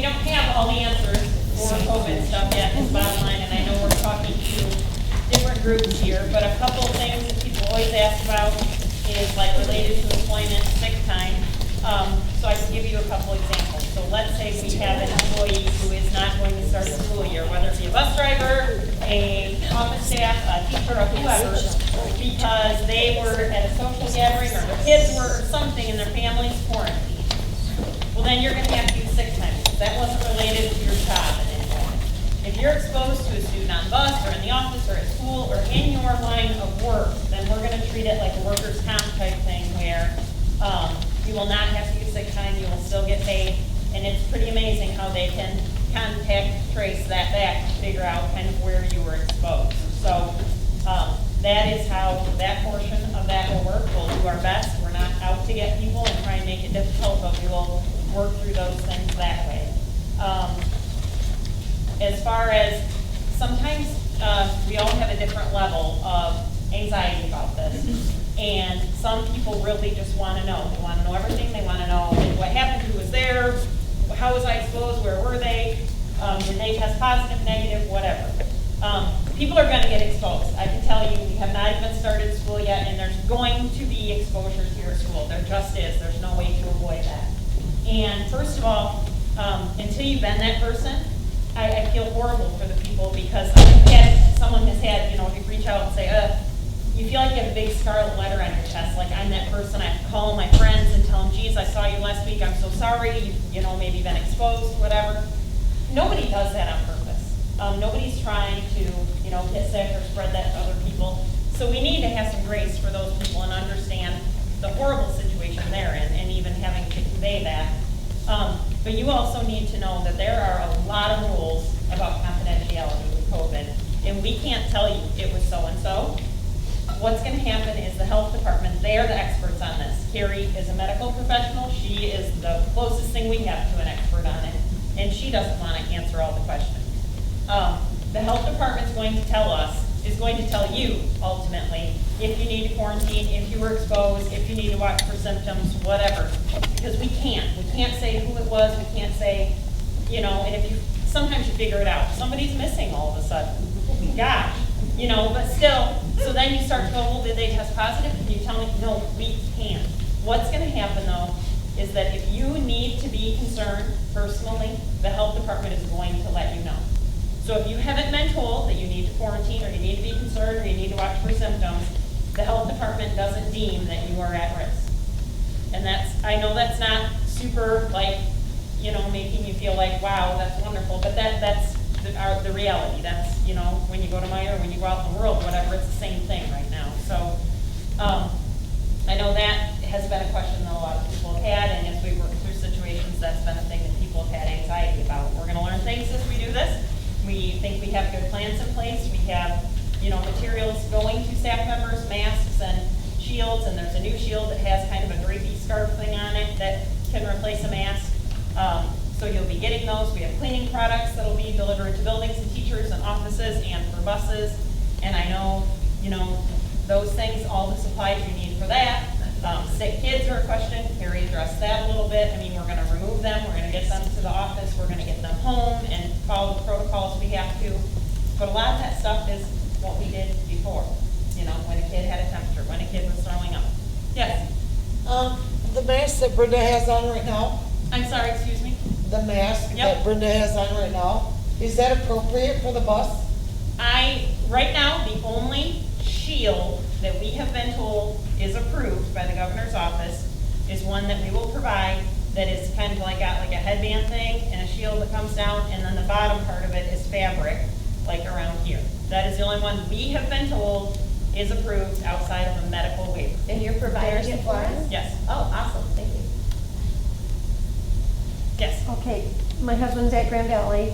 we don't have all the answers for COVID stuff yet, is bottom line, and I know we're talking to different groups here, but a couple of things that people always ask about is like related to employment, sick time. So I can give you a couple examples. So let's say we have an employee who is not going to start the school year, whether it be a bus driver, a office staff, a teacher, or whoever, because they were at a social gathering or their kids were or something and their family's quarantined. Well, then you're going to have to use sick time because that wasn't related to your job in any way. If you're exposed to a student on the bus or in the office or at school or in your line of work, then we're going to treat it like a workers' comp type thing where you will not have to use sick time, you will still get paid, and it's pretty amazing how they can contact trace that back to figure out kind of where you were exposed. So that is how that portion of that will work. We'll do our best. We're not out to get people and try and make it difficult, but we will work through those things that way. As far as sometimes we all have a different level of anxiety about this. And some people really just want to know. They want to know everything. They want to know what happened, who was there, how was I exposed, where were they, did they test positive, negative, whatever. People are going to get exposed. I can tell you, we have not even started school yet, and there's going to be exposures here at school. There just is. There's no way to avoid that. And first of all, until you've been that person, I feel horrible for the people because someone has had, you reach out and say, you feel like you have a big scarlet letter on your chest, like I'm that person. I have to call my friends and tell them, geez, I saw you last week, I'm so sorry, you maybe been exposed, whatever. Nobody does that on purpose. Nobody's trying to, get sick or spread that to other people. So we need to have some grace for those people and understand the horrible situation they're in and even having to convey that. But you also need to know that there are a lot of rules about confidentiality with COVID, and we can't tell you it was so-and-so. What's going to happen is the health department, they are the experts on this. Carrie is a medical professional. She is the closest thing we have to an expert on it, and she doesn't want to answer all the questions. The health department is going to tell you, ultimately, if you need to quarantine, if you were exposed, if you need to watch for symptoms, whatever. Because we can't say who it was, we can't say, and sometimes you figure it out. Somebody's missing all of a sudden. Gosh. But still, so then you start to go, well, did they test positive? And you tell me, no, we can't. What's going to happen, though, is that if you need to be concerned personally, the health department is going to let you know. So if you haven't been told that you need to quarantine or you need to be concerned or you need to watch for symptoms, the health department doesn't deem that you are at risk. And I know that's not super, making you feel like, wow, that's wonderful, but that's the reality. That's, when you go to Meijer, when you go out in the world, whatever, it's the same thing right now. So I know that has been a question that a lot of people have had, and as we work through situations, that's been a thing that people have had anxiety about. We're going to learn things as we do this. We think we have good plans in place. We have, materials going to staff members, masks and shields, and there's a new shield that has kind of a drapey scarf thing on it that can replace a mask. So you'll be getting those. We have cleaning products that'll be delivered to buildings and teachers and offices and for buses. And I know, those things, all the supplies you need for that. Sick kids are a question. Carrie addressed that a little bit. We're going to remove them. We're going to get them to the office. We're going to get them home and follow the protocols we have to. But a lot of that stuff is what we did before. When a kid had a temperature, when a kid was throwing up. Yes? The mask that Brenda has on right now. I'm sorry, excuse me? The mask that Brenda has on right now, is that appropriate for the bus? Right now, the only shield that we have been told is approved by the governor's office is one that we will provide that is kind of got like a headband thing and a shield that comes down, and then the bottom part of it is fabric, like around here. That is the only one we have been told is approved outside of a medical waiver. And you're providing it for us? Yes. Oh, awesome, thank you. Yes. Okay, my husband's at Grand Valley,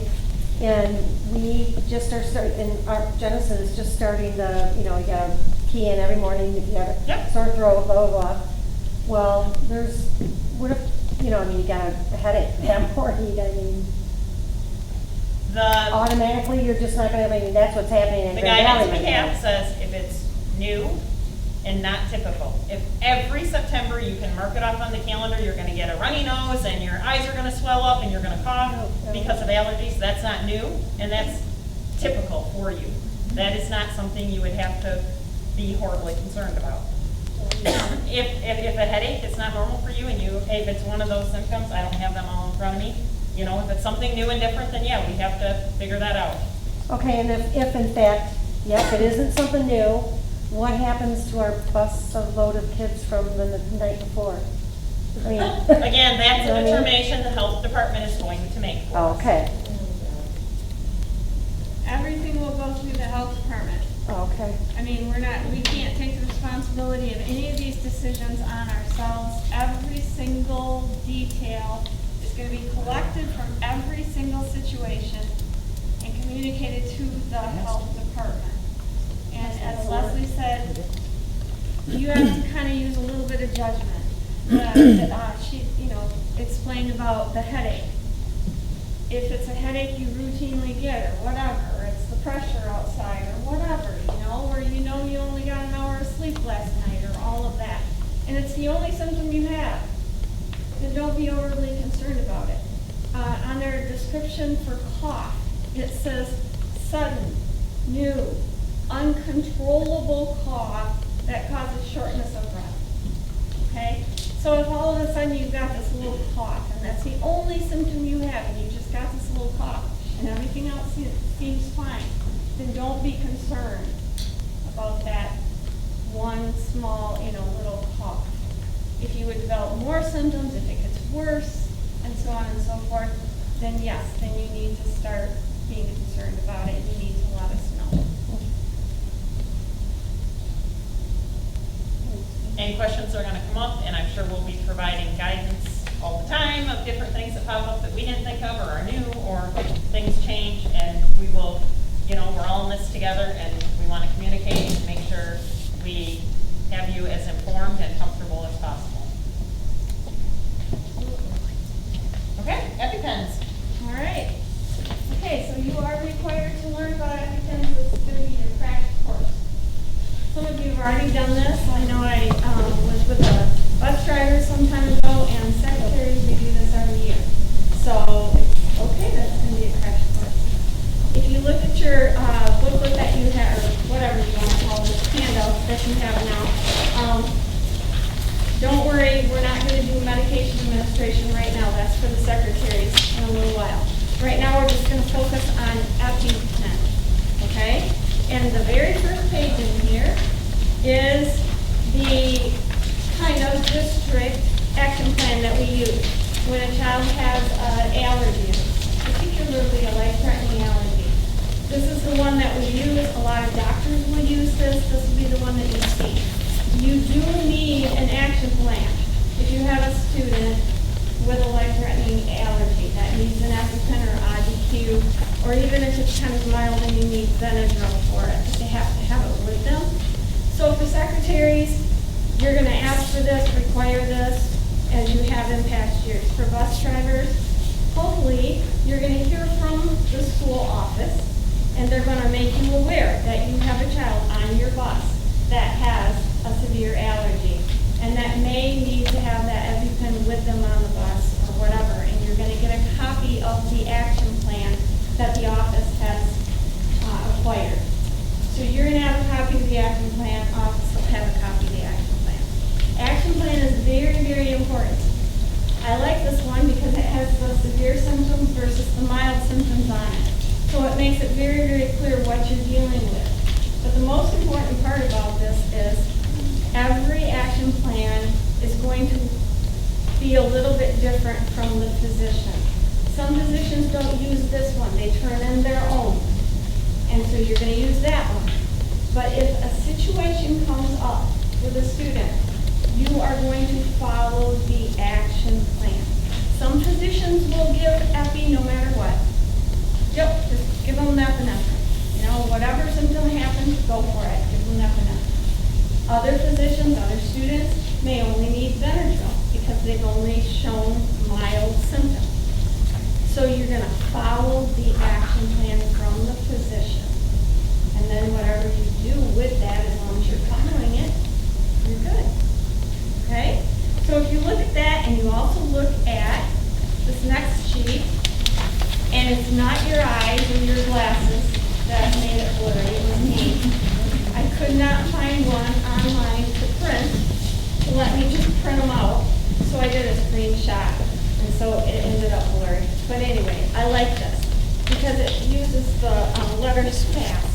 and we just are starting, our Jenison is just starting the, you gotta key in every morning if you have a sore throat, blah, blah, blah. Well, what if, you got a headache that morning, automatically you're just not gonna, that's what's happening at the Grand Valley. guidance we have says if it's new and not typical, if every September you can mark it off on the calendar, you're gonna get a runny nose and your eyes are gonna swell swell up and you're gonna cough because of allergies, that's not new, and that's typical for you. That is not something you would have to be horribly concerned about. If a headache is not normal for you and if it's one of those symptoms, I don't have them all in front of me. You know, if it's something new and different, then yeah, we have to figure that out. Okay, and if in fact, if it isn't something new, what happens to our bus load of kids from the night before? I mean. Again, that's You know what I a mean? determination the health department is going to make for us. Okay, Everything will go through the health department. okay. I mean, we can't take the responsibility of any of these decisions on ourselves. Every single detail is going to be collected from every single situation and communicated to the health department. And as Leslie said, you have to kind of use a little bit of judgment. She, explained about the headache. If it's a headache you routinely get or whatever, it's the pressure outside or whatever, or you only got an hour of sleep last night or all of that, and it's the only symptom you have, then don't be overly concerned about it. On their description for cough, it says sudden, new, uncontrollable cough that causes shortness of breath. Okay? So if all of a sudden you've got this little cough, and that's the only symptom you have, and you just got this little cough, and everything else seems fine, then don't be concerned about that one small, little cough. If you would develop more symptoms, if it gets worse, and so on and so forth, then yes, then you need to start being concerned about it, and you need to let us know. Any questions are gonna come up, and I'm sure we'll be providing guidance all the time of different things that pop up that we didn't think of or are new, or things change, and we will, we're all in this together, and we wanna communicate and make sure we have you as informed and comfortable as possible. Okay, EpiPens. All right. Okay, so you are required to learn about EpiPens. This is going to be your crash course. Some of you have already done this. I know I was with a bus driver some time ago, and secretaries, we do this every year. So, okay, that's going to be a crash course. If you look at your booklet that you have, or whatever you want to call this, handout that you have now, don't worry, we're not going to do medication administration right now. That's for the secretaries in a little while. Right now, we're just going to focus on EpiPen, okay? And the very first page in here is the kind of district action plan that we use when a child has allergies, particularly a life-threatening allergy. This is the one that we use. A lot of doctors will use this. This will be the one that you see. You do need an action plan if you have a student with a life-threatening allergy that needs an EpiPen or IDQ, or even if it's kind of mild and you need Benadryl for it, but they have to have it with them. So for secretaries, you're going to ask for this, require this, as you have in past years. For bus drivers, hopefully you're going to hear from the school office, and they're going to make you aware that you have a child on your bus that has a severe allergy, and that may need to have that EpiPen with them on the bus or whatever, and you're going to get a copy of the action plan that the office has acquired. So you're going to have a copy of the action plan, office will have a copy of the action plan. Action plan is very, very important. I like this one because it has the severe symptoms versus the mild symptoms on it. So it makes it very, very clear what you're dealing with. But the most important part about this is every action plan is going to be a little bit different from the physician. Some physicians don't use this one. They turn in their own. And so you're going to use that one. But if a situation comes up with a student, you are going to follow the action plan. Some physicians will give epi no matter what. Yep, just give them epinephrine. Whatever symptom happens, go for it. Give them epinephrine. Other physicians, other students may only need Benadryl because they've only shown mild symptoms. So you're going to follow the action plan from the physician. And then whatever you do with that, as long as you're following it, you're good. Okay? So if you look at that and you also look at this next And it's not your eyes or your glasses that made it blurry, it was me. I could not find one online to print, to let me just print them out, so I did a screenshot, and so it ended up blurry. But anyway, I like this, because it uses the letters fast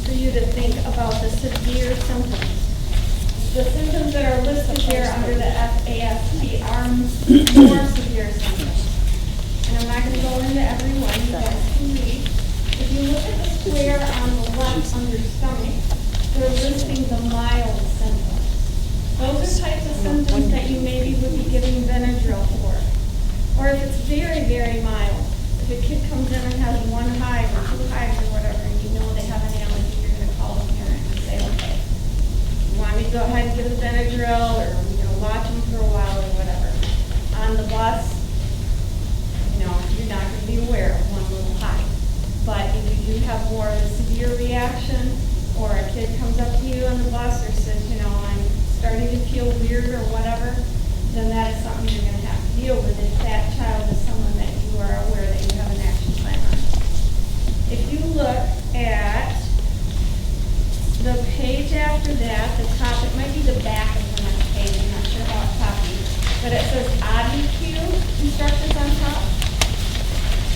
for you to think about the severe symptoms. The symptoms that are listed here under the FAST are more severe symptoms. And I'm not going to go into every one, you guys can read. If you look at the square on the left under stomach, they're listing the mild symptoms. Those are types of symptoms that you maybe would be giving Benadryl for. Or if it's very, very mild, if a kid comes in and has one hive or two hives or whatever, and you know they have an allergy, you're going to call the parent and say, okay, you want me to go ahead and give the Benadryl, or watch them for a while or whatever. On the bus, you're not going to be aware of one little hive. But if you do have more of a severe reaction, or a kid comes up to you on the bus or says, I'm starting to feel weird or whatever, then that is something you're going to have to deal with if that child is someone that you are aware that you have an action plan on. If you look at the page after that, the top, it might be the back of the next page, I'm not sure how it's copied, but it says IDQ instructions on top.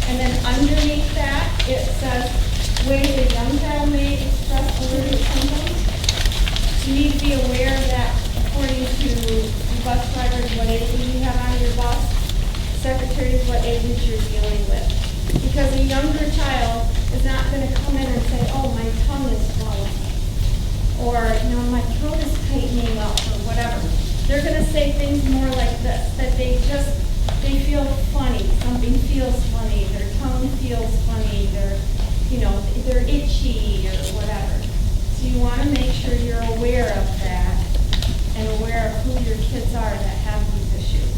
And then underneath that, it says ways a young child may express allergic symptoms. You need to be aware that according to the bus drivers, what ages you have on your bus, secretaries, what ages you're dealing with. Because a younger child is not going to come in and say, oh, my tongue is swollen. Or, my throat is tightening up or whatever. They're going to say things more like this, that they feel funny, something feels funny, their tongue feels funny, they're itchy or whatever. So you want to make sure you're aware of that and aware of who your kids are that have these issues.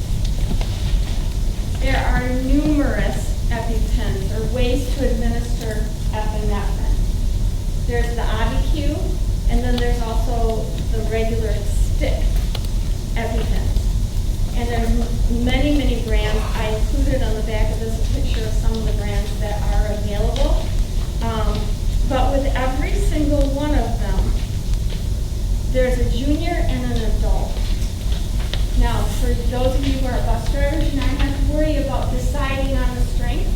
There are numerous EpiPens or ways to administer epinephrine. There's the IBQ, and then there's also the regular stick EpiPens. And there's many, many brands. I included on the back of this a picture of some of the brands that are available. But with every single one of them, there's a junior and an adult. Now, for those of you who are bus drivers, you're not going to have to worry about deciding on the strength,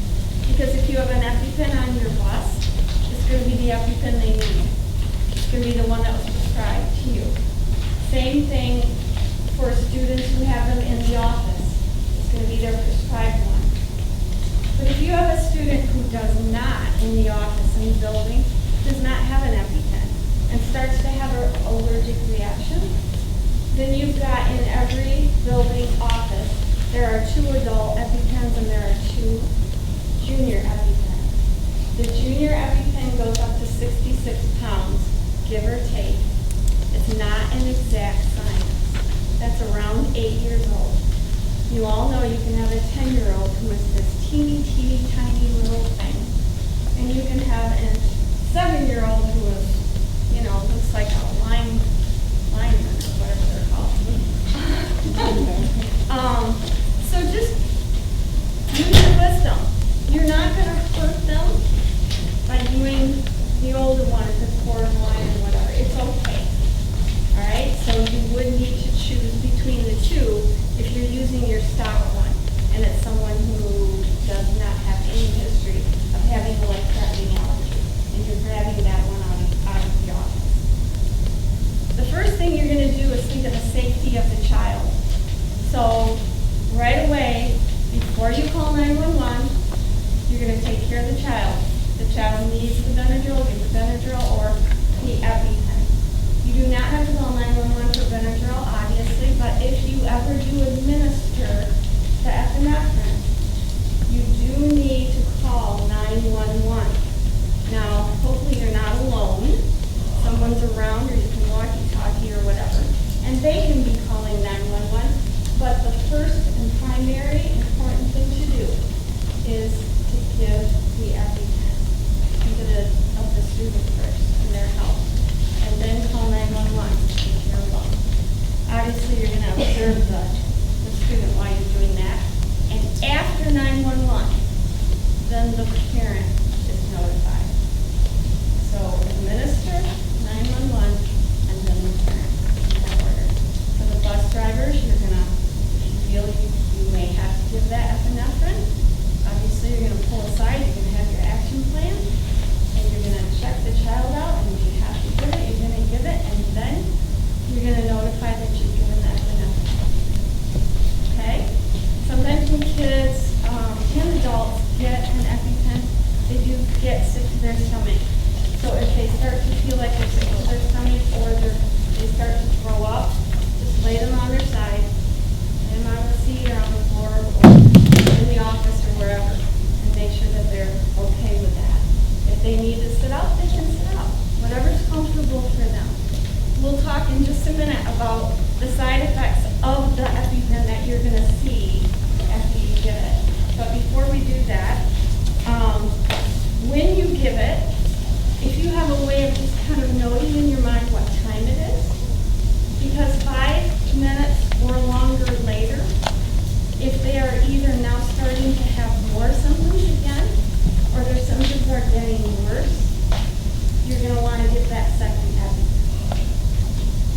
because if you have an EpiPen on your bus, it's going to be the EpiPen they need. It's going to be the one that was prescribed to you. Same thing for students who have them in the office. It's going to be their prescribed one. But if you have a student who does not, in the office, in the building, does not have an EpiPen, and starts to have an allergic reaction, then you've got in every building office, there are 2 adult EpiPens and there are 2 junior EpiPens. The junior EpiPen goes up to 66 pounds, give or take. It's not an exact science. That's around 8 years old. You all know you can have a 10-year-old who is this teeny, teeny, tiny little thing. And you can have a 7-year-old who is, looks like a lineman or whatever they're called. So just use your wisdom. You're not going to hurt them by doing the older one if it's borderline or whatever. It's okay. All right? So you would need to choose between the 2 if you're using your stock one and it's someone who does not have any history of having a life-threatening allergy and you're grabbing that one out of the office. The first thing you're going to do is think of the safety of the child. So right away, before you call 911, you're going to take care of the child. The child needs the Benadryl, get the Benadryl, or the EpiPen. You do not have to call 911 for Benadryl, obviously, but if you ever do administer the epinephrine, you do need to call 911. Now, hopefully you're not alone. Someone's around, or you can walkie-talkie or whatever, and they can be calling 911. But the first and primary important thing to do is to give the EpiPen to the student first and their health, and then call 911 to take care of them. Obviously, you're going to observe the then the parent is notified. So administer, 911, and then the parent in that order. For the bus drivers, you're gonna, if you feel you may have to give that epinephrine, obviously you're gonna pull aside, you're gonna have your action plan, and you're gonna check the child out, and if you have to give it, you're gonna give it, and then you're gonna notify that you've given that epinephrine. Okay? Sometimes when kids, and adults get an EpiPen, they do get sick to their stomach. So if they start to feel like they're sick to their stomach, or they start to throw up, just lay them on their side, lay them on the seat or on the floor, or in the office or wherever, and make sure that they're okay with that. If they need to sit up, they can sit up, whatever's comfortable for them. We'll talk in just a minute about the side effects of the EpiPen that you're gonna see after you give it. But before we do that, when you give it, if you have a way of just kind of noting in your mind what time it is, because 5 minutes or longer later, if they are either now starting to have more symptoms again, or their symptoms are getting worse, you're going to want to get that second EpiPen.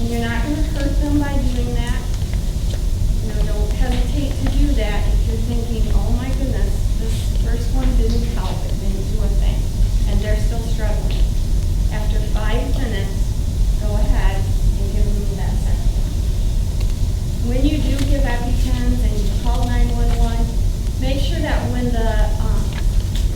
And you're not going to hurt them by doing that. You know, don't hesitate to do that if you're thinking, oh my goodness, this first one didn't help, it didn't do a thing, and they're still struggling. After 5 minutes, go ahead and give them that second one. When you do give EpiPens and you call 911, make sure that when the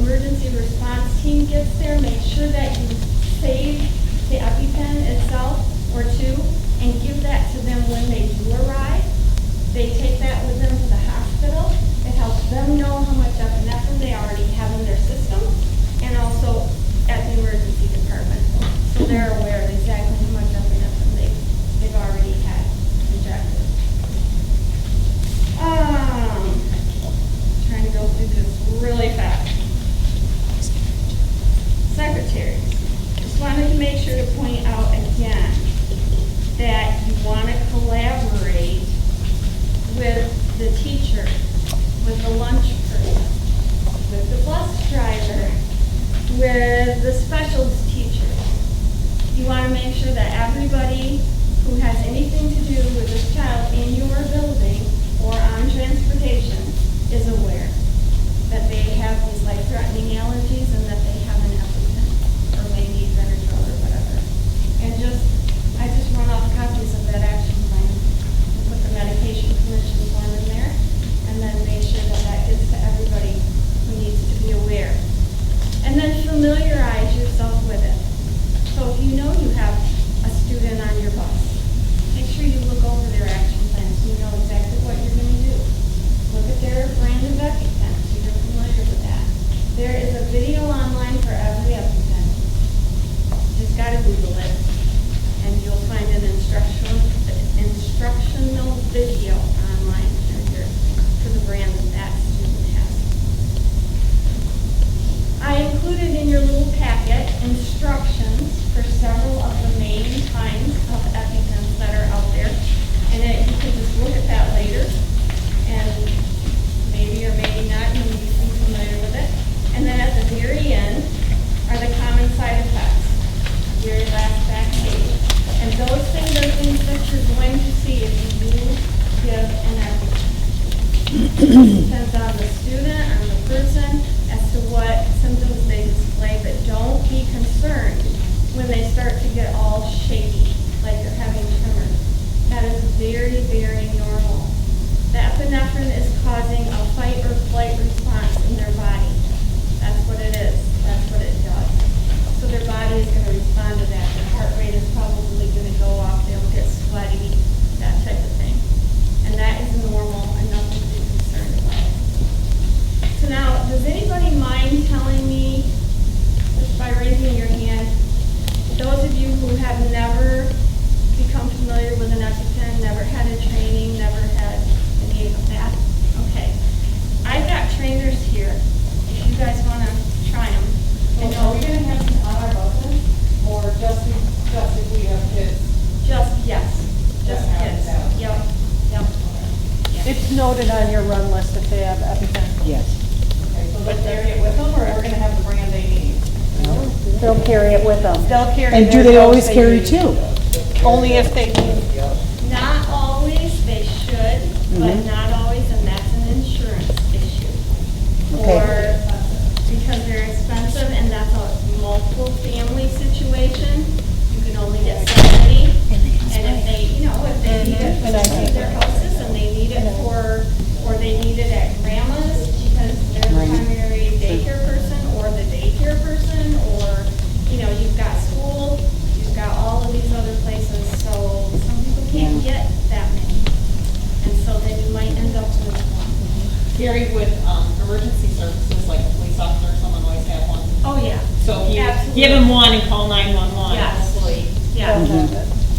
emergency response team gets there, make sure that you save the EpiPen itself or two and give that to them when they do arrive. They take that with them to the hospital. It helps them know how much epinephrine they already have in their system, and also at the emergency department. So they're aware of exactly how much epinephrine they've already had injected. Trying to go through this really fast. Secretaries. Just wanted to make sure to point out again that you want to collaborate with the teacher, with the lunch person, with the bus driver, with the specials teacher. You want to make sure that everybody who has anything to do with this child in your building or on transportation is aware that they have these life-threatening allergies and that they have an EpiPen or may need Benadryl or whatever. And I just run off copies of that action plan. Put the medication permission form in there, and then make sure that that gets to everybody who needs to be aware. And then familiarize yourself with it. So if you know you have a student on your bus, make sure you look over their action plan so you know exactly what you're going to do. Look at their brand of EpiPen so you're familiar with that. There is a video online for every EpiPen. You just got to Google it, and you'll find an instructional video online for the brand that student has. I included in your little packet instructions for several of the main kinds of EpiPens that are out there, and you can just look at that later, and maybe or maybe not, you need to be familiar with it. And then at the very end are the common side effects, very last back page. And those things are things that you're going to see if you do give an EpiPen. It depends on the student, on the person, as to what symptoms they display, but don't be concerned when they start to get all shaky, like they're having tremors. That is very, very normal. The epinephrine is causing a fight or flight response in their body. That's what it is. That's what it does. So their body is going to respond to that. Their heart rate is probably going to go off. They'll get sweaty, that type of thing. And that is normal and nothing to be concerned about. So now, does anybody mind telling me, just by raising your hand, those of you who have never become familiar with an EpiPen, never had a training, never had any of that? Okay. I've got trainers here, if you guys want to try them. And are we gonna have some on our buses, or just if we have kids? Yes, just Yeah, kids. yeah. Yep. It's noted on your run list if they have EpiPen. Yes. Okay, so they'll carry it with them, or carry it with them. They'll carry And do their they dose always carry need. two? Only if they need. Not always, they should, but not always, and that's an insurance issue. Okay. Or because they're expensive and that's a multiple family situation, you can only get so many. And if they, if they need it for their houses and they need it or they need it at grandma's because they're the primary daycare person or the daycare person, or, you've got school, you've got all of these other places, so some people can't get that many. And so then you might end up with one. Gary, with emergency services, like a police officer, someone always have one. Oh, yeah. So if you Absolutely. give them one and call 911, Yes. hopefully. Yeah.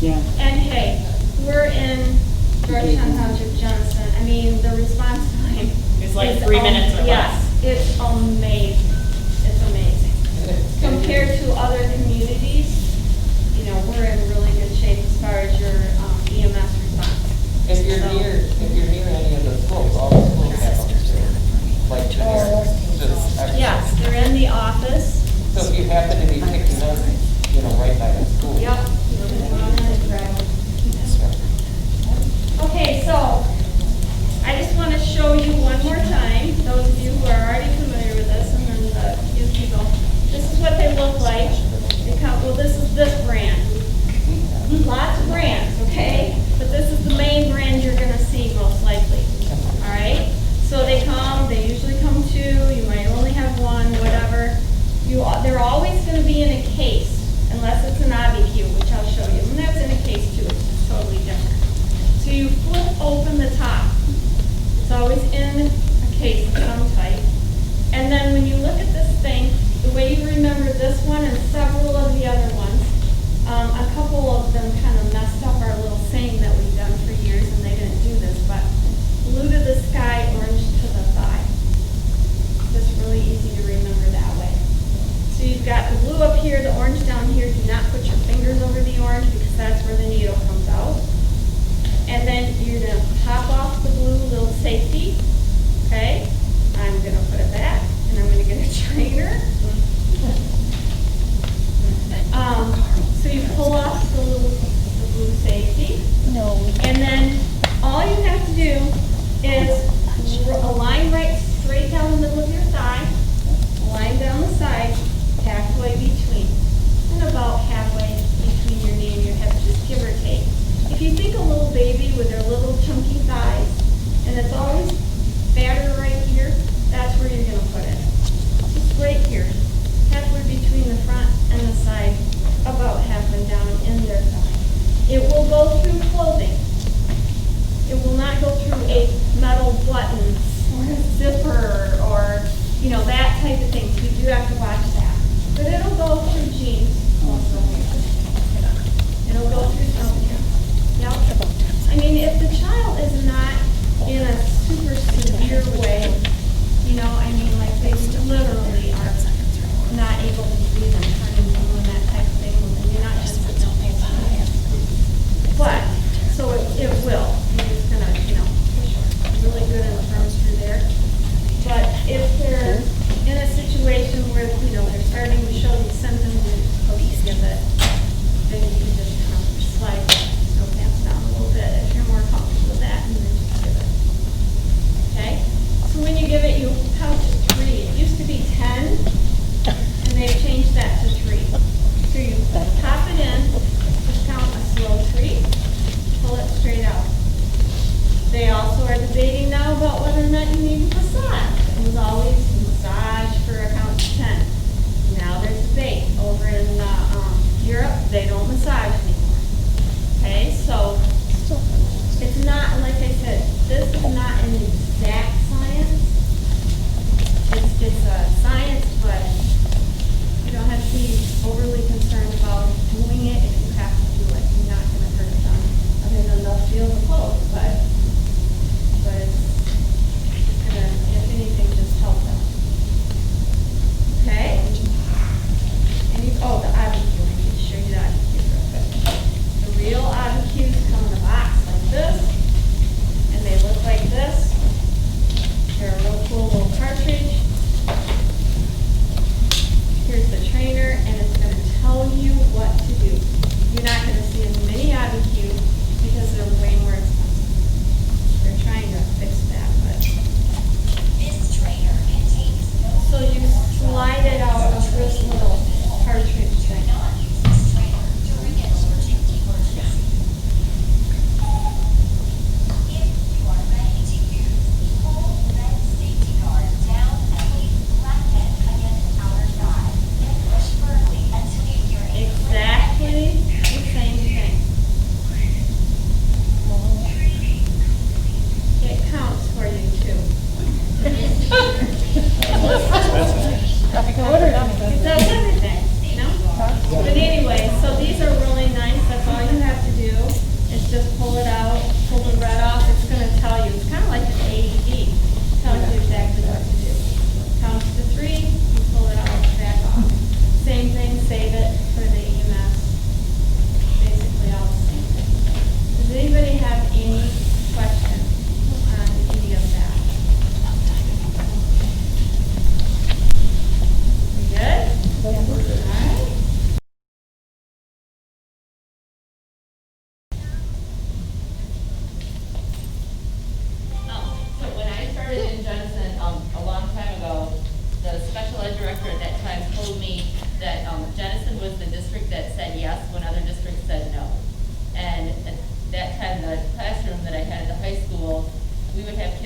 Yeah. And hey, we're in Georgetown Township, Johnson. I mean, the response time It's like is 3 minutes or Yes, less. it's amazing. It's amazing. Compared to other communities, we're in really good shape as far as your EMS response. If you're near any of the schools, all the schools have them too. Like, just extra. Yes, they're in the office. So if you happen to be picking up, right by the school. Yep. You can go in and grab them. Okay, so I just want to show you one more time, those of you who are already familiar with this, and then the new people. This is what they look like. This is this brand. Lots of brands, okay? But this is the main brand you're going to see most likely. All right? So they usually come two, you might only have one, whatever. They're always going to be in a case, unless it's an obby which I'll show you. And that's in a case too, it's just totally different. So you flip open the top. It's always in a case of some type. And then when you look at this thing, the way you remember this one and several of the other ones, a couple of them kind of messed up our little saying that we've done for years, and they didn't do this, but blue to the sky, orange to the thigh. Just really easy to remember that way. So you've got the blue up here, the orange down here. Do not put your fingers over the orange because that's where the needle comes out. And then you're going to pop off the blue little safety. Okay? I'm going to put it back, and I'm going to get a trainer. So you pull off the blue safety. No. And then all you have to do is align right straight down the middle of your thigh, line down the side, halfway between, and about halfway between your knee and your hip, just give or take. If you think a little baby with their little chunky thighs, and it's always fatter right here, that's where you're going to put it. Just right here, halfway between the front and the side, about halfway down in their thigh. It will go through clothing. It will not go through a metal button or a zipper or, that type of thing. So you do have to watch that. But it'll go through jeans also. It'll go through something. Yep. I mean, if the child is not in a super severe way, like they literally are not able to breathe and turning blue and that type of thing, then you're not just going to pay by. But, so it will. You're just going to, push really good and firm through there. But if they're in a situation where, they're starting to show these symptoms and you're supposed to give it, then you can just kind of slide your pants down a little bit if you're more comfortable with that, and then just give it. Okay? So when you give it, you count to 3. It used to be 10, and they've changed that to 3. So you pop it in, just count a slow 3, pull it straight out. They also are debating now about whether or not you need a massage. It was always massage for a count to 10. Now there's debate. Over in Europe, they don't massage anymore. Okay, so it's not, like I said, this is not an exact science. It's a science, but you don't have to be overly concerned about doing it if you have to do it. You're not going to hurt them, other than they'll feel the cold, but it's going to, if anything, just help them. Okay? And the IBQ, I need to show you the IBQ real quick. The real IBQs come in a box like this, and they look like this.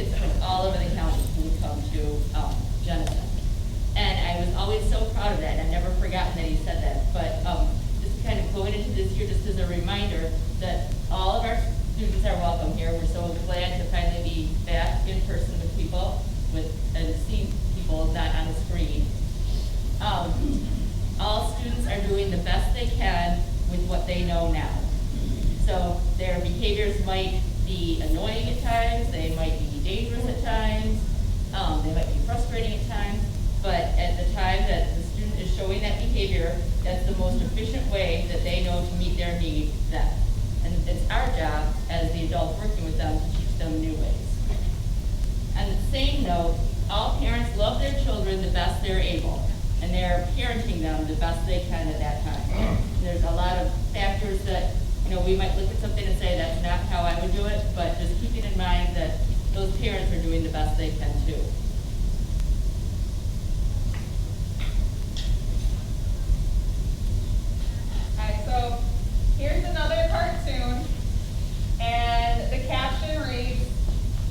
kids from all over the county who would come to Jenison. And I was always so proud of that, and I've never forgotten that he said that. But just kind of going into this year, just as a reminder that all of our students are welcome here. We're so glad to finally be back in person with people, and see people not on a screen. All students are doing the best they can with what they know now. So their behaviors might be annoying at times, they might be dangerous at times, they might be frustrating at times, but at the time that the student is showing that behavior, that's the most efficient way that they know to meet their needs then. And it's our job as the adults working with them to teach them new ways. On the same note, all parents love their children the best they're able, and they're parenting them the best they can at that time. And there's a lot of factors that, we might look at something and say that's not how I would do it, but just keeping in mind that those parents are doing the best they can too. Alright, so here's another cartoon, and the caption reads,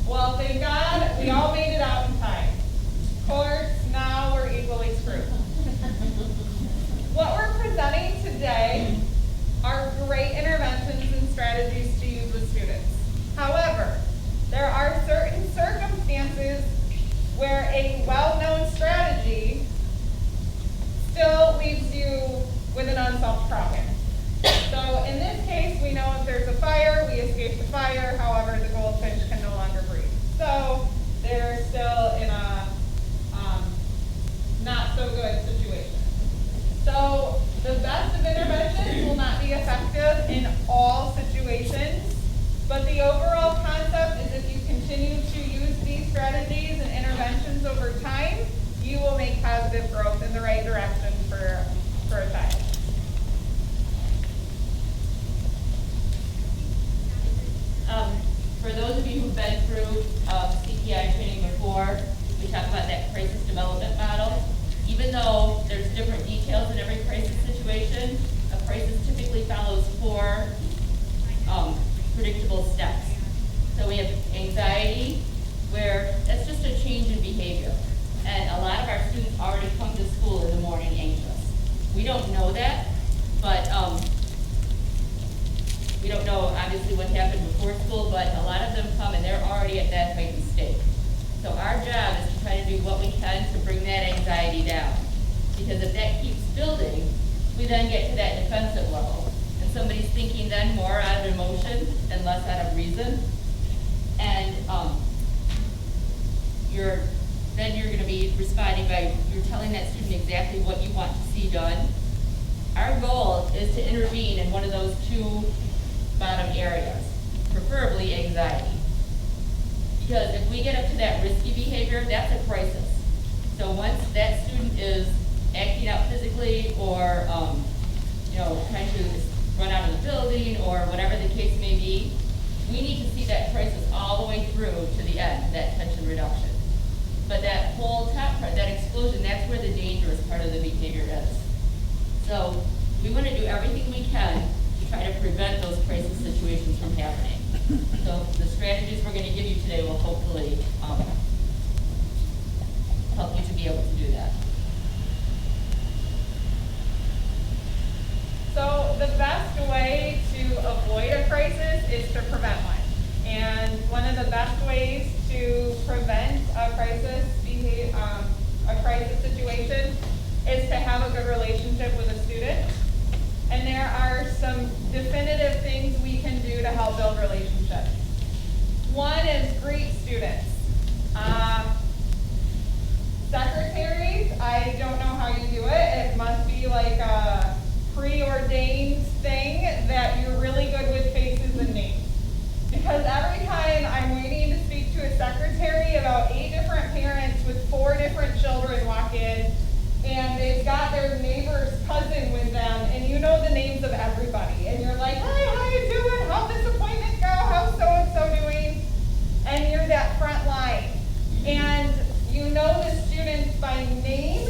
"Well, thank God we all made it out in time. Of course, now we're equally screwed." What we're presenting today are great interventions and strategies to use with students. However, there are certain circumstances where a well-known strategy still leaves you with an unsolved problem. So in this case, we know if there's a fire, we escape the fire. However, the goldfish can no longer breathe. So they're still in a not so good situation. So the best of interventions will not be effective in all situations, but the overall concept is if you continue to use these strategies and interventions over time, you will make positive growth in the right direction for a child. For those of you who've been through CPI training before, we talked about that crisis development model. Even though there's different details in every crisis situation, a crisis typically follows 4 predictable steps. So we have anxiety, where that's just a change in behavior. And a lot of our students already come to school in the morning anxious. We don't know that, but we don't know obviously what happened before school, but a lot of them come and they're already at that heightened state. So our job is to try to do what we can to bring that anxiety down. Because if that keeps building, we then get to that defensive level. And somebody's thinking then more out of emotion and less out of reason. And then you're going to be responding by, you're telling that student exactly what you want to see done. Our goal is to intervene in one of those 2 bottom areas, preferably anxiety. Because if we get up to that risky behavior, that's a crisis. So once that student is acting out physically or trying to run out of the building or whatever the case may be, we need to see that crisis all the way through to the end, that tension reduction. But that whole top part, that explosion, that's where the dangerous part of the behavior is. So we want to do everything we can to try to prevent those crisis situations from happening. So the strategies we're going to give you today will hopefully help you to be able to do that. So the best way to avoid a crisis is to prevent one. And one of the best ways to prevent a crisis situation is to have a good relationship with a student. And there are some definitive things we can do to help build relationships. One is greet students. Secretaries, I don't know how you do it. It must be like a preordained thing that you're really good with faces and names. Because every time I'm waiting to speak to a secretary, about 8 different parents with 4 different children walk in, and they've got their neighbor's cousin with them, and you know the names of everybody. And you're like, hi, how you doing? How'd this appointment go? How's so-and-so doing? And you're that front line. And you know the students by name,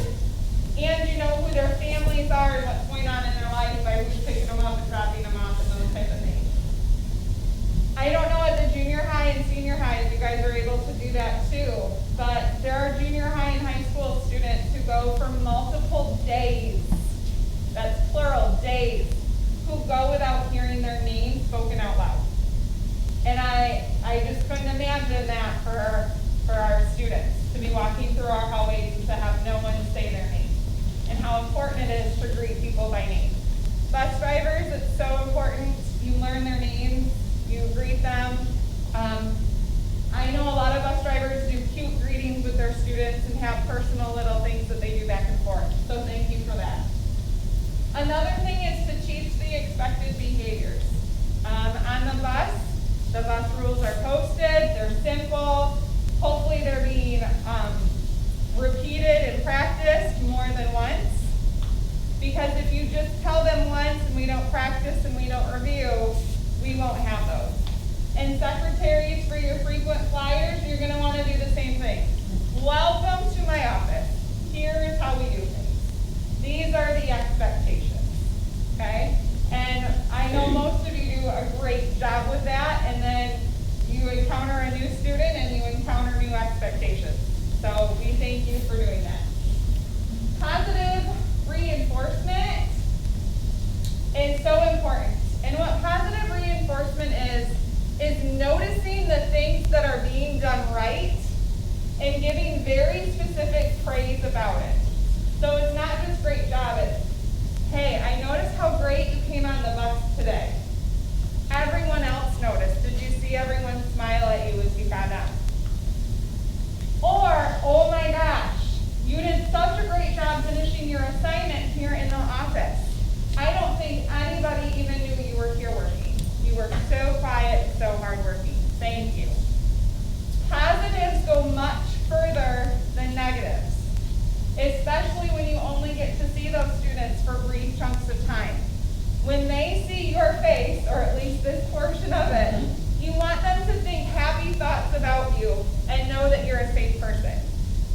and you know who their families are and what's going on in their life by who's picking them up and dropping them off and those type of things. I don't know at the junior high and senior highs, you guys are able to do that too. But there are junior high and high school students who go for multiple days, that's plural, days, who go without hearing their name spoken out loud. And I just couldn't imagine that for our students, to be walking through our hallways and to have no one say their name, and how important it is to greet people by name. Bus drivers, it's so important. You learn their names, you greet them. I know a lot of bus drivers do cute greetings with their students and have personal little things that they do back and forth. So thank you for that. Another thing is to teach the expected behaviors. On the bus rules are posted, they're simple. Hopefully they're being repeated and practiced more than once. Because if you just tell them once and we don't practice and we don't review, we won't have those. And secretaries, for your frequent flyers, you're going to want to do the same thing. Welcome to my office. Here is how we do things. These are the expectations, okay? And I know most of you do a great job with that, and then you encounter a new student and you encounter new expectations. So we thank you for doing that. Positive reinforcement is so important. And what positive reinforcement is noticing the things that are being done right and giving very specific praise about it. So it's not just great job, it's, hey, I noticed how great you came on the bus today. Everyone else noticed. Did you see everyone smile at you as you got on? Or, oh my gosh, you did such a great job finishing your assignment here in the office. I don't think anybody even knew you were here working. You were so quiet and so hardworking. Thank you. Positives go much further than negatives, especially when you only get to see those students for brief chunks of time. When they see your face, or at least this portion of it, you want them to think happy thoughts about you and know that you're a safe person.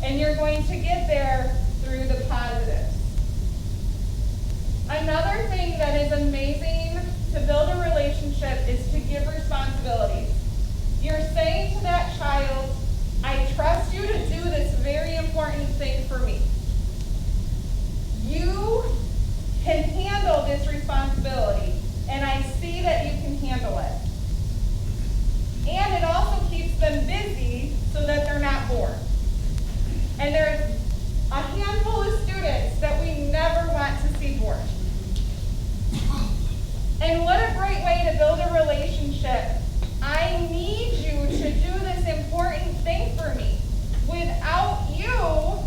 And you're going to get there through the positives. Another thing that is amazing to build a relationship is to give responsibilities. You're saying to that child, I trust you to do this very important thing for me. You can handle this responsibility, and I see that you can handle it. And it also keeps them busy so that they're not bored. And there's a handful of students that we never want to see bored. And what a great way to build a relationship. I need you to do this important thing for me. Without you,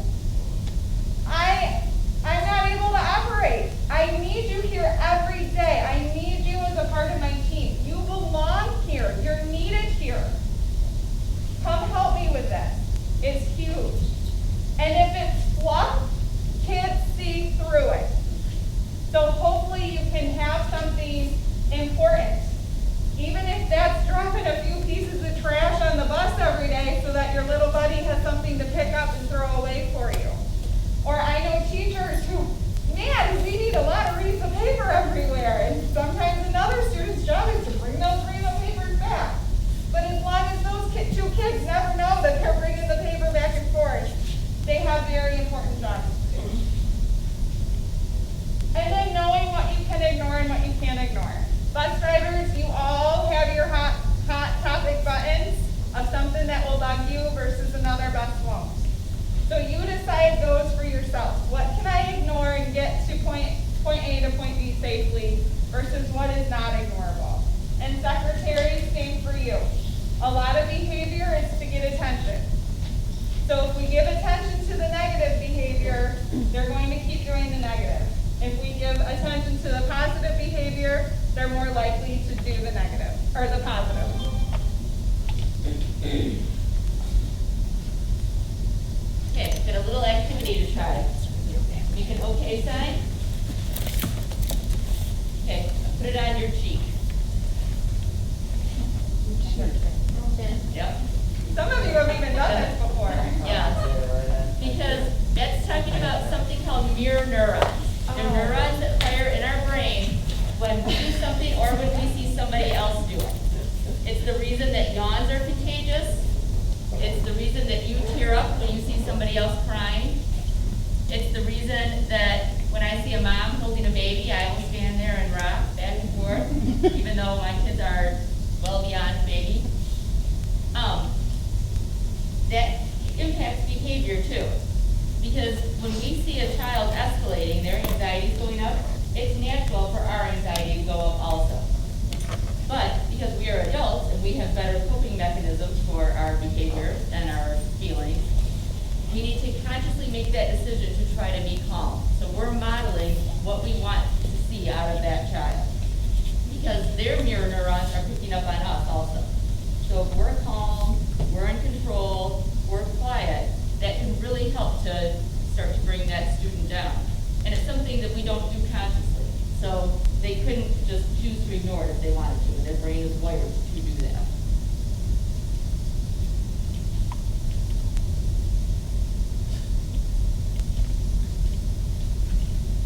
I'm not able to operate. I need you here every day. I need you as a part of my team. You belong here. You're needed here. Come help me with this. It's huge. And if it's fluff, kids see through it. So hopefully you can have something important. Even if that's dropping a few pieces of trash on the bus every day so that your little buddy has something to pick up and throw away for you. Or I know teachers who, man, we need a lot of reams of paper everywhere. And sometimes another student's job is to bring those reams of papers back. But as long as those two kids never know that they're bringing the paper back and forth, they have very important jobs to do. And then knowing what you can ignore and what you can't ignore. Bus drivers, you all have your hot topic buttons of something that will bug you versus another bus won't. So you decide those for yourself. What can I ignore and get to point A to point B safely versus what is not ignorable? And secretaries, same for you. A lot of behavior is to get attention. So if we give attention to the negative behavior, they're going to keep doing the negative. If we give attention to the positive behavior, they're more likely to do the negative, or the positive. Okay, got a little activity to try. Make an okay sign. Okay, put it on your cheek. Yep. Some of you have even done this before. Yeah. Because that's talking about something called mirror neurons. They're neurons that fire in our brain when we do something or when we see somebody else do it. It's the reason that yawns are contagious. reason that you tear up when you see somebody else crying. It's the reason that when I see a mom holding a baby, I always stand there and rock back and forth, even though my kids are well beyond baby. That impacts behavior too. Because when we see a child escalating, their anxiety is going up, it's natural for our anxiety to go up also. But because we are adults and we have better coping mechanisms for our behavior and our feelings, we need to consciously make that decision to try to be calm. So we're modeling what we want to see out of that child. Because their mirror neurons are picking up on us also. So if we're calm, we're in control, we're quiet, that can really help to start to bring that student down. And it's something that we don't do consciously. So they couldn't just choose to ignore it if they wanted to. Their brain is wired to do that.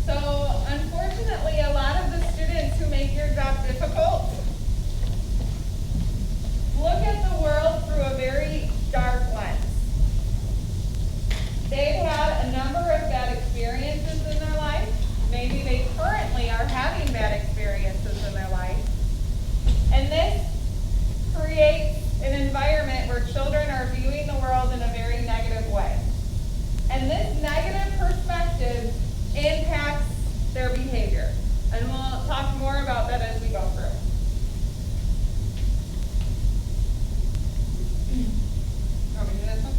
So unfortunately, a lot of the students who make your job difficult look at the world through a very dark lens. They've had a number of bad experiences in their life. Maybe they currently are having bad experiences in their life. And this creates an environment where children are viewing the world in a very negative way. And this negative perspective impacts their behavior. And we'll talk more about that as we go through. Want me to do this one?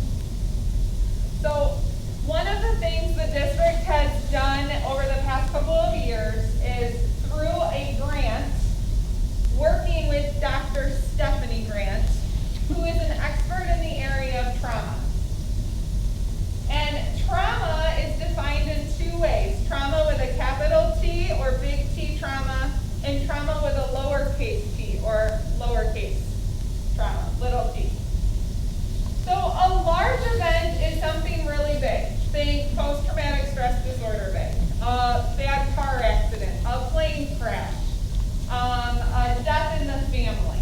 So one of the things the district has done over the past couple of years is through a grant, working with Dr. Stephanie Grant, who is an expert in the area of trauma. And trauma is defined in two ways: trauma with a capital T or big T trauma, and trauma with a lowercase t or lowercase trauma, little t. So a large event is something really big. Think post-traumatic stress disorder big, a bad car accident, a plane crash, a death in the family.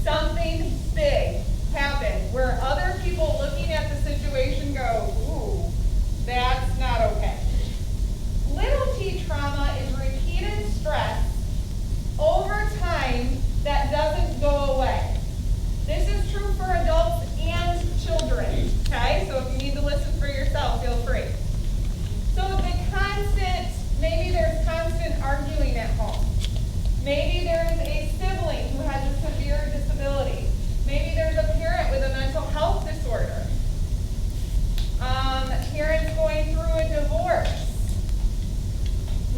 Something big happened where other people looking at the situation go, ooh, that's not okay. Little t trauma is repeated stress over time that doesn't go away. This is true for adults and children, okay? So if you need to listen for yourself, feel free. So the constant, maybe there's constant arguing at home. Maybe there's a sibling who has a severe disability. Maybe there's a parent with a mental health disorder. Parents going through a divorce.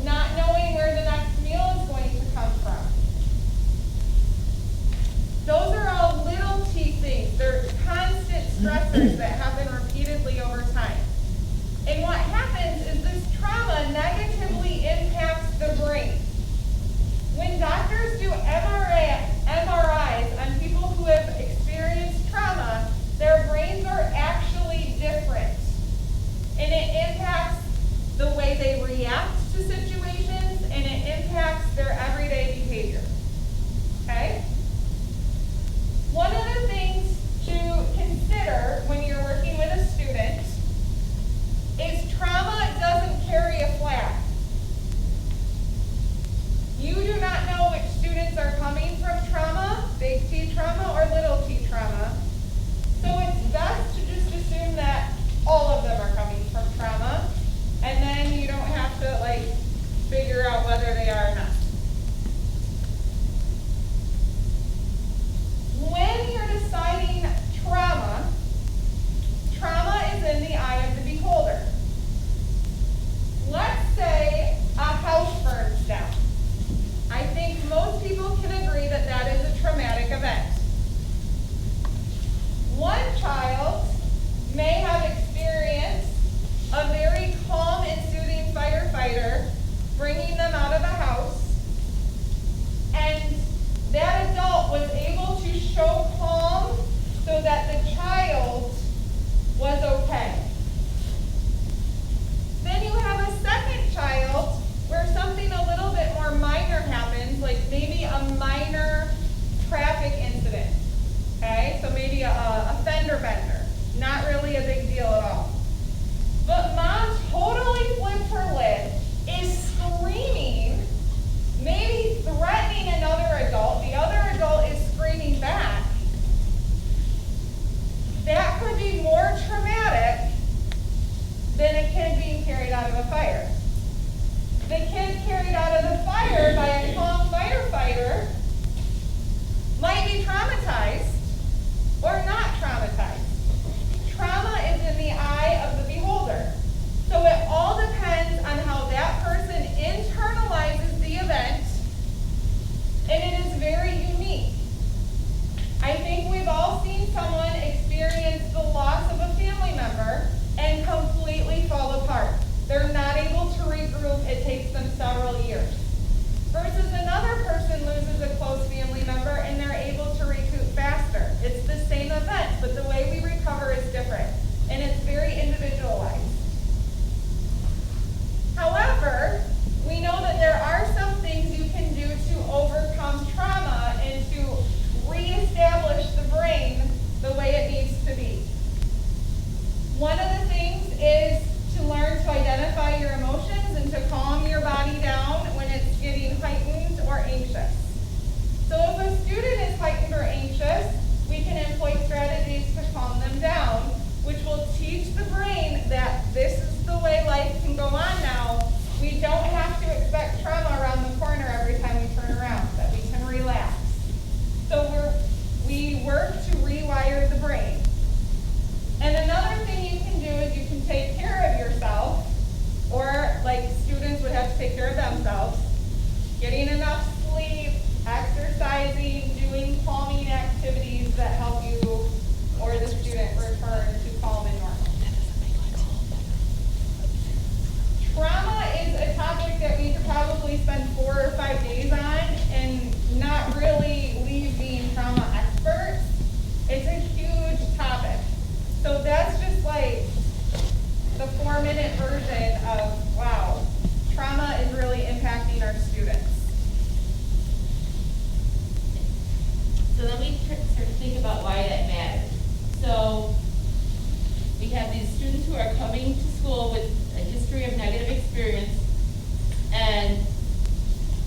Not knowing where the next meal is going to come from. Those are all little t things. They're constant stressors that happen repeatedly over time. And what happens is this trauma negatively impacts the brain. When doctors do MRIs on people who have experienced trauma, their brains are actually different. And it impacts the way they react to situations, and it impacts their everyday behavior. Okay? One of the things to consider when you're working with a student is trauma doesn't carry a flag. You do not know which students are coming from trauma, big T trauma or little t trauma. So it's best to just assume that all of them are coming from trauma, and then you don't have to figure out whether they are or not. When you're deciding trauma, trauma is in the eye of the beholder. Let's say a house burns down. I think most people can agree that that is a traumatic event. One child may have experienced a very calm and soothing firefighter bringing them out of the house, of a fire. The kid carried out of the fire by a calm firefighter might be traumatized or not traumatized. Trauma is in the eye of the beholder. So it all depends on how that person internalizes the event, and it is very unique. I think we've all seen someone experience the loss of a family member and completely fall apart. They're not able to regroup, it takes them several years. Versus another person loses a close family member and they're able to recoup faster. It's the same event, but the way we recover is different, and it's very individualized. However, we know that there are some things you can do to overcome trauma and to reestablish the brain the way it needs to be. One of the things is to learn to identify your emotions and to calm your body down when it's getting heightened or anxious. So if a student is heightened or anxious, we can employ strategies to calm them down, which will teach the brain that this is the way life can go on now. We don't have to expect trauma around the corner every time we turn around, that we can relax. So we work to rewire the brain. And another thing you can do is you can take care of yourself, or like students would have to take care of themselves, getting enough sleep, exercising, doing calming activities that help you or the student return to calm and normal. Trauma is a topic that we could probably spend 4 or 5 days on and not really leave being trauma experts. It's a huge topic. So that's just like the 4-minute version of, wow, trauma is really impacting our students. So then we start to think about why that matters. So we have these students who are coming to school with a history of negative experience, and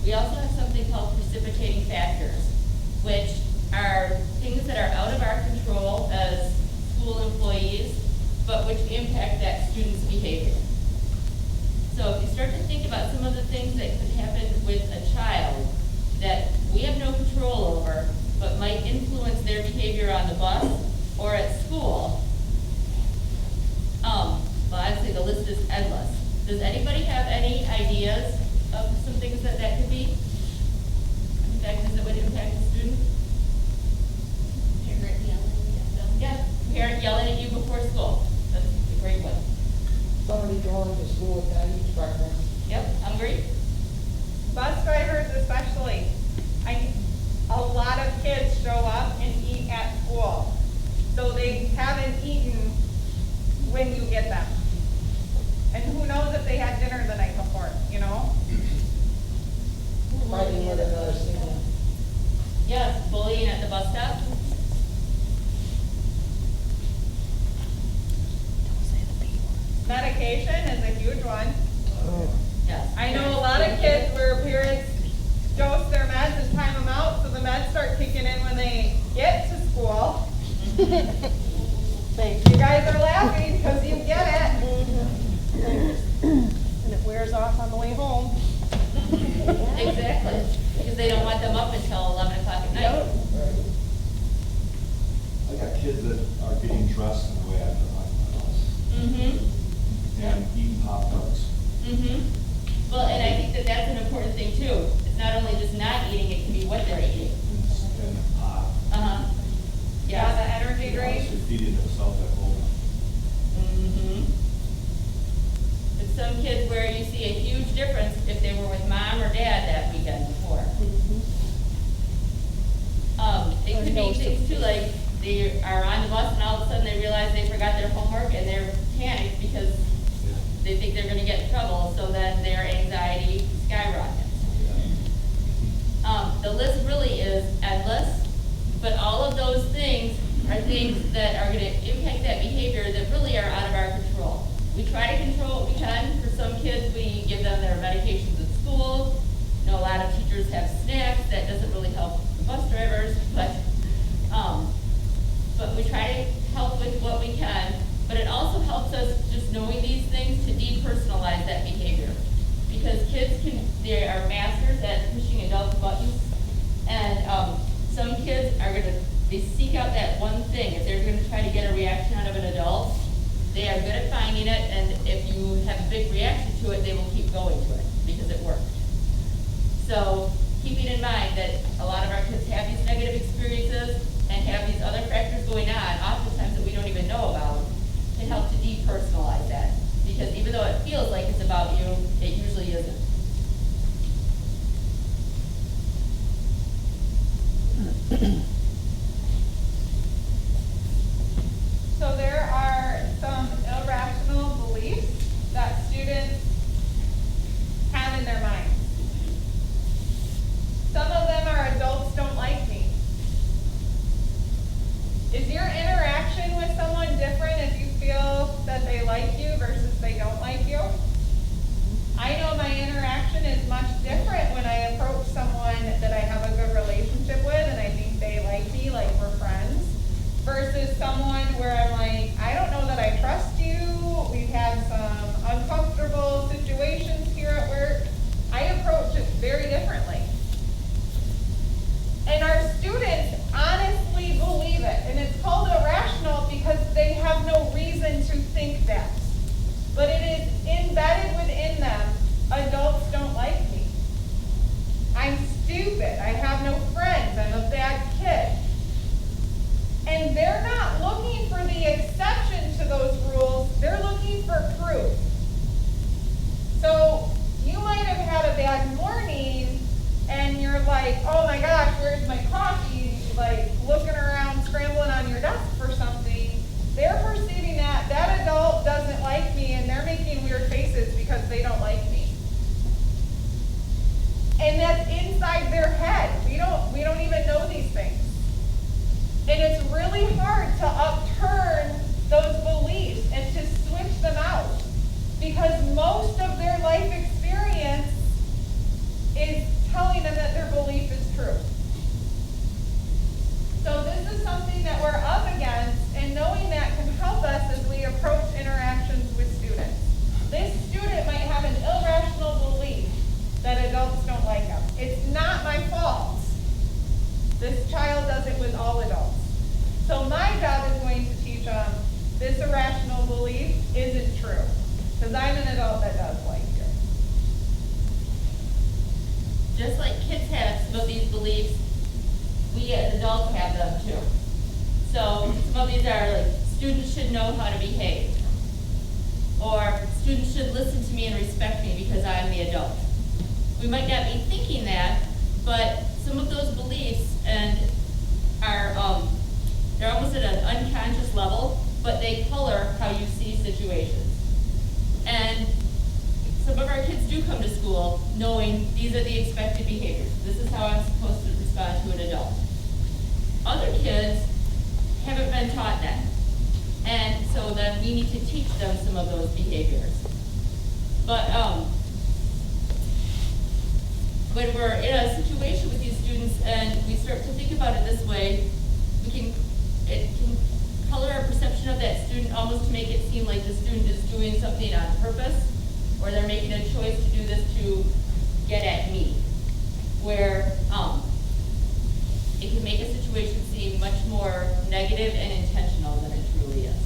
we also have something called precipitating factors, which are things that are out of our control as school employees, but which impact that student's behavior. So if you start to think about some of the things that could happen with a child that we have no control over, but might influence their behavior on the bus or at school, well, I'd say the list is endless. Does anybody have any ideas of some things that could be? Factors that would impact the student? Parent yelling at them. Yeah, parent yelling at you before school. That's a great one. Somebody going to school with diabetes pregnant. Yep, hungry? Bus drivers especially. A lot of kids show up and eat at school. So they haven't eaten when you get them. And who knows if they had dinner the night before, you know? Fighting with another senior. Yes, bullying at the bus stop. Medication is a huge one. Yes. I know a lot of kids where parents dose their meds and time them out, so the meds start kicking in when they get to school. You guys are laughing because you get it. And it wears off on the way home. Exactly, because they don't want them up until 11 o'clock at night. I got kids that are getting dressed in the way after my house Mm-hmm. and eating Pop-Tarts. Mm-hmm. Well, and I think that that's an important thing too. It's not only just not eating, it can be what they're eating. And hot. Uh-huh. Yeah, the Yeah. energy drink. They're feeding themselves at home. Mm-hmm. But some kids where you see a huge difference if they were with mom or dad that weekend before. It could be things too, like they are on the bus and all of a sudden they realize they forgot their homework and they're panicked because they think they're gonna get in trouble, so then their anxiety skyrockets. The list really is endless, but all of those things are things that are gonna impact that behavior that really are out of our control. We try to control what we can. For some kids, we give them their medications at school. You know, a lot of teachers have snacks. That doesn't really help the bus drivers, but we try to help with what we can. But it also helps us explaining it, and if you have a big reaction to it, they will keep going to it because it worked. So keeping in mind that a lot of our kids have these negative experiences and have these other factors going on, oftentimes that we don't even know about, can help to depersonalize that. Because even though it feels like it's about you, it usually isn't. So there are some irrational beliefs that students have in their minds. Some of them are adults don't like me. Is your interaction with someone different if you feel that they like you versus they don't like you? I know my interaction is much different when I approach someone that I have a good relationship with and I think they like me, like we're friends, versus someone where I'm like, I don't know that I trust you, we've had some uncomfortable situations here at work. I approach it very differently. And our students honestly believe it, and it's called irrational because they have no reason to think that. But it is embedded within them, adults don't like me. I'm stupid, I have no friends, I'm a bad kid. And they're not looking for the exception to those rules, they're looking for proof. So you might have had a bad morning and you're like, oh my gosh, where's my coffee? Like looking around, scrambling on your desk for something. They're perceiving that that adult doesn't like me and they're making weird faces because they don't like me. And that's inside their head. We don't even know these things. And it's really hard to upturn those beliefs and to switch them out because most of their life experience is telling them that their belief is true. So this is something that we're up against, and knowing that can help us as we approach interactions with students. This student might have an irrational belief that adults don't like them. It's not my fault. This child does it with all adults. So my job is going to teach them this irrational belief isn't true, because I'm an adult that does like you. Just like kids have some of these beliefs, we as adults have them too. So some of these are like, students should know how to behave. Or students should listen to me and respect me because I'm the adult. We might not be thinking that, but some of those beliefs and are, they're almost at an unconscious level, but they color how you see situations. And some of our kids do come to school knowing these are the expected behaviors. This is how I'm supposed to respond to an adult. Other kids haven't been taught that. And so then we need to teach them some of those behaviors. But when we're in a situation with these students and we start to think about it this way, it can color our perception of that student almost to make it seem like the student is doing something on purpose, or they're making a choice to do this to get at me, where it can make a situation seem much more negative and intentional than it truly is.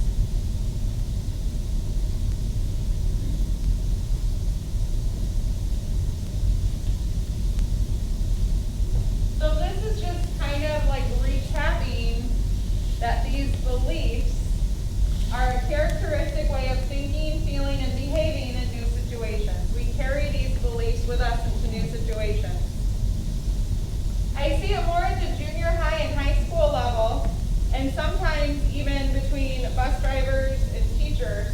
So this is just kind of like recapping that these beliefs are a characteristic way of thinking, feeling, and behaving in new situations. We carry these beliefs with us into new situations. I see it more at the junior high and high school level, and sometimes even between bus drivers and teachers,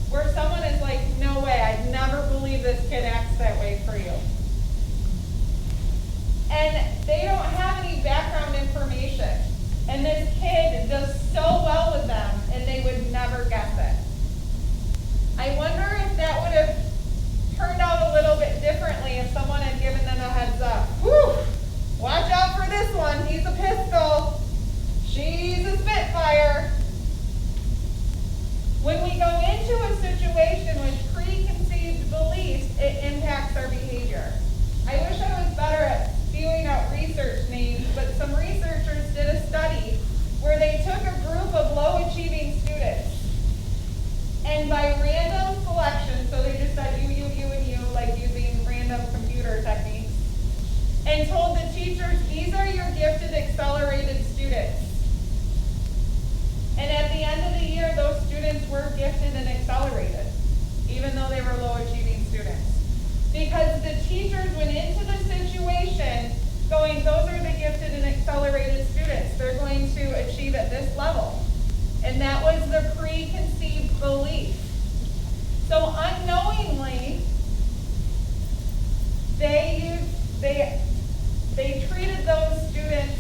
where someone is like, no way, I'd never believe this kid acts that way for you. And they don't have any background information. And this kid does so well with them, and they would never guess it. I wonder if that would have turned out a little bit differently if someone had given them a heads up. Whew! Watch out for this one. He's a pistol. She's a Spitfire. When we go into a situation with preconceived beliefs, it impacts our behavior. I wish I was better at spewing out research names, but some researchers did a study where they took a group of low-achieving students, and by and told the teachers, these are your gifted, accelerated students. And at the end of the year, those students were gifted and accelerated, even though they were low achieving students. Because the teachers went into the situation going, those are the gifted and accelerated students. They're going to achieve at this level. And that was the preconceived belief. So unknowingly, they treated those students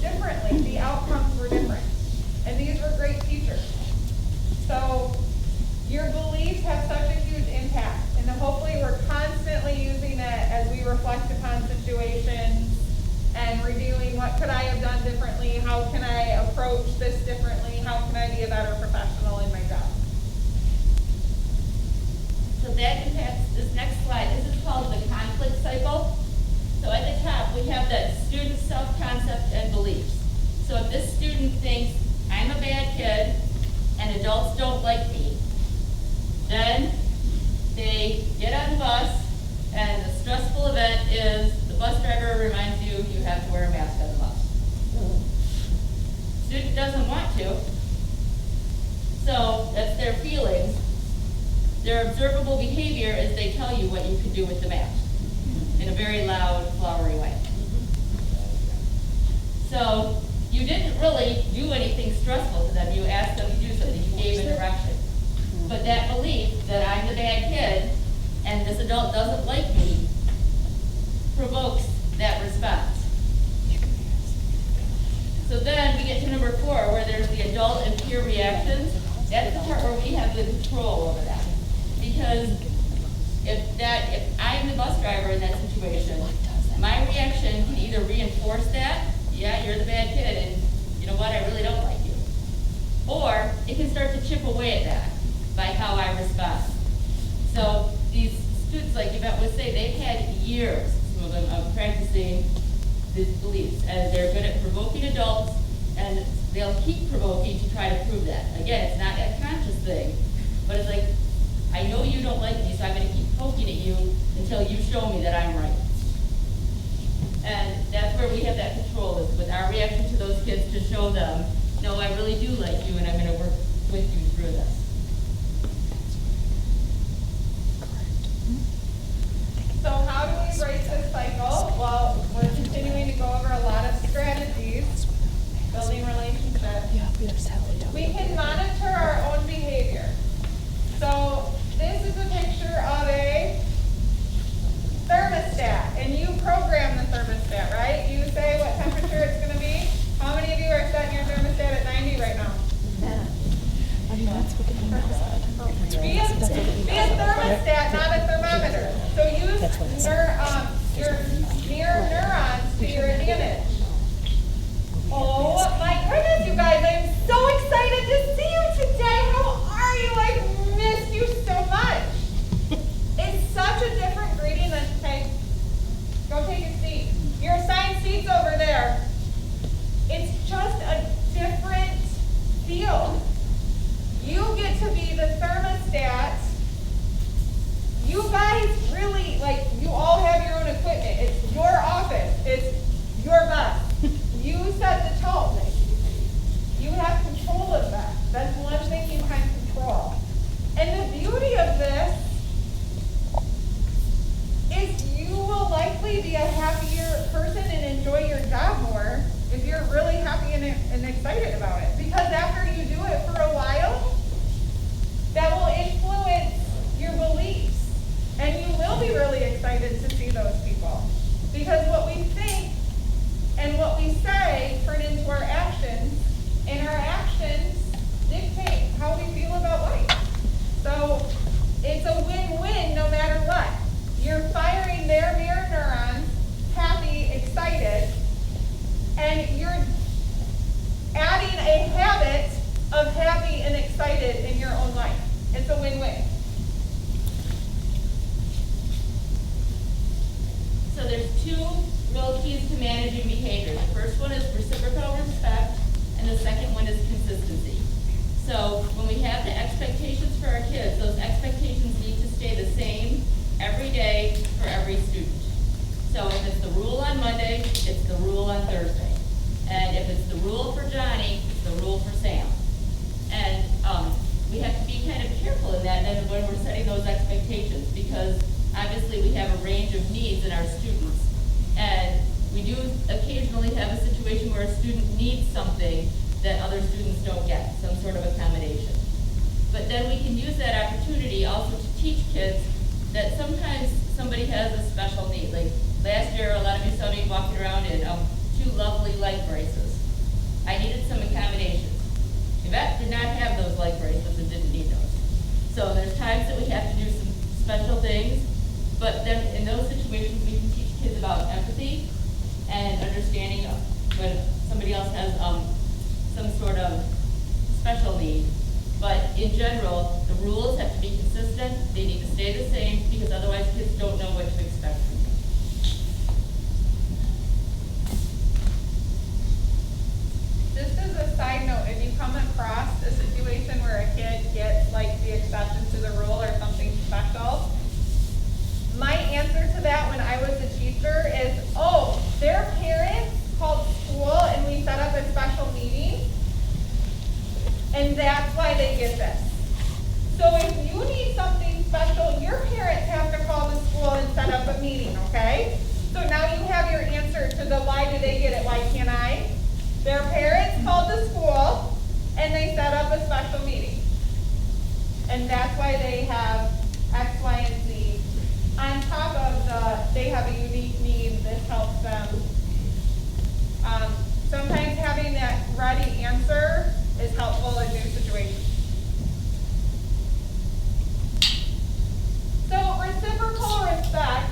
differently. The outcomes were different. And these were great teachers. So your beliefs have such a huge impact. And hopefully we're constantly using it as we reflect upon situations and reviewing what could I have done differently, how can I approach this differently, how can I be a better professional in my job. So that impacts this next slide. This is called the conflict cycle. So at the top, we have that student self-concept and beliefs. So if this student thinks, I'm a bad kid and adults don't like me, then they get on the bus and the stressful event is the bus driver reminds you you have to wear a mask on the bus. Student doesn't want to, so that's their feelings. Their observable behavior is they tell you what you can do with the mask in a very loud, flowery way. So you didn't really do anything stressful to them. You asked them to do something. You gave a direction. But that belief that I'm the bad kid and this adult doesn't like me provokes that response. So then we get to number 4, where there's the adult and peer reactions. That's the part where we have the control over that. Because if I'm the bus driver in that situation, my reaction can either reinforce that, yeah, you're the bad kid, and you know what, I really don't like you. Or it can start to chip away at that by how I respond. So these students, like Yvette would say, they've had years, some of them, of practicing these beliefs, and they're good at provoking adults, and they'll keep provoking to try to prove that. Again, it's not a conscious thing, but it's like, I know you don't like me, so I'm going to keep poking at you until you show me that I'm right. And that's where we have that control, is with our reaction to those kids to show them, no, I really do like you, and I'm going to work with you through this. So how do we break this cycle? Well, we're continuing to go over a lot of strategies, building relationships. We can monitor our own behavior. So this is a picture of a thermostat, and you program the thermostat, right? You say what temperature it's going to be. How many of you are setting your thermostat at 90 right now? Be a thermostat, not a thermometer. So use your mirror neurons to your advantage. Oh my goodness, you guys, I'm so excited to see you today. How are you? I've missed you so much. It's such a different greeting than, hey, go take a seat. Your assigned seat's over there. It's just a different feel. You get to be the thermostat. You guys really, like, you all have your own equipment. It's your office. It's your bus. You set the tone. You have control of that. That's one thing you can control. And the beauty of this is you will likely be a happier person and enjoy your job more if you're really happy and excited about it. Because after you do it for a while, that will influence your beliefs. And you will be really excited to see those people. Because what we think and what we say turn into our actions, and our actions dictate how we feel about life. So it's a win-win no matter what. You're firing their mirror neurons, happy, excited, and you're adding a habit of happy and excited in your own life. It's a win-win. So there's 2 real keys to managing behavior. The first one is reciprocal respect, and the second one is consistency. So when we have the expectations for our kids, those expectations need to stay the same every day for every student. So if it's the rule on Monday, because obviously we have a range of needs in our students. And we do occasionally have a situation where a student needs something that other students don't get, some sort of accommodation. But then we can use that opportunity also to teach kids that sometimes somebody has a special need. Like last year, a lot of you saw me walking around in 2 lovely leg braces. I needed some accommodations. Yvette did not have those leg bracelets and didn't need those. So there's times that we have to do some special things, but then in those situations, we can teach kids about empathy and understanding of when somebody else has some sort of special need. But in general, the rules have to be consistent. They need to stay the same because otherwise kids don't know what to expect from them. Just as a side note, if you come across a situation where a kid gets like the exception to the rule or something special, my answer to that when I was a teacher is, oh, their parents called school and we set up a special meeting, and that's why they get this. So if you need something special, your parents have to call the school and set up a meeting, okay? So now you have your answer to the why do they get it, why can't I? Their parents called the school and they set up a special meeting. And that's why they have X, Y, and Z. On top of they have a unique need, this helps them. Sometimes having that ready answer is helpful in new situations. So reciprocal respect,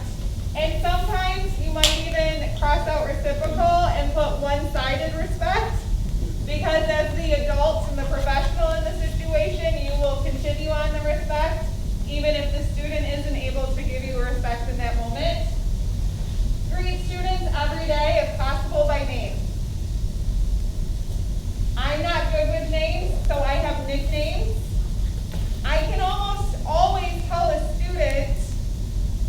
and sometimes you might even cross out reciprocal and put one-sided respect, because as the adults and the professional in the situation, you will continue on the respect, even if the student isn't able to give you respect in that moment. Greet students every day, if possible, by name. I'm not good with names, so I have nicknames. I can almost always tell a student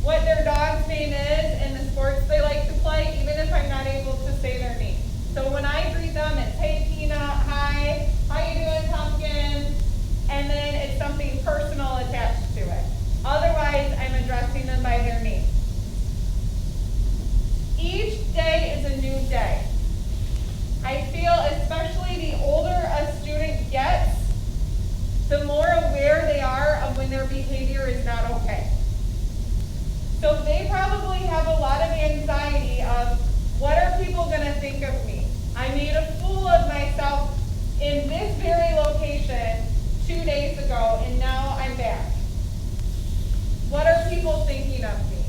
what their dog's name is and the sports they like to play, even if I'm not able to say their name. So when I greet them, it's, hey, Tina, hi, how you doing, Pumpkin? And then it's something personal attached to it. Otherwise, I'm addressing them by their name. Each day is a new day. I feel especially the older a student gets, the more aware they are of when their behavior is not okay. So they probably have a lot of anxiety of, what are people going to think of me? I made a fool of myself in this very location 2 days ago, and now I'm back. What are people thinking of me?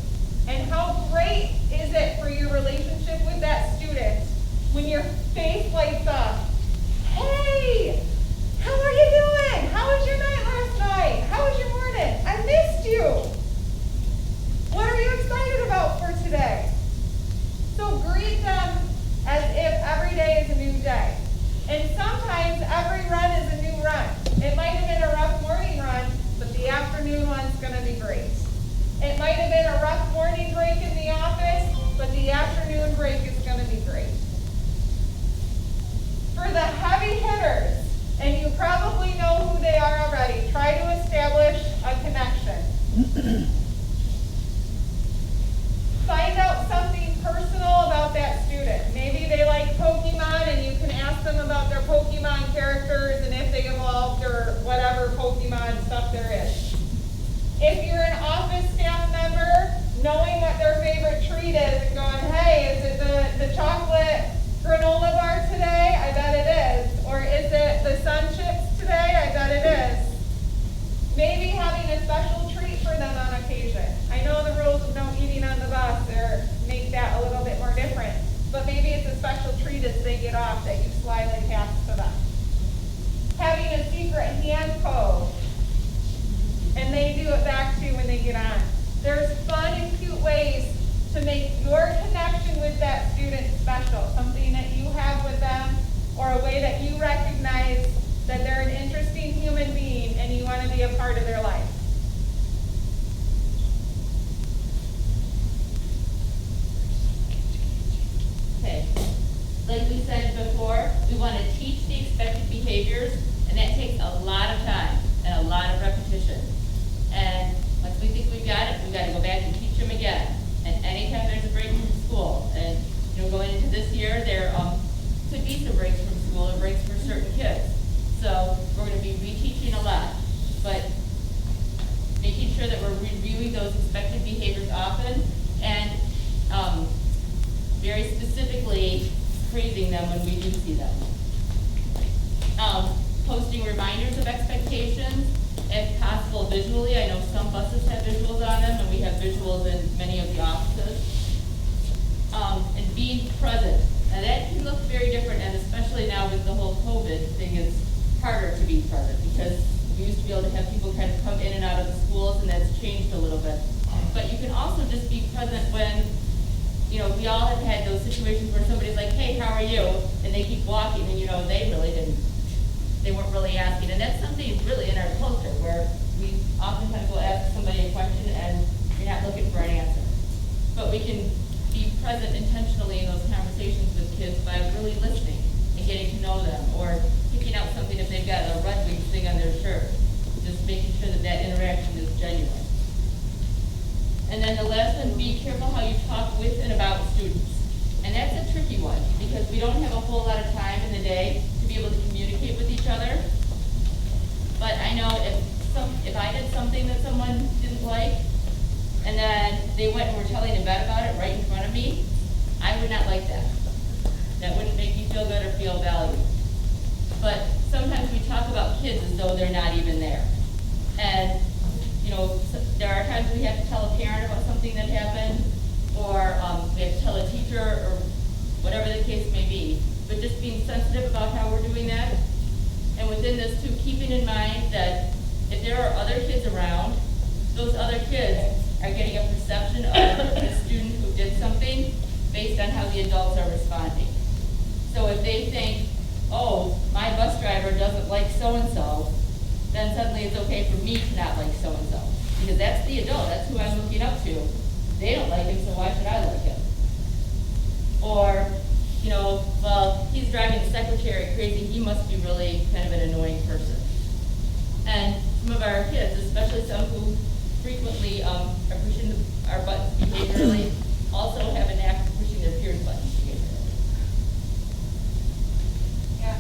And how great is it for your relationship with that student when your face lights up? Hey, how are you doing? How was your night last night? How was your morning? I missed you. What are you excited about for today? So greet them as if every day is a new day. And sometimes every run is a new run. It might have been a rough morning run, but the afternoon one's going to be great. It might have been a rough morning break in the office, but the afternoon break is going to be great. For the heavy hitters, and you probably know who they are already, try to establish a connection. Find out something personal about that student. Maybe they like Pokemon and you can ask them about their Pokemon characters and if they evolved or whatever Pokemon stuff there is. If you're an office staff member, knowing what their favorite treat is and going, hey, is it the chocolate granola bar today? I bet it is. Or is it the sun chips today? I bet it is. Maybe having a special treat for them on occasion. I know the rules of no eating on the bus make that a little bit more different. But maybe it's a special treat as they get off that you slyly pass to them. Having a secret hand code. And they do it back to you when they get on. There's fun and cute ways to make your connection with that student special. Something that you have with them, or a way that you recognize that they're an interesting human being and you want to be a part of their life. Okay, like we said before, reviewing those expected behaviors often and very specifically praising them when we do see them. Posting reminders of expectations, if possible visually. I know some buses have visuals on them, and we have visuals in many of the offices. And being present. Now that can look very different, and especially now with the whole COVID thing, it's harder to be present because we used to be able to have people kind of come in and out of the schools, and that's changed a little bit. But you can also just be present when, you know, we all have had those situations where somebody's like, hey, how are you? And they keep walking, and you know, they weren't really asking. And that's something really in our culture where we oftentimes will ask somebody a question and you're not looking for an answer. But we can be present intentionally in those conversations with kids by really listening and getting to know them, or picking out something if they've got a Red Wings thing on their shirt, just making sure that that interaction is genuine. And then the last one, be careful how you talk with and about students. And that's a tricky one because we don't have a whole lot of time in the day to be able to communicate with each other. But I know if I did something that someone didn't like, and then they went and were telling the vet about it right in front of me, I would not like that. That wouldn't make me feel good or feel valued. But sometimes we talk about kids as though they're not even there. And, you know, there are times we have to tell a parent about something that happened, or we have to tell a teacher, or whatever the case may be. But just being sensitive about how we're doing that. And within this too, keeping in mind that if there are other kids around, those other kids are getting a perception of the student who did something based on how the adults are responding. So if they think, oh, my bus driver doesn't like so-and-so, then suddenly it's okay for me to not like so-and-so. Because that's the adult, that's who I'm looking up to. They don't like him, so why should I like him? Or, you know, well, he's driving the secretary crazy, he must be really kind of an annoying person. And some of our kids, especially some who frequently are pushing our buttons behaviorally, also have a knack for pushing their peers' buttons behaviorally. Yeah.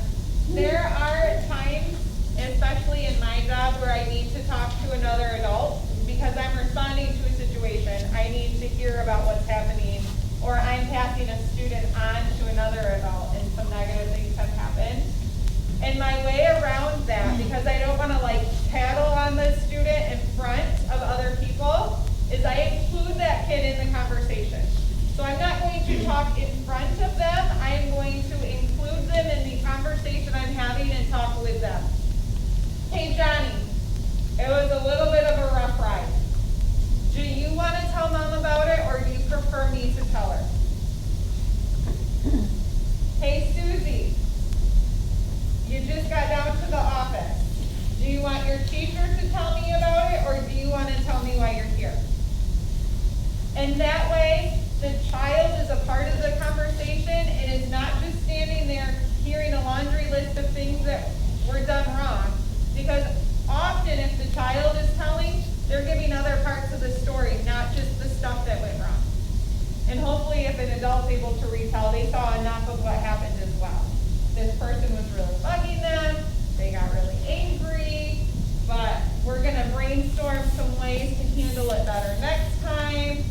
There are times, especially in my job, where I need to talk to another adult because I'm responding to a situation. I need to hear about what's happening, or I'm passing a student on to another adult and some negative things have happened. And my way around that, because I don't want to like tattle on the student in front of other people, is I include that kid in the conversation. So I'm not going to talk in front of them, I'm going to include them in the conversation I'm having and talk with them. Hey Johnny, it was a little bit of a rough ride. Do you want to tell mom about it, or do you prefer me to tell her? Hey Susie, you just got down to the office. Do you want your teacher to tell me about it, or do you want to tell me why you're here? And that way, the child is a part of the conversation and is not just standing there hearing a laundry list of things that were done wrong. Because often if the child is telling, they're giving other parts of the story, not just the stuff that went wrong. And hopefully if an adult's able to retell, they saw enough of what happened as well. This person was really bugging them, they got really angry, but we're gonna brainstorm some ways to handle it better next time,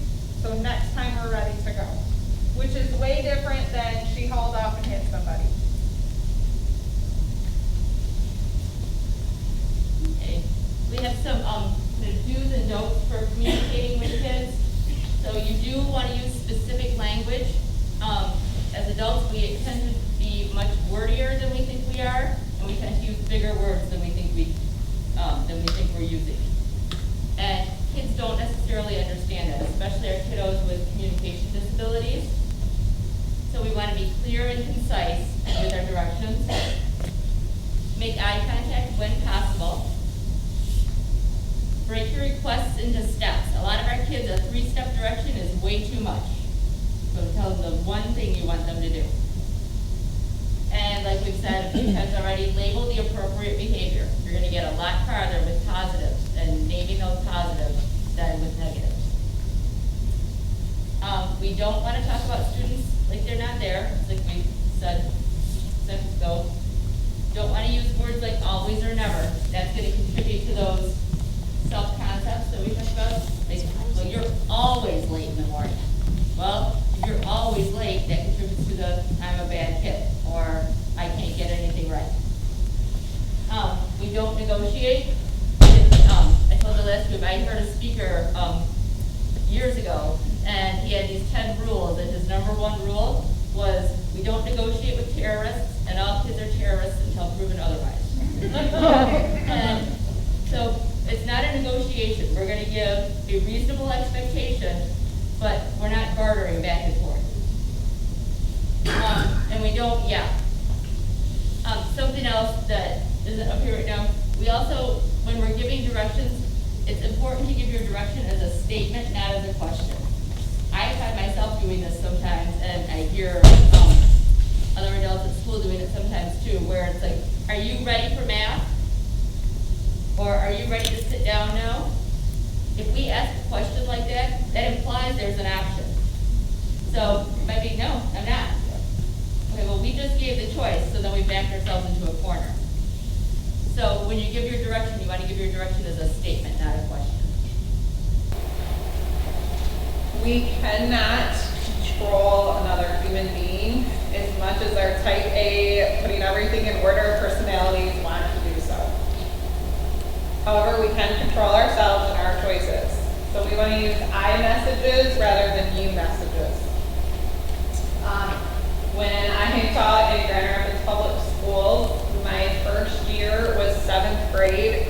so next time we're ready to go. Which is way different than she hauled off and hit somebody. Okay. We have some do's and don'ts for communicating with kids. So you do want to use specific language. As adults, we tend to be much wordier than we think we are, and we tend to use bigger words than we think we're using. And kids don't necessarily understand that, especially our kiddos with communication disabilities. So we want to be clear and concise with our directions. Make eye contact when possible. Break your requests into steps. A lot of our kids, a 3-step direction is way too much. So tell them the one thing you want them to do. And like we've said a few times already, label the appropriate behavior. You're going to get a lot farther with positives and naming those positives than with negatives. We don't want to talk about students like they're not there, like we said seconds ago. Don't want to use words like always or never. That's going to contribute to those self-concepts that we talked about. negotiate, I told the last group, I heard a speaker, years ago, and he had these 10 rules, and his number one rule was, we don't negotiate with terrorists, and all kids are terrorists until proven otherwise. And so, it's not a negotiation, we're gonna give a reasonable expectation, but we're not bartering back and forth. And we don't, something else that isn't up here right now, we also, when we're giving directions, it's important to give your direction as a statement, not as a question. I find myself doing this sometimes, and I hear other adults at school doing it sometimes too, where it's like, are you ready for math? Or are you ready to sit down now? If we ask a question like that, that implies there's an option. So, it might be, no, I'm not. Okay, well, we just gave the choice, so then we backed ourselves into a corner. So, when you give your direction, you want to give your direction as a statement, not a question. We cannot control another human being as much as our type A, putting everything in order personalities want to do so. However, we can control ourselves and our choices. So we want to use I messages rather than you messages. When I taught in Grand Rapids Public Schools, my first year was 7th grade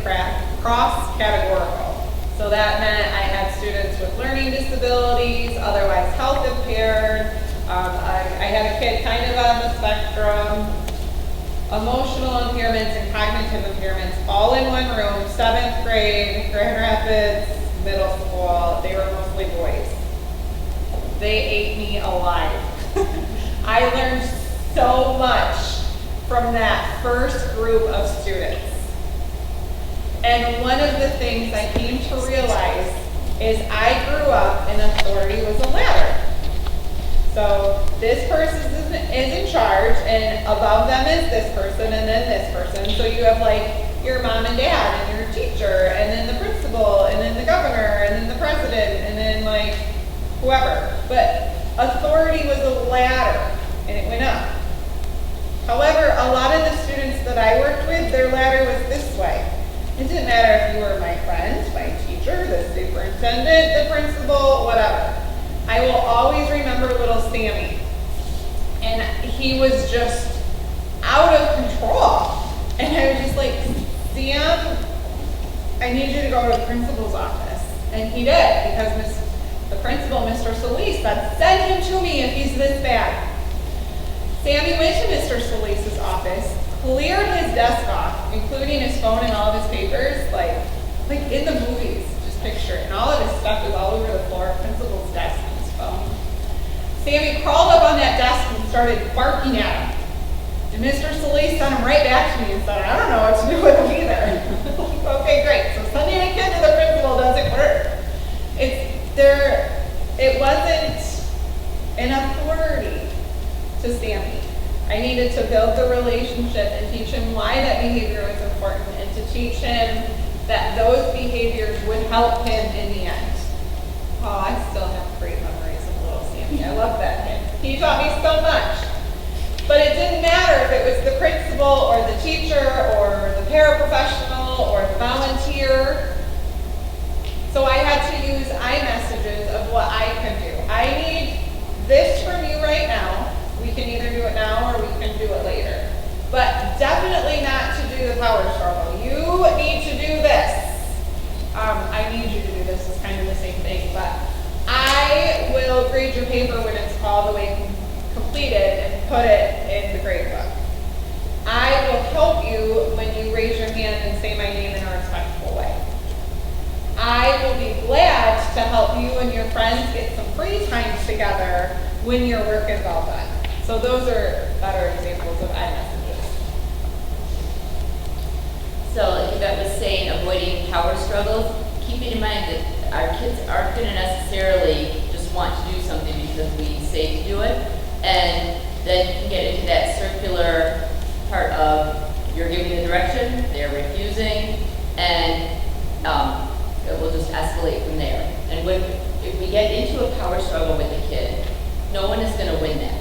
cross-categorical. So that meant I had students with learning disabilities, otherwise health impaired. I had a kid kind of on the spectrum, emotional impairments and cognitive impairments, all in one room, 7th grade, Grand Rapids Middle School. They were mostly boys. They ate me alive. I learned so much from that first group of students. And one of the things I came to realize is I grew up and authority was a ladder. So this person is in charge, and above them is this person, and then this person. So you have like your mom and dad, and your teacher, and then the principal, and then the governor, and then the president, and then like whoever. But authority was a ladder, and it went up. However, a lot of the students that I worked with, their ladder was this way. It didn't matter if you were my friend, my teacher, the superintendent, the principal, whatever. I will always remember little Sammy. And he was just out of control. And I was just like, Sam, I need you to go to the principal's office. And he did, because the principal, Mr. Solis, said, send him to me if he's this bad. Sammy went to Mr. Solis' office, cleared his desk off, including his phone and all of his papers, like in the movies, just picture it. And all of his stuff was all over the floor, principal's desk and his phone. Sammy crawled up on that desk and started barking at him. And Mr. Solis sent him right back to me and said, I don't know what to do with him either. Okay, great. So sending a kid to the principal doesn't work. It wasn't an authority to Sammy. I needed to build the relationship and teach him why that behavior was important, and to teach him that those behaviors would help him in the end. Oh, I still have great memories of little Sammy. I love that kid. He taught me so much. But it didn't matter if it was the principal or the teacher or the paraprofessional or the volunteer. So I had to use iMessages of what I can do. I need this from you right now. We can either do it now or we can do it later. But definitely not to do the power struggle. You need to do this. I need you to do this. It's kind of the same thing. But I will grade your paper when it's all the way completed and put it in the grade book. I will help you when you raise your hand and say my name in a respectful way. I will be glad to help you and your friends get some free time together when your work is all done. So those are better examples of iMessages. So like Yvette was saying, avoiding power struggles, keeping in mind that our kids aren't going to necessarily just want to do something because we say to do it. And then you can get into that circular part of you're giving the direction, they're refusing, and it will just escalate from there. And if we get into a power struggle with a kid, no one is going to win that.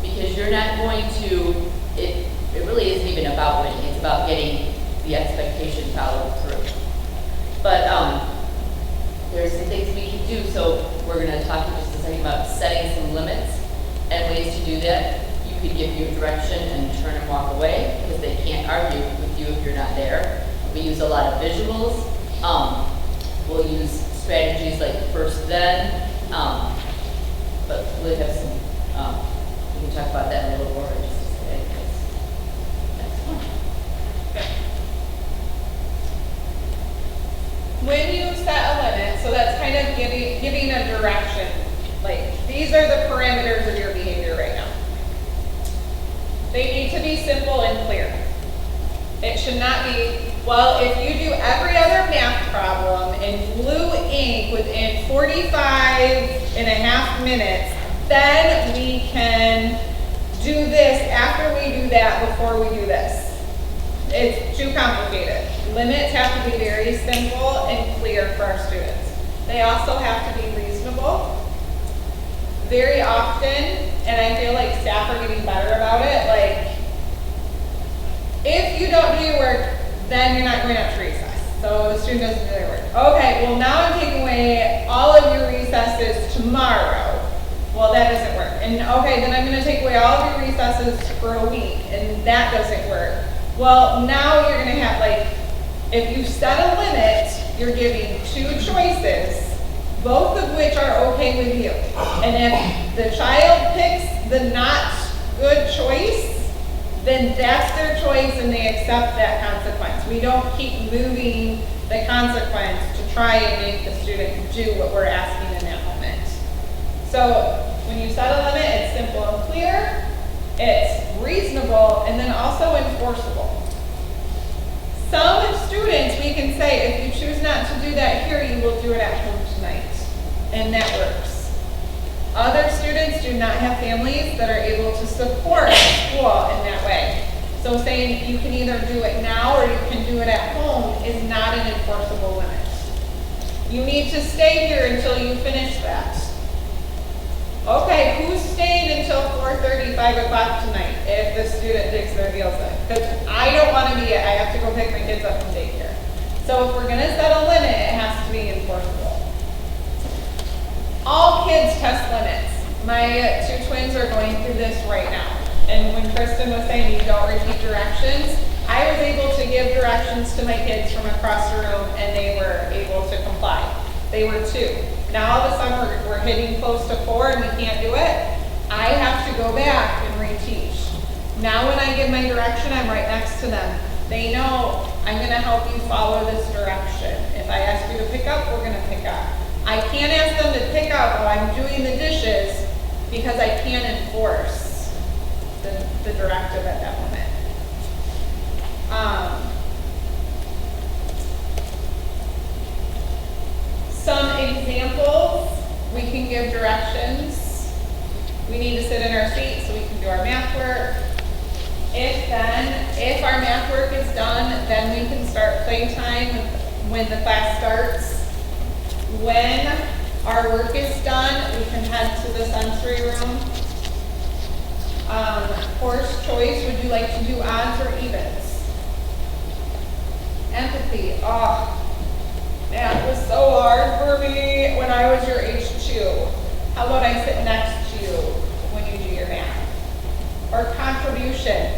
Because you're not going to, it really isn't even about winning, it's about getting the expectation followed through. But there's some things we can do, so we're gonna talk in just a second about setting some limits and ways to do that. You could give your direction and turn and walk away, because they can't argue with you if you're not there. We use a lot of visuals. We'll use strategies like first then, but we'll have some, we can talk about that in a little more in just a second. Next one. When you set a limit, so that's kind of giving a direction, like these are the parameters of your behavior right now. They need to be simple and clear. It should not be, well, if you do every other math problem in blue ink within 45.5 minutes, then we can do this after we do that before we do this. It's too complicated. Limits have to be very simple and clear for our students. They also have to be reasonable. Very often, and I feel like staff are getting better about it, like, if you don't do your work, then you're not going out to recess. So the student doesn't do their work. Okay, well now I'm taking away all of your recesses tomorrow. Well, that doesn't work. And okay, then I'm gonna take away all of your recesses for a week, and that doesn't work. Well, now you're gonna have, like, if you set a limit, you're giving two choices, both of which are okay with you. And if the child picks the not good choice, then that's their choice and they accept that consequence. We don't keep moving the consequence to try and make the student do what we're asking in that moment. So when you set a limit, it's simple and clear, it's reasonable, and then also enforceable. Some students, we can say, if you choose not to do that here, you will do it at home tonight, and that works. Other students do not have families that are able to support school in that way. So saying you can either do it now or you can do it at home is not an enforceable limit. You need to stay here until you finish that. Okay, who's staying until 4:30, 5 o'clock tonight if the student digs their heels in? Because I don't want to be it. I have to go pick my kids up from daycare. So if we're going to set a limit, it has to be enforceable. All kids test limits. My two twins are going through this right now. And when Kristen was saying you don't repeat directions, I was able to give directions to my kids from across the room and they were able to comply. They were 2. Now all of a sudden we're hitting close to 4 and we can't do it. I have to go back and reteach. Now when I give my direction, I'm right next to them. They know I'm going to help you follow this direction. If I ask you to pick up, we're going to pick up. I can't ask them to pick up while I'm doing the dishes because I can't enforce the directive at that moment. Some examples, we can give directions. We need to sit in our seat so we can do our math work. If our math work is done, then we can start playtime when the class starts. When our work is done, we can head to the sensory room. Course choice, would you like to do odds or evens? Empathy, math was so hard for me when I was your age 2. How about I sit next to you when you do your math? Or contribution,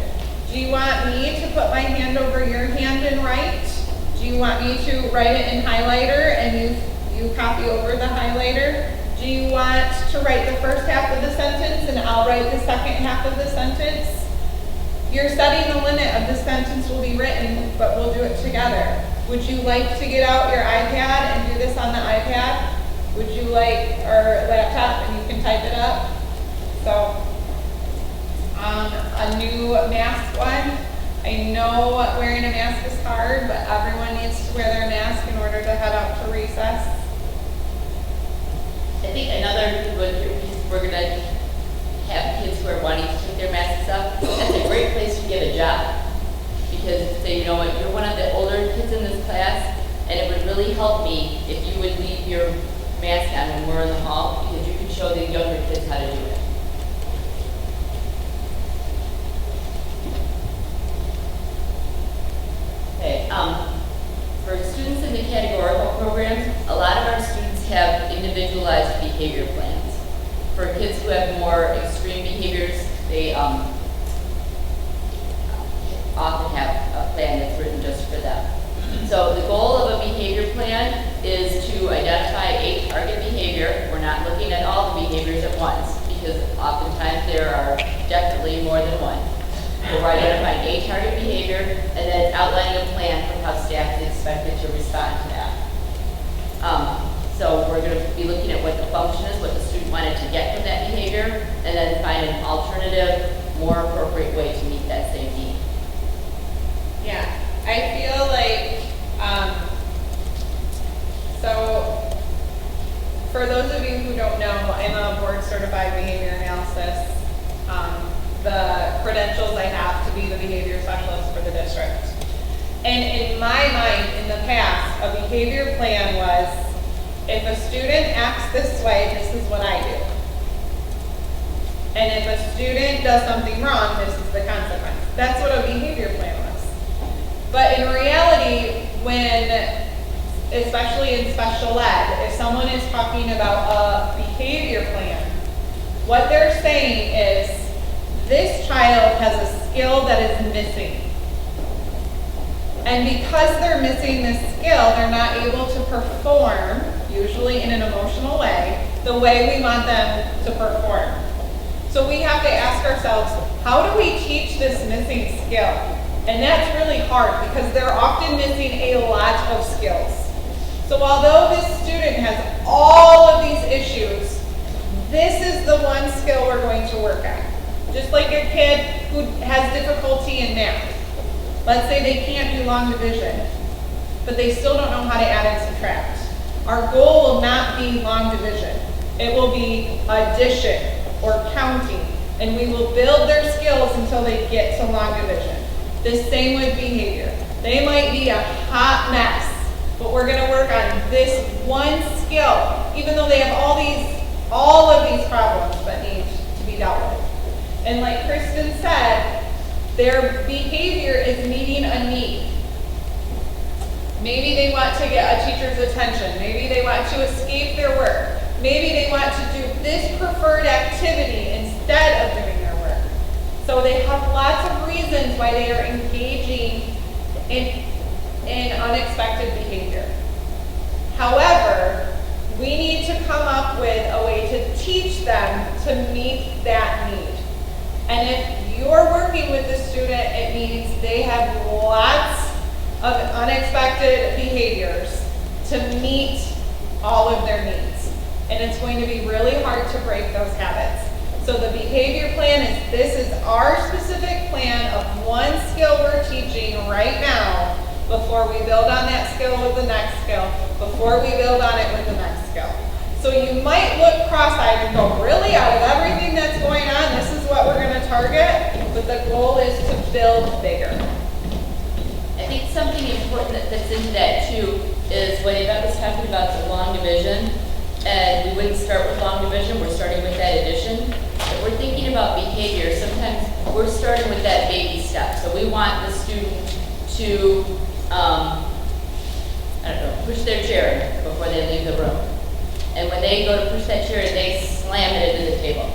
do you want me to put my hand over your hand and write? Do you want me to write it in highlighter and you copy over the highlighter? Do you want to write the first half of the sentence and I'll write the second half of the sentence? You're setting the limit of the sentence will be written, but we'll do it together. Would you like to get out your iPad and do this on the iPad? Would you like, or laptop and you can type it up? So, a new mask one. I know wearing a mask is hard, but everyone needs to wear their mask in order to head out to recess. I think another good piece, we're going to have kids who are wanting to take their masks off. That's a great place to get a job. Because say, you know what, you're one of the older kids in this class, and it would really help me if you would leave your mask on when we're in the hall, because you can show the younger kids how to do it. Okay, behavior plans. For kids who have more extreme behaviors, they often have a plan that's written just for them. So the goal of a behavior plan is to identify a target behavior. We're not looking at all the behaviors at once, because oftentimes there are definitely more than one. We're identifying a target behavior and then outlining a plan for how staff is expected to respond to that. So we're going to be looking at what the function is, what the student wanted to get from that behavior, and then find an alternative, more appropriate way to meet that same need. Yeah, I feel like, so for those of you who don't know, I'm a board certified behavior analysis. The credentials I have to be the behavior specialist for the district. And in my mind, in the past, a behavior plan was, if a student acts this way, this is what I do. And if a student does something wrong, this is the consequence. That's what a behavior plan was. But in reality, when, especially in special ed, if someone is talking about a behavior plan, what they're saying is, this child has a skill that is missing. And because they're missing this skill, they're not able to perform, usually in an emotional way, the way we want them to perform. So we have to ask ourselves, how do we teach this missing skill? And that's really hard because they're often missing a lot of skills. So although this student has all of these issues, this is the one skill we're going to work on. Just like a kid who has difficulty in math. Let's say they can't do long division, but they still don't know how to add and subtract. Our goal will not be long division. It will be addition or counting, and we will build their skills until they get to long division. The same with behavior. They might be a hot mess, but we're going to work on this one skill, even though they have all of these problems that need to be dealt with. And like Kristen said, their behavior is meeting a need. Maybe they want to get a teacher's attention. Maybe they want to escape their work. Maybe they want to do this preferred activity instead of doing their work. So they have lots of reasons why they are engaging in unexpected behavior. However, we need to come up with a way to teach them to meet that need. And if you're working with the student, it means they have lots of unexpected behaviors to meet all of their needs. And it's going to be really hard to break those habits. So the behavior plan is, this is our specific plan of one skill we're teaching right now before we build on that skill with the next skill, before we build on it with the next skill. So you might look cross-eyed and go, really, out of everything that's going on, this is what we're going to target? But the goal is to build bigger. I think something important that fits into that too is when Yvette was talking about the long division, and we wouldn't start with long division, we're starting with that addition. If we're thinking about behavior, sometimes we're starting with that baby step. So we want the student to, push their chair before they leave the room. And when they go to push that chair, they slam it into the table.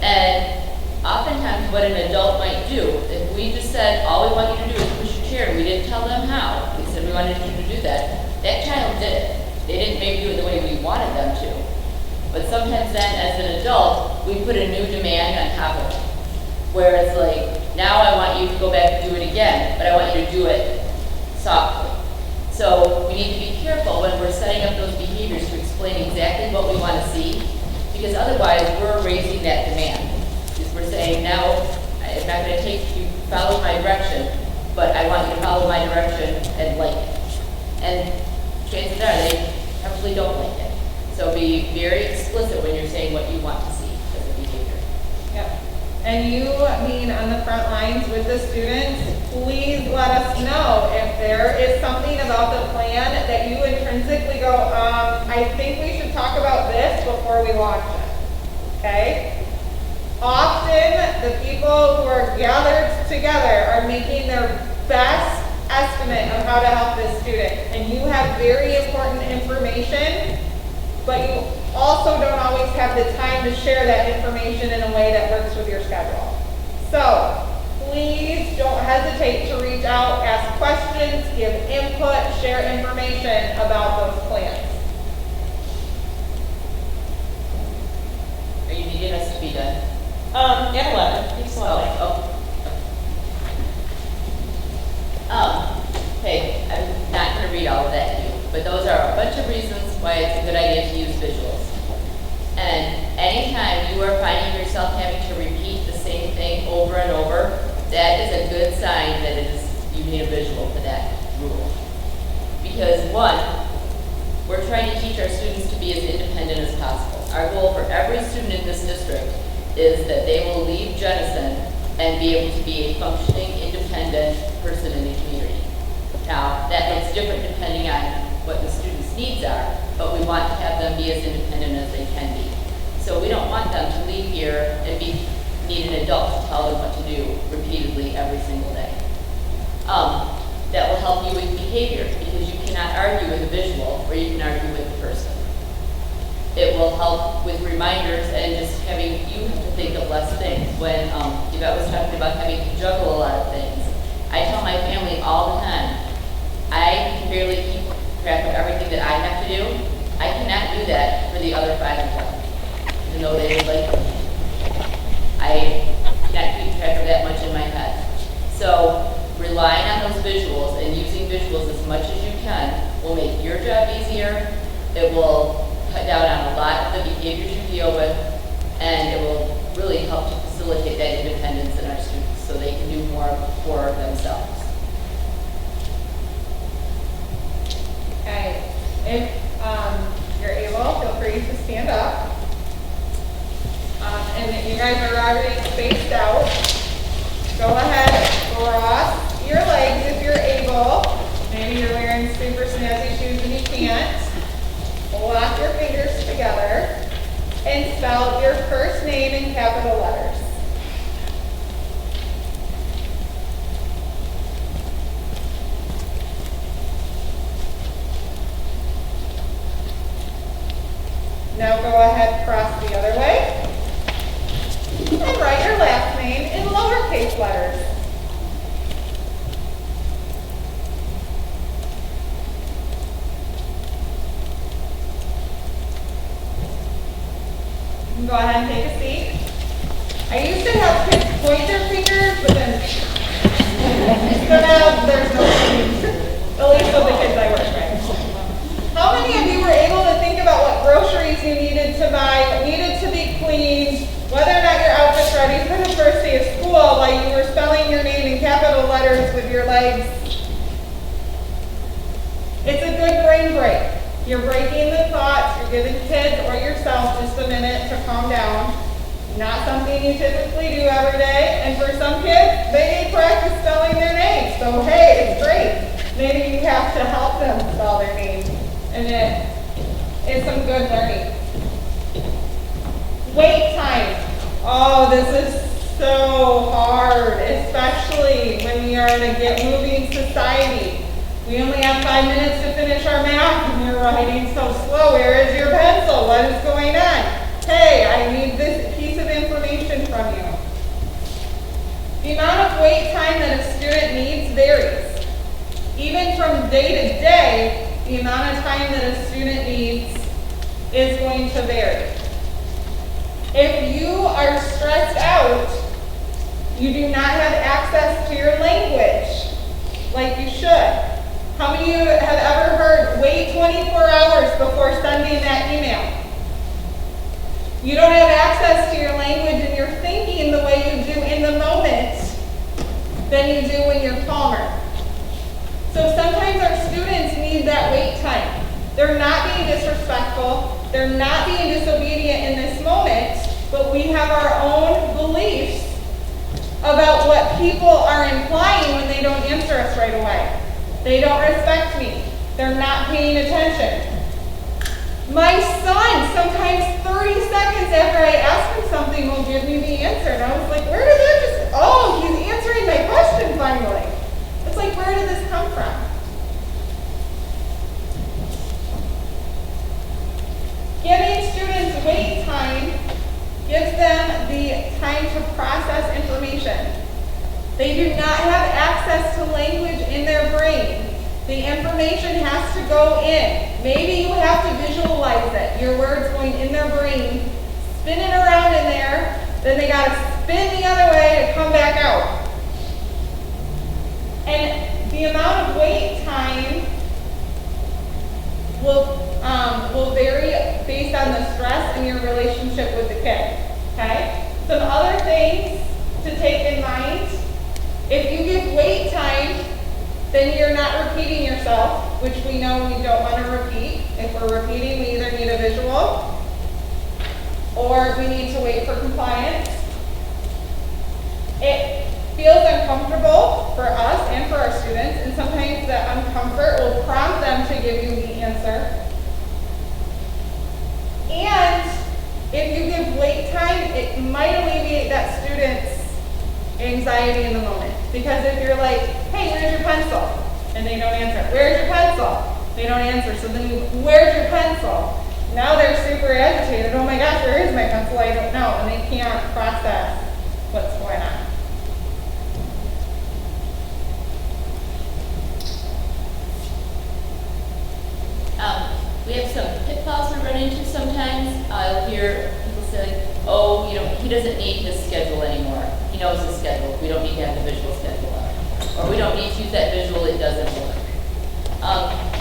And oftentimes what an adult might do, if we just said, all we want you to do is push your chair, and we didn't tell them how, we said we wanted you to do that, that child did it. They didn't maybe do it the way we wanted them to. But sometimes then, as an adult, we put a new demand on top of it. Where it's like, now I want you to go back and do it again, but I want you to do it softly. So we need to be careful when we're setting up those behaviors to explain exactly what we want to see, because otherwise we're raising that demand. Because we're saying, now I'm not going to take you, follow my direction, but I want you to follow my direction and like it. And chances are they probably don't like it. So be very explicit when you're saying what you want to see as a behavior. Yep. And you, on the front lines with the students, please let us know if there is something about the plan that you intrinsically go, I think we should talk about this before we launch it, okay? Often, the people who are gathered together are making their best estimate of how to help this student. And you have very important information, but you also don't have the time to share that information in a way that works with your schedule. So please don't hesitate to reach out, ask questions, give input, share information about those plans. Are you needing us to be done? At 11, please slow down. Okay, I'm not gonna read all of that to you, but those are a bunch of reasons why it's a good idea to use visuals. And anytime you are finding yourself having to repeat the same thing over and over, that is a good sign that you need a visual for that rule. Because one, we're trying to teach our students to be as independent as possible. Our goal for every student in this district is that they will leave Jenison and be able to be a functioning, independent person in the community. Now, that looks different depending on what the students' needs are, but we want to have them be as independent as they can be. So we don't want them to leave here and need an adult to tell them what to do repeatedly every single day. That will help you with behavior, because you cannot argue with a visual or you can argue with a person. It will help with reminders and just having you have to think of less things. When Yvette was talking about having to juggle a lot of things, I tell my family all the time, I can barely keep track of everything that I have to do. I cannot do that for the other 5 of them, even though they would like to. I cannot keep track of that much in my head. So relying on those visuals and using visuals as much as you can will make your job easier. It will cut down on a lot of the behaviors you deal with, and it will really help to facilitate that independence in our students so they can do more for themselves. Okay, if you're able, feel free to stand up. And you guys are already spaced out. Go ahead, cross your legs if you're able. Maybe you're wearing super snazzy shoes and you can't. Lock your fingers together and spell your first name in capital letters. Now go ahead, cross the other way, and write your last name in lowercase letters. You can go ahead and take a seat. I used to have kids point their fingers, but then so now there's no point. At least with the kids I work with. How many of you were able to think about what groceries you needed to buy, what needed to be cleaned, whether or not your outfit's ready for the first day of school while you were spelling your name in capital letters with your legs? It's a good brain break. You're breaking the thoughts, you're giving kids or yourself just a minute to calm down. Not something you typically do every day, and for some kids, they need practice spelling their names. So hey, it's great. Maybe you have to help them spell their names, and it's some good learning. Wait time. Oh, this is so hard, especially when we are in a get-moving society. We only have 5 minutes to finish our math, and you're writing so slow. Where is your pencil? What is going on? Hey, I need this piece of information from you. The amount of wait time that a student needs varies. Even from day to day, the amount of time that a student needs is going to vary. If you are stressed out, you do not have access to your language like you should. How many of you have ever heard, wait 24 hours before sending that email? You don't have access to your language and your thinking the way you do in the moment than you do when you're calmer. So sometimes our students need that wait time. They're not being disrespectful, they're not being disobedient in this moment, but we have our own beliefs about what people are implying when they don't answer us right away. They don't respect me. They're not paying attention. My son, sometimes 30 seconds after I ask him something, will give me the answer. And I was like, where did that just, oh, he's answering my question finally. It's like, where did this come from? Giving students wait time time to process information. They do not have access to language in their brain. The information has to go in. Maybe you have to visualize it, your words going in their brain, spinning around in there, then they gotta spin the other way to come back out. And the amount of wait time will vary based on the stress and your relationship with the kid, okay? Some other things to take in mind, if you give wait time, then you're not repeating yourself, which we know we don't want to repeat. If we're repeating, we either need a visual or we need to wait for compliance. It feels uncomfortable for us and for our students, and sometimes that uncomfort will prompt them to give you the answer. And if you give wait time, it might alleviate that student's anxiety in the moment. Because if you're like, hey, where's your pencil? And they don't answer. Where's your pencil? They don't answer. So then, where's your pencil? Now they're super agitated. Oh my gosh, where is my pencil? I don't know. And they can't process what's going on. We have some pitfalls we run into sometimes. I'll hear people say, oh, he doesn't need his schedule anymore. He knows his schedule. We don't need to have the visual schedule up. Or we don't need to use that visual, it doesn't work.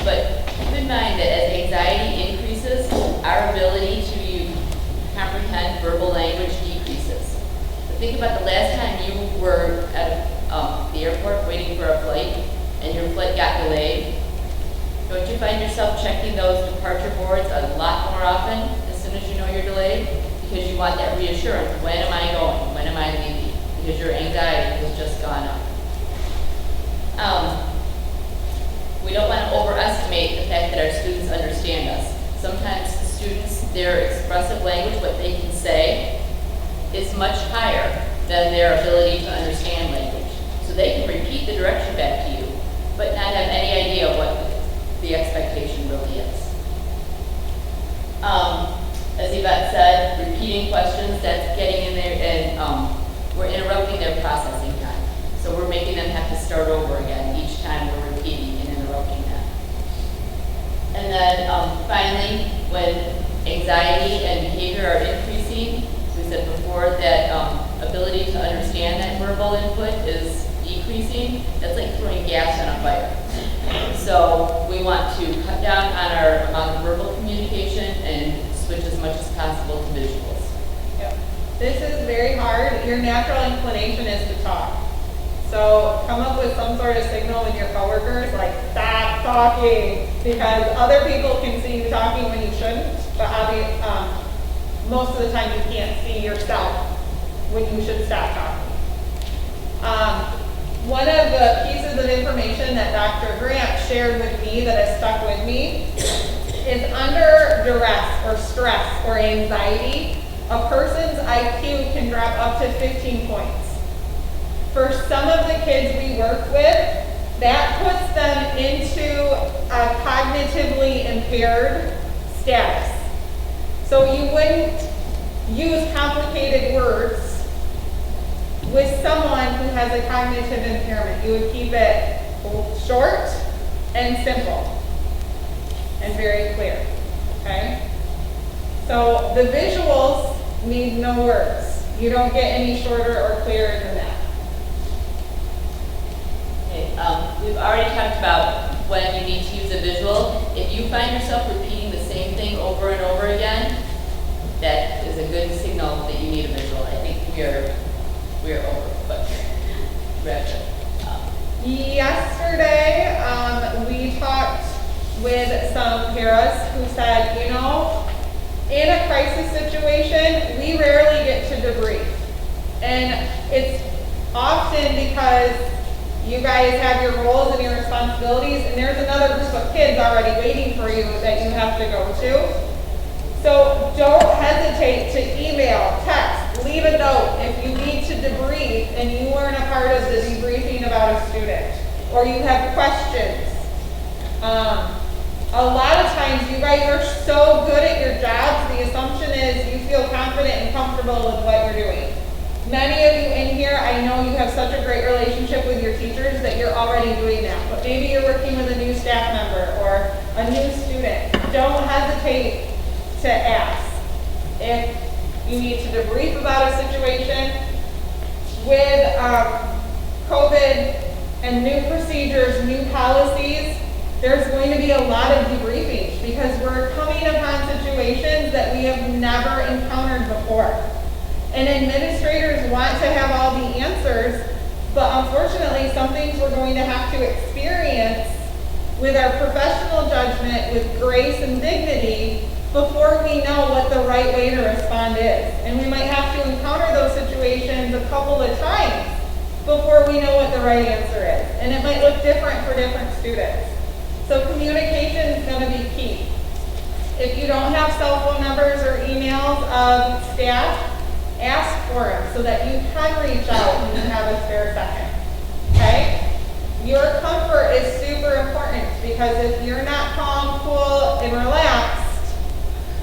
But keep in mind that as anxiety increases, our ability to comprehend verbal language decreases. But think about the last time you were at the airport waiting for a flight and your flight got delayed. Don't you find yourself checking those departure boards a lot more often as soon as you know you're delayed? Because you want that reassurance. When am I going? When am I leaving? Because your anxiety has just gone up. We don't want to overestimate the fact that our students understand us. Sometimes the students, their expressive language, what they can say, is much higher than their ability to understand language. So they can repeat the direction back to you, but not have any idea of what the expectation really is. As Yvette said, repeating questions, that's getting in there and we're interrupting their processing time. So we're making them have to start over again each time we're repeating and interrupting them. And then finally, when anxiety and behavior are increasing, as we said before, that ability to understand that verbal input is decreasing. That's like throwing gas on a fire. So we want to cut down on our amount of verbal communication and switch as much as possible to visuals. Yep. This is very hard. Your natural inclination is to talk. So come up with some sort of signal with your coworkers, like stop talking, because other people can see you talking when you shouldn't, but most of the time you can't see yourself when you should stop talking. One of the pieces of information that Dr. Grant shared with me that has stuck with me is under duress or stress or anxiety, a person's IQ can drop up to 15 points. For some of the kids we work with, that puts them into a cognitively impaired status. So you wouldn't use complicated words with someone who has a cognitive impairment. You would keep it short and simple and very clear, okay? So the visuals need no words. You don't get any shorter or clearer than that. Okay, we've already talked about when you need to use a visual. If you find yourself repeating the same thing over and over again, that is a good signal that you need a visual. I think we're over, but Yesterday, we talked with some paras who said, in a crisis situation, we rarely get to debrief. And it's often because you guys have your roles and your responsibilities, and there's another group of kids already waiting for you that you have to go to. So don't hesitate to email, text, leave a note if you need to debrief and you weren't a part of the debriefing about a student, or you have questions. A lot of times you guys are so good at your jobs, the assumption is you feel confident and comfortable with what you're doing. such a great relationship with your teachers that you're already doing that. But maybe you're working with a new staff member or a new student. Don't hesitate to ask. If you need to debrief about a situation with COVID and new procedures, new policies, there's going to be a lot of debriefing because we're coming upon situations that we have never encountered before. And administrators want to have all the answers, but unfortunately, some things we're going to have to experience with our professional judgment, with grace and dignity, before we know what the right way to respond is. And we might have to encounter those situations a couple of times before we know what the right answer is. And it might look different for different students. So communication is going to be key. If you don't have cell phone numbers or emails of staff, ask for them so that you can reach out when you have a spare second. Okay? Your comfort is super important because if you're not calm, cool, and relaxed,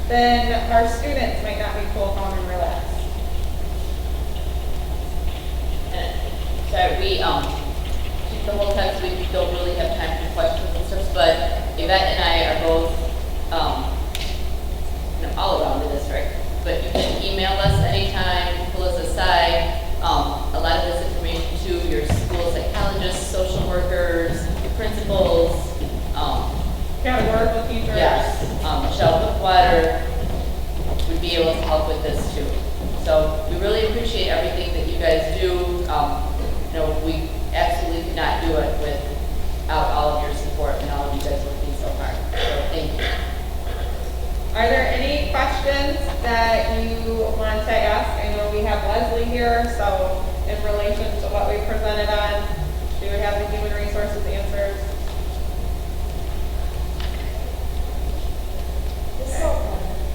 then our students might not be cool, calm, and relaxed. So we, the whole time we don't really have time for questions and stuff, but Yvette and I are both, all around the district. But you can email us anytime, pull us aside. A lot of this information to your school psychologists, social workers, your principals. Categorical teachers. Yes, Michelle Bookwater would be able to help with this too. So we really appreciate everything that you guys do. We absolutely could not do it without all of your support and all of you guys working so hard. So thank you. Are there any questions that you want to ask? I know we have Leslie here, so in relation to what we presented on, she would have the human resources answers.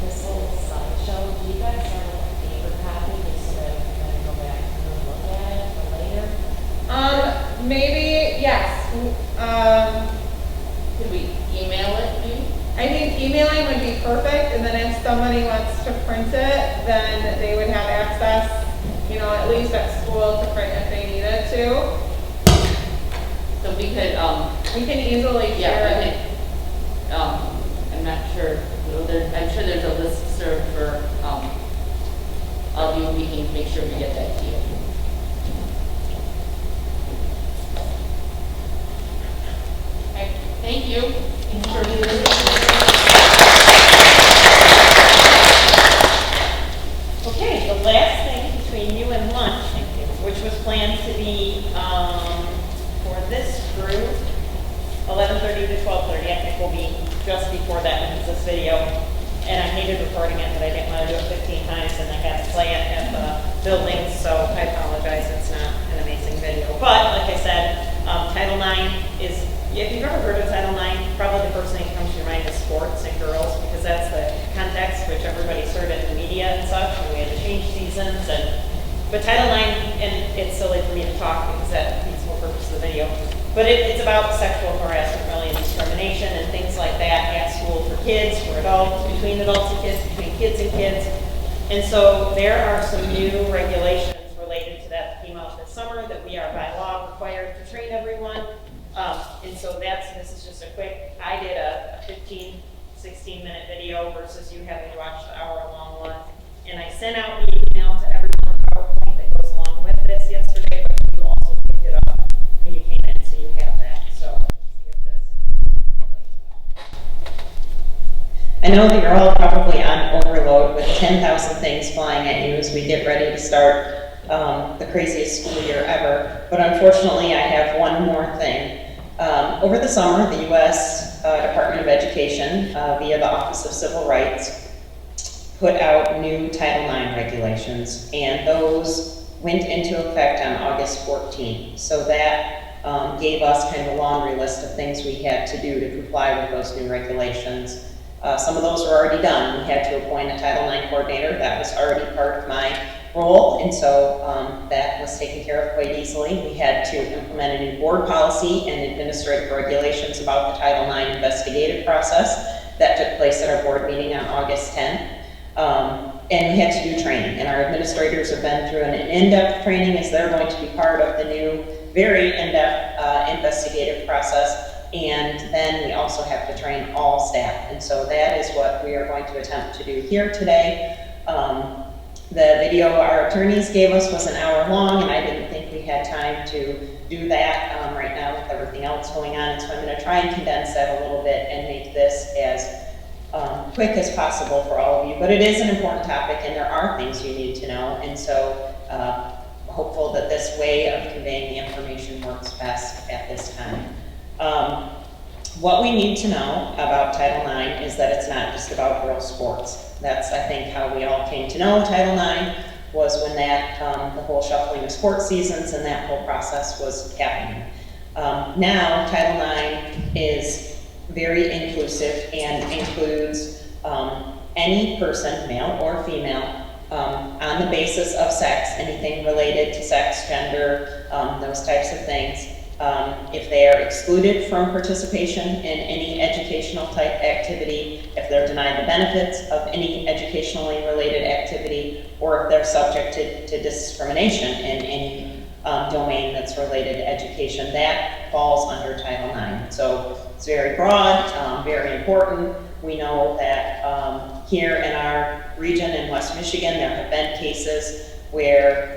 This little slideshow, do you guys have a paper copy just so that we can go back and look at it for later? Maybe, yes. Could we email it maybe? I think emailing would be perfect, and then if somebody wants to print it, then they would have access, at least at school to print if they needed to. So we could, We can easily share yeah, it. we could, I'm not sure, I'm sure there's a list served for, all of you, we can make sure we get that to you. Okay, thank you. Okay, the last thing between you and lunch, which was planned to be, for this group, 11:30 to 12:30, I think will be just before that because this video, and I hated recording it, but I didn't want to do it 15 times and I had to play it at the building, so I apologize, it's not an amazing video. But, like I said, Title IX is, if you've ever heard of Title IX, probably the first thing that comes to your mind is sports and girls, because that's the context which everybody's heard in the media and such, and we had to change seasons, but Title IX, and it's silly for me to talk because that defeats the whole purpose of the video, but it's about sexual harassment really and discrimination and things like that at school for kids, for adults, between adults and kids, between kids and kids. And so there are some new regulations related to that came out this summer that we are by law required to train everyone. And so this is just a quick, I did a 15, 16-minute video versus you having to watch the hour-long one. And I sent out the email to everyone PowerPoint that goes along with this yesterday, but you also picked it up when you came in, so you have that. So let's give this. I know that you're all probably on overload with 10,000 things flying at you as we get ready to start the craziest school year ever. But unfortunately, I have one more thing. Over the summer, the U.S. Department of Education, via the Office of Civil Rights, put out new Title IX regulations, and those went into effect on August 14th. So that gave us kind of a laundry list of things we had to do to comply with those new regulations. Some of those were already done. We had to appoint a Title IX coordinator. That was already part of my role, and so that was taken care of quite easily. We had to implement a new board policy and administrative regulations about the Title IX investigative process. That took place at our board meeting on August 10th. And we had to do training, and our administrators have been through an in-depth training as they're going to be part of the new, very in-depth investigative process. And then we also have to train all staff. And so that is what we are going to attempt to do here today. The video our attorneys gave us was an hour long, and I didn't think we had time to do that right now with everything else going on. And so I'm going to try and condense that a little bit and make this as quick as possible for all of you. But it is an important topic, and there are things you need to know. And so hopeful that this way of conveying the information works best at this time. What we need to know about Title IX is that it's not just about girls' sports. That's, I think, how we all came to know Title IX, was when that, the whole shuffling of sports seasons and that whole process was happening. Now, Title IX is very inclusive and includes any person, male or female, on the basis of sex, anything related to sex, gender, those types of things. If they are excluded from participation in any educational type activity, if they're denied the benefits of any educationally related activity, or if they're subjected to discrimination in any domain that's related to education, that falls under Title IX. So it's very broad, very important. We know that here in our region in West Michigan, there have been cases where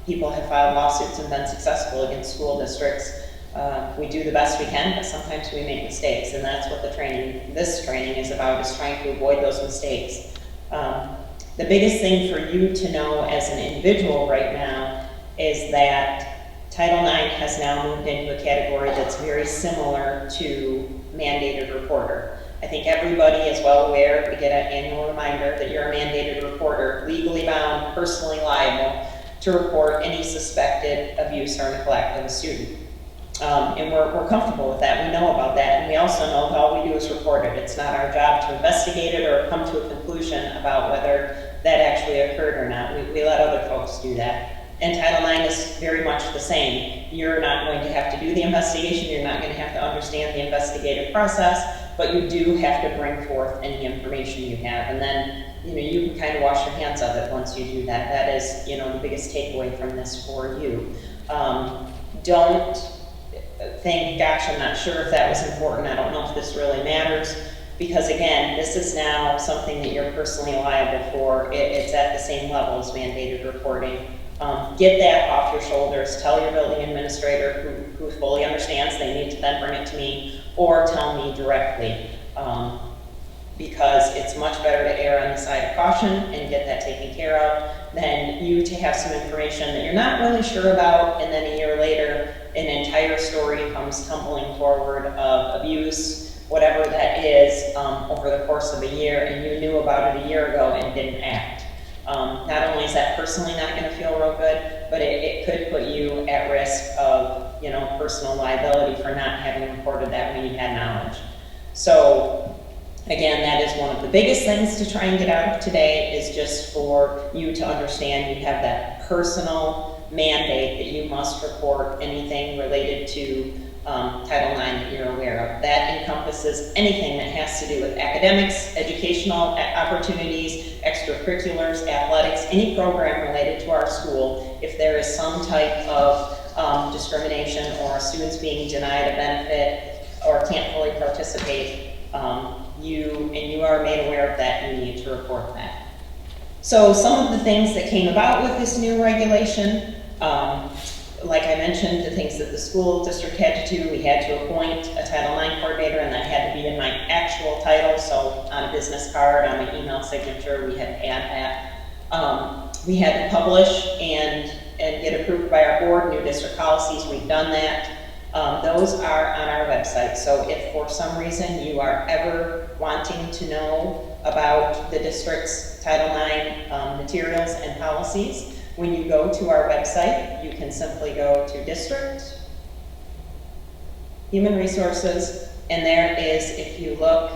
people have filed lawsuits and been successful against school districts. We do the best we can, but sometimes we make mistakes, and that's what this training is about, is trying to avoid those mistakes. The biggest thing for you to know as an individual right now is that Title IX has now moved into a category that's very similar to mandated reporter. I think everybody is well aware, we get an annual reminder that you're a mandated reporter, legally bound, personally liable to report any suspected abuse or neglect of a student. And we're comfortable with that. We know about that. And we also know that all we do is report it. It's not our job to investigate it or come to a conclusion about whether that actually occurred or not. We let other folks do that. And Title IX is very much the same. You're not going to have to do the investigation. You're not going to have to understand the investigative process, but you do have to bring forth any information you have. And then you can kind of wash your hands of it once you do that. That is, the biggest takeaway from this for you. Don't think, gosh, I'm not sure if that was important. I don't know if this really matters. Because again, this is now something that you're personally liable for. It's at the same level as mandated reporting. Get that off your shoulders. Tell your building administrator who fully understands they need to then bring it to me, or tell me directly. Because it's much better to err on the side of caution and get that taken care of than you to have some information that you're not really sure about, and then a year later an entire story comes tumbling forward of abuse, whatever that is, over the course of a year, and you knew about it a year ago and didn't act. Not only is that personally not going to feel real good, but it could put you at risk of personal liability for not having reported that when you had knowledge. So again, that is one of the biggest things to try and get out of today, is just for you to understand you have that personal mandate that you must report anything related to Title IX that you're aware of. That encompasses anything that has to do with academics, educational opportunities, extracurriculars, athletics, any program related to our school. If there is some type of discrimination, or students being denied a benefit or can't fully participate, you are made aware of that, you need to report that. So some of the things that came about with this new regulation, like I mentioned, the things that the school district had to do, we had to appoint a Title IX coordinator, and that had to be in my actual title, so on a business card, on my email signature, we had to add that. We had to publish and get approved by our board, new district policies, we've done that. Those are on our website, so if for some reason you are ever wanting to know about the district's Title IX materials and policies, when you go to our website, you can simply go to District, Human Resources, and there is, if you look,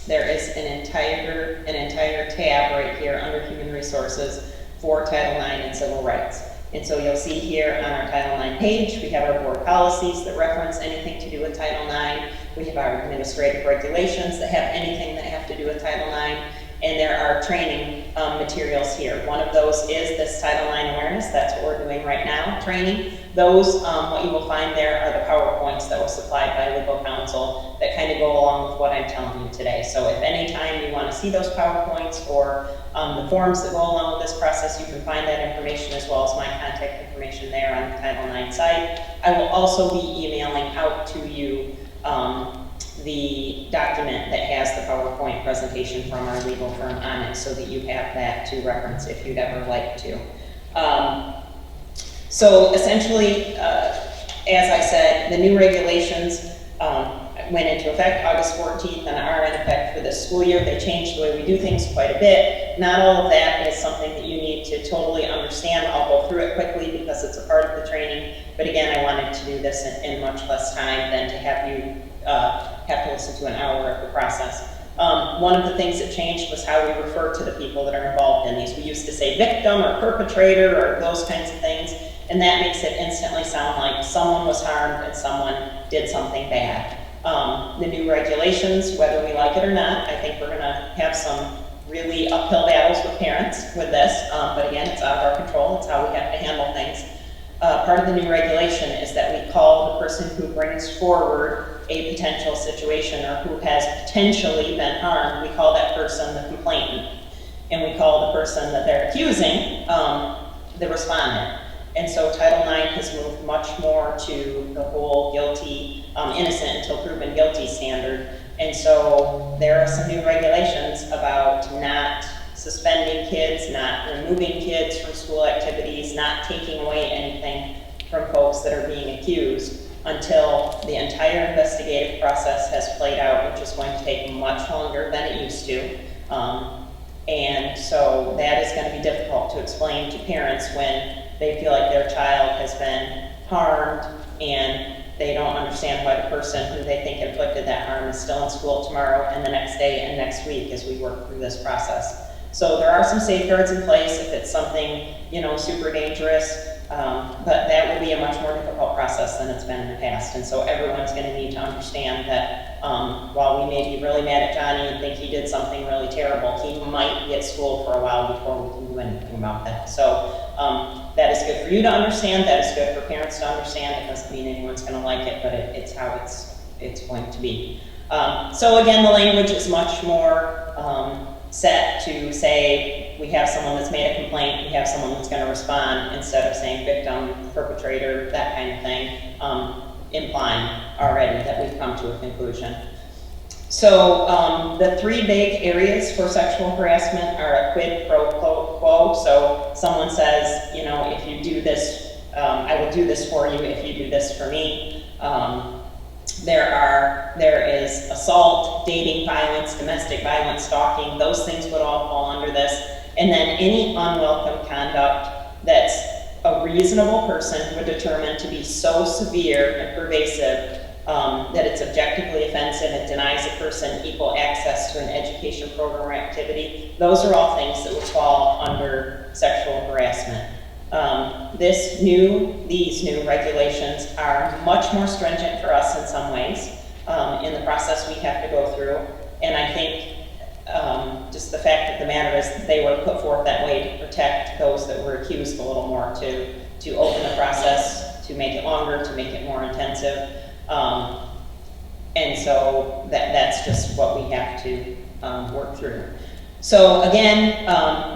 there is an entire tab right here under Human Resources for Title IX and Civil Rights. And so you'll see here on our Title IX page, we have our board policies that reference anything to do with Title IX. We have our administrative regulations that have anything that have to do with Title IX. and there are training materials here. One of those is this Title IX awareness. That's what we're doing right now, training. Those, what you will find there are the PowerPoints that were supplied by legal counsel that kind of go along with what I'm telling you today. So if any time you want to see those PowerPoints or the forms that go along with this process, you can find that information as well as my contact information there on the Title IX site. I will also be emailing out to you the document that has the PowerPoint presentation from our legal firm on it so that you have that to reference if you'd ever like to. So essentially, as I said, the new regulations went into effect August 14th and are in effect for this school year. They changed the way we do things quite a bit. Not all of that is something that you need to totally understand. I'll go through it quickly because it's a part of the training. But again, I wanted to do this in much less time than to have you have to listen to an hour of the process. One of the things that changed was how we refer to the people that are involved in these. We used to say victim or perpetrator or those kinds of things, and that makes it instantly sound like someone was harmed and someone did something bad. The new regulations, whether we like it or not, I think we're going to have some really uphill battles with parents with this, but again, it's out of our control. It's how we have to handle things. Part of the new regulation is that we call the person who brings forward a potential situation or who has potentially been harmed, we call that person the complainant. And we call the person that they're accusing the respondent. And so Title IX has moved much more to the whole guilty, innocent until proven guilty standard. And so there are some new regulations about not suspending kids, not removing kids from school activities, not taking away anything from folks that are being accused until the entire investigative process has played out, which is going to take much longer than it used to. And so that is going to be difficult to explain to parents when they feel like their child has been harmed and they don't understand why the person who they think inflicted that harm is still in school tomorrow and the next day and next week as we work through this process. So there are some safeguards in place if it's something, you know, super dangerous, but that will be a much more difficult process than it's been in the past. And so everyone's going to need to understand that while we may be really mad at Johnny and think he did something really terrible, he might be at school for a while before we can do anything about that. So that is good for you to understand. That is good for parents to understand. It doesn't mean anyone's going to like it, but it's how it's going to be. So again, the language is much more set to say we have someone that's made a complaint, we have someone that's going to respond, instead of saying victim, perpetrator, that kind of thing, implying already that we've come to a conclusion. So the three big areas for sexual harassment are a quid pro quo. So someone says, you know, if you do this, I will do this for you if you do this for me. There is assault, dating violence, domestic violence, stalking. Those things would all fall under this. And then any unwelcome conduct that's a reasonable person would determine to be so severe and pervasive that it's objectively offensive and denies a person equal access to an education program or activity. Those are all things that would fall under sexual harassment. These new regulations are much more stringent for us in some ways in the process we have to go through. And I think just the fact of the matter is that they were put forth that way to protect those that were accused a little more, to open the process, to make it longer, to make it more intensive. And so that's just what we have to work through. So again,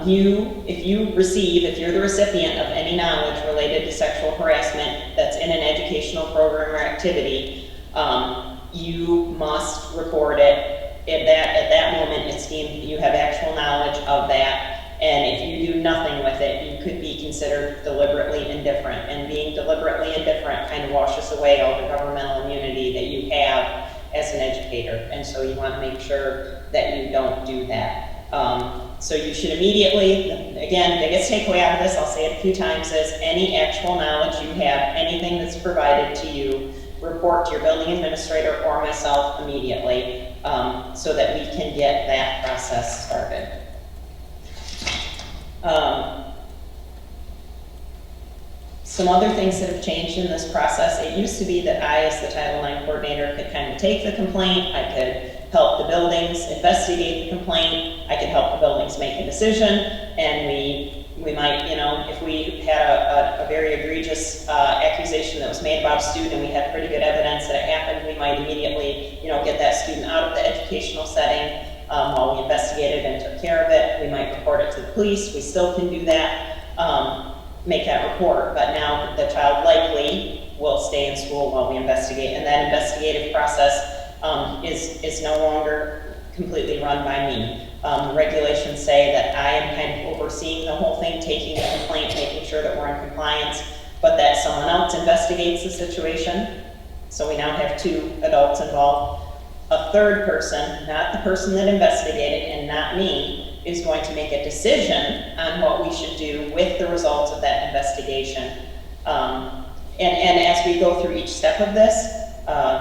if you're the recipient of any knowledge related to sexual harassment that's in an educational program or activity, you must report it. At that moment, it's deemed that you have actual knowledge of that. And if you do nothing with it, you could be considered deliberately indifferent. And being deliberately indifferent kind of washes away all the governmental immunity that you have as an educator. And so you want to make sure that you don't do that. So you should immediately, again, biggest takeaway out of this, I'll say it a few times, is any actual knowledge you have, anything that's provided to you, report to your building administrator or myself immediately so that we can get that process started. Some other things that have changed in this process, it used to be that I, as the Title IX coordinator, could kind of take the complaint, I could help the buildings investigate the complaint, I could help the decision, and we might, you know, if we had a very egregious accusation that was made about a student and we had pretty good evidence that it happened, we might immediately, you know, get that student out of the educational setting while we investigated and took care of it. We might report it to the police. We still can do that, make that report, but now the child likely will stay in school while we investigate, and that investigative process is no longer completely run by me. The regulations say that I am kind of overseeing the whole thing, taking the complaint, making sure that we're in compliance, but that someone else investigates the situation. So we now have 2 adults involved. A third person, not the person that investigated and not me, is going to make a decision on what we should do with the results of that investigation. And as we go through each step of this,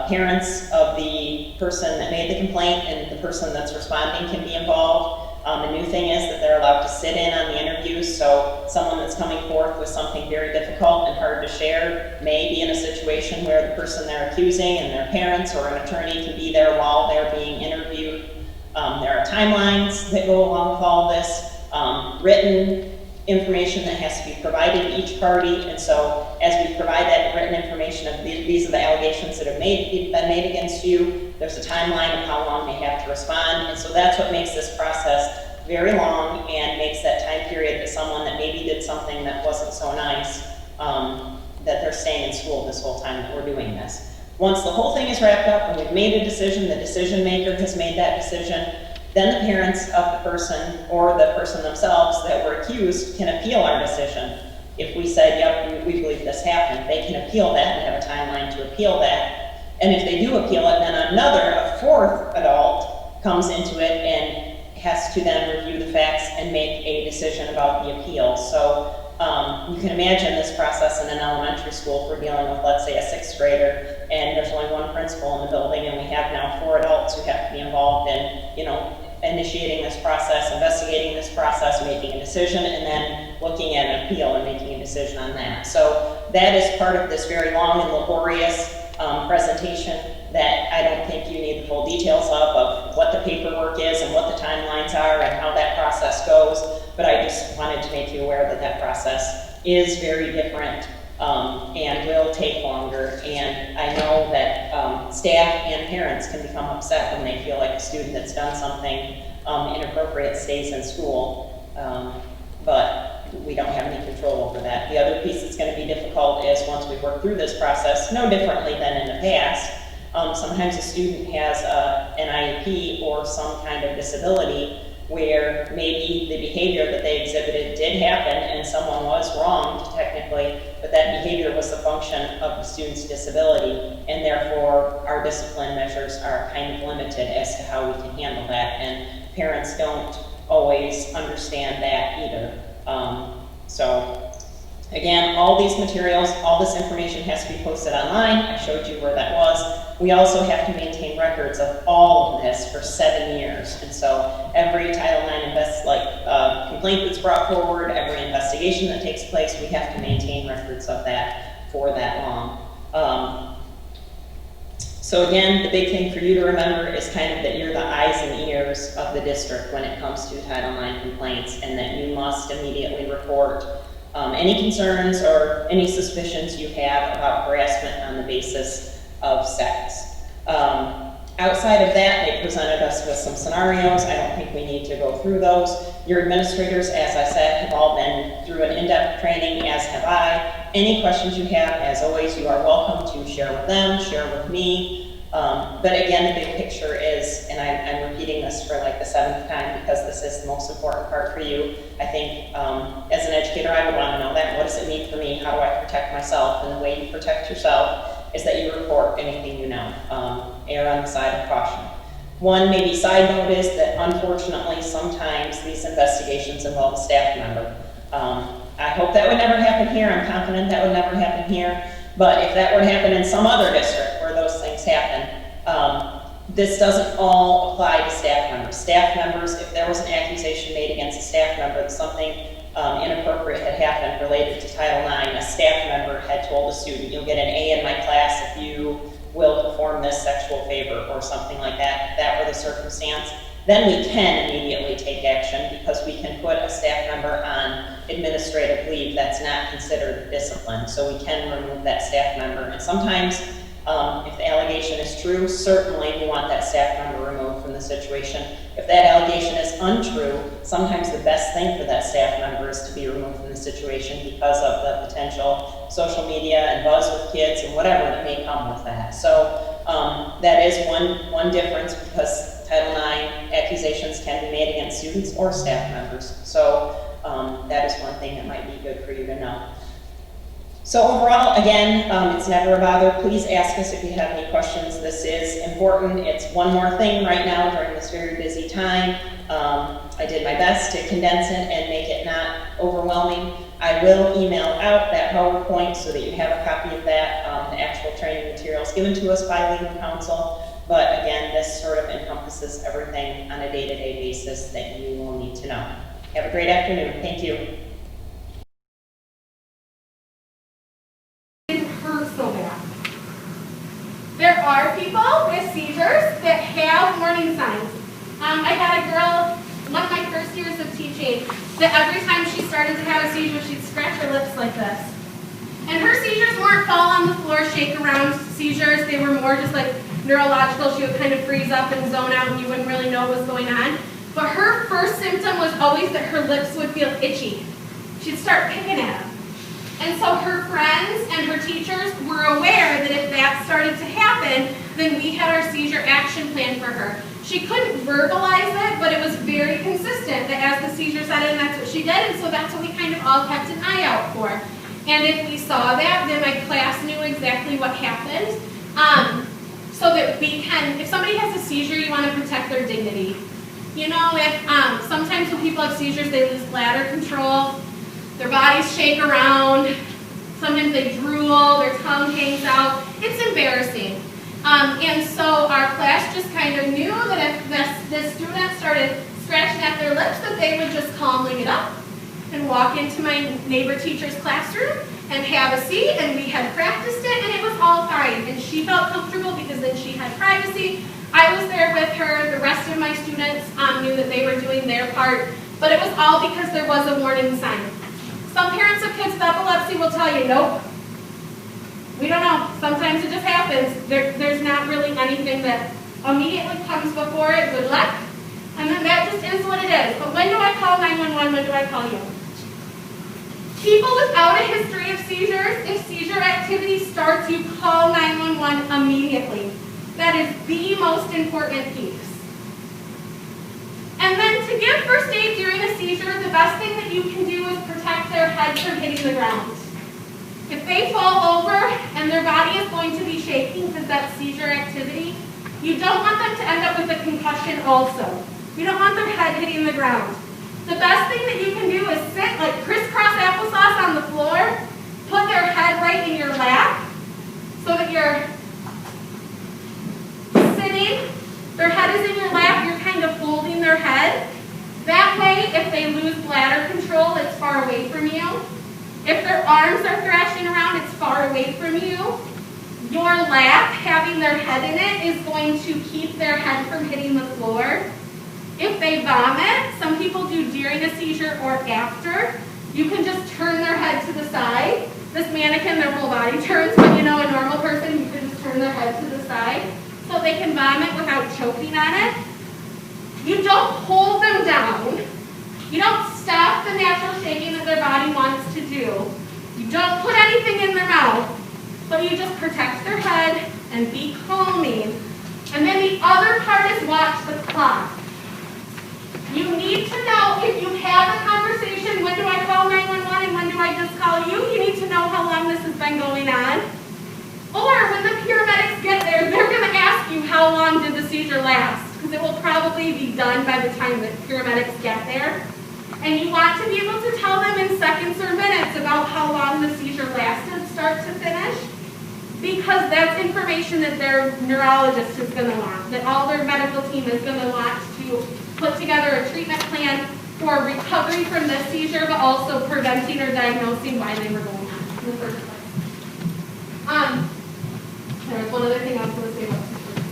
parents of the person that made the complaint and the person that's responding can be involved. The new thing is that they're allowed to sit in on the interviews, so someone that's coming forth with something very difficult and hard to share may be in a situation where the person they're accusing and their parents or an attorney can be there while they're being interviewed. There are timelines that go along with all this, written information that has to be provided to each party, and so as we provide that written information of these are the allegations that have been made against you, there's a timeline of how long they have to respond, and so that's what makes this process very long and makes that time period that someone that maybe did something that wasn't so nice, that they're staying in school this whole time that we're doing this. Once the whole thing is wrapped up and we've made a decision, the decision maker has made that decision, then the parents of the person or the person themselves that were accused can appeal our decision. If we said, yep, we believe this happened, they can appeal that and have a timeline to appeal that. And if they do appeal it, then a 4th adult comes into it and has to then review the facts and make a decision about the appeal. So you can imagine this process in an elementary school if we're dealing with, let's say, a 6th grader, and there's only 1 principal in the building, and we have now 4 adults who have to be involved in, you know, initiating this process, investigating this process, making a decision, and then looking at an appeal and making a decision on that. So that is part of this very long and laborious presentation that I don't think you need the full details of what the paperwork is and what the timelines are and how that process goes, but I just wanted to make you aware that that process is very different and will take longer, and I know that staff and parents can become upset when they feel like a student that's done something inappropriate stays in school, but we don't have any control over that. The other piece that's going to be difficult is once we work through this process, no differently than in the past, sometimes a student has an IEP or some kind of disability where maybe the behavior that they exhibited did happen and someone was wronged technically, but that behavior was the function of the student's disability, and therefore our discipline measures are kind of limited as to how we can handle that, and parents don't always understand that either. So again, all these materials, all this information has to be posted online. I showed you where that was. We also have to maintain records of all of this for 7 years. And so every Title IX complaint that's brought forward, every investigation that takes place, we have to maintain records of that for that long. So again, the big thing for you to remember is kind of that you're the eyes and ears of the district when it comes to Title IX complaints, and that you must immediately report any concerns or any suspicions you have about harassment on the basis of sex. Outside of that, they presented us with some scenarios. I don't think we need to go through those. Your administrators, as I said, have all been through an in-depth training, as have I. Any questions you have, as always, you are welcome to share with them, share with me. But again, the big picture is, and I'm repeating this for like the 7th time because this is the most important part for you. I think as an educator, I would want to know that. What does it mean for me? How do I protect myself? And the way you protect yourself is that you report anything you know. Err on the side of caution. One maybe side note is that unfortunately sometimes these investigations involve a staff member. I hope that would never happen here. I'm confident that would never happen here. But if that were to happen in some other district where those things happen, this doesn't all apply to staff members. Staff members, if there was an accusation made against a staff member that something inappropriate had happened related to Title IX, a staff member had told a student, you'll get an A in my class if you will perform this sexual favor or something like that, if that were the circumstance, then we can immediately take action because we can can put a staff member on administrative leave, that's not considered discipline. So we can remove that staff member. And sometimes, if the allegation is true, certainly we want that staff member removed from the situation. If that allegation is untrue, sometimes the best thing for that staff member is to be removed from the situation because of the potential social media and buzz with kids and whatever that may come with that. So that is one difference, because Title IX accusations can be made against students or staff members. So that is one thing that might be good for you to know. So overall, again, it's never a bother. Please ask us if you have any questions. This is important. It's one more thing right now during this very busy time. I did my best to condense it and make it not overwhelming. I will email out that PowerPoint so that you have a copy of that, the actual training materials given to us by legal counsel. But again, this sort of encompasses everything on a day-to-day basis that you will need to know. Have a great afternoon. Thank you. So bad. There are people with seizures that have warning signs. I had a girl, one of my first years of teaching, that every time she started to have a seizure, she'd scratch her lips like this. And her seizures weren't fall on the floor, shake around seizures. They were more just like neurological. She would kind of freeze up and zone out and you wouldn't really know what was going on. But her first symptom was always that her lips would feel itchy. She'd start picking at them. And so her friends and her teachers were aware that if that started to happen, then we had our seizure action plan for her. She couldn't verbalize it, but it was very consistent that as the seizure set in, that's what she did, and so that's what we kind of all kept an eye out for. And if we saw that, then my class knew exactly what happened. So that we can, if somebody has a seizure, you want to protect their dignity. You know, if sometimes when people have seizures, they lose bladder control. Their bodies shake around, sometimes they drool, their tongue hangs out. It's embarrassing. And so our class just kind of knew that if the student started scratching at their lips, that they would just calmly get up and walk into my neighbor teacher's classroom and have a seat, and we had practiced it, and it was all fine. And she felt comfortable because then she had privacy. I was there with her. The rest of my students knew that they were doing their part, but it was all because there was a warning sign. Some parents of kids with epilepsy will tell you, nope, we don't know. Sometimes it just happens. There's not really anything that immediately comes before it. Good luck. And then that just is what it is. But when do I call 911? When do I call you? People without a history of seizures, if seizure activity starts, you call 911 immediately. That is the most important piece. And then to give first aid during a seizure, the best thing that you can do is protect their head from hitting the ground. If they fall over and their body is going to be shaking because that's seizure activity, you don't want them to end up with a concussion also. You don't want their head hitting the ground. The best thing that you can do is sit like crisscross applesauce on the floor, put their head right in your lap so that you're sitting, their head is in your lap, you're kind of folding their head. That way, if they lose bladder control, it's far away from you. If their arms are thrashing around, it's far away from you. Your lap, having their head in it, is going to keep their head from hitting the floor. If they vomit, some people do during a seizure or after, you can just turn their head to the side. This mannequin, their whole body turns, but you know, a normal person, you can just turn their head to the side so they can vomit without choking on it. You don't hold them down. You don't stop the natural shaking that their body wants to do. You don't put anything in their mouth, but you just protect their head and be calming. And then the other part is watch the clock. You need to know if you have a conversation, when do I call 911 and when do I just call you? You need to know how long this has been going on. Or when the paramedics get there, they're going to ask you how long did the seizure last, because it will probably be done by the time that paramedics get there. And you want to be able to tell them in seconds or minutes about how long the seizure lasted, start to finish, because that's information that their neurologist is going to want, that all their medical team is going to want to put together a treatment plan for recovery from this seizure, but also preventing or diagnosing why they were going on in the first place. There was one other thing I was going to say about seizures.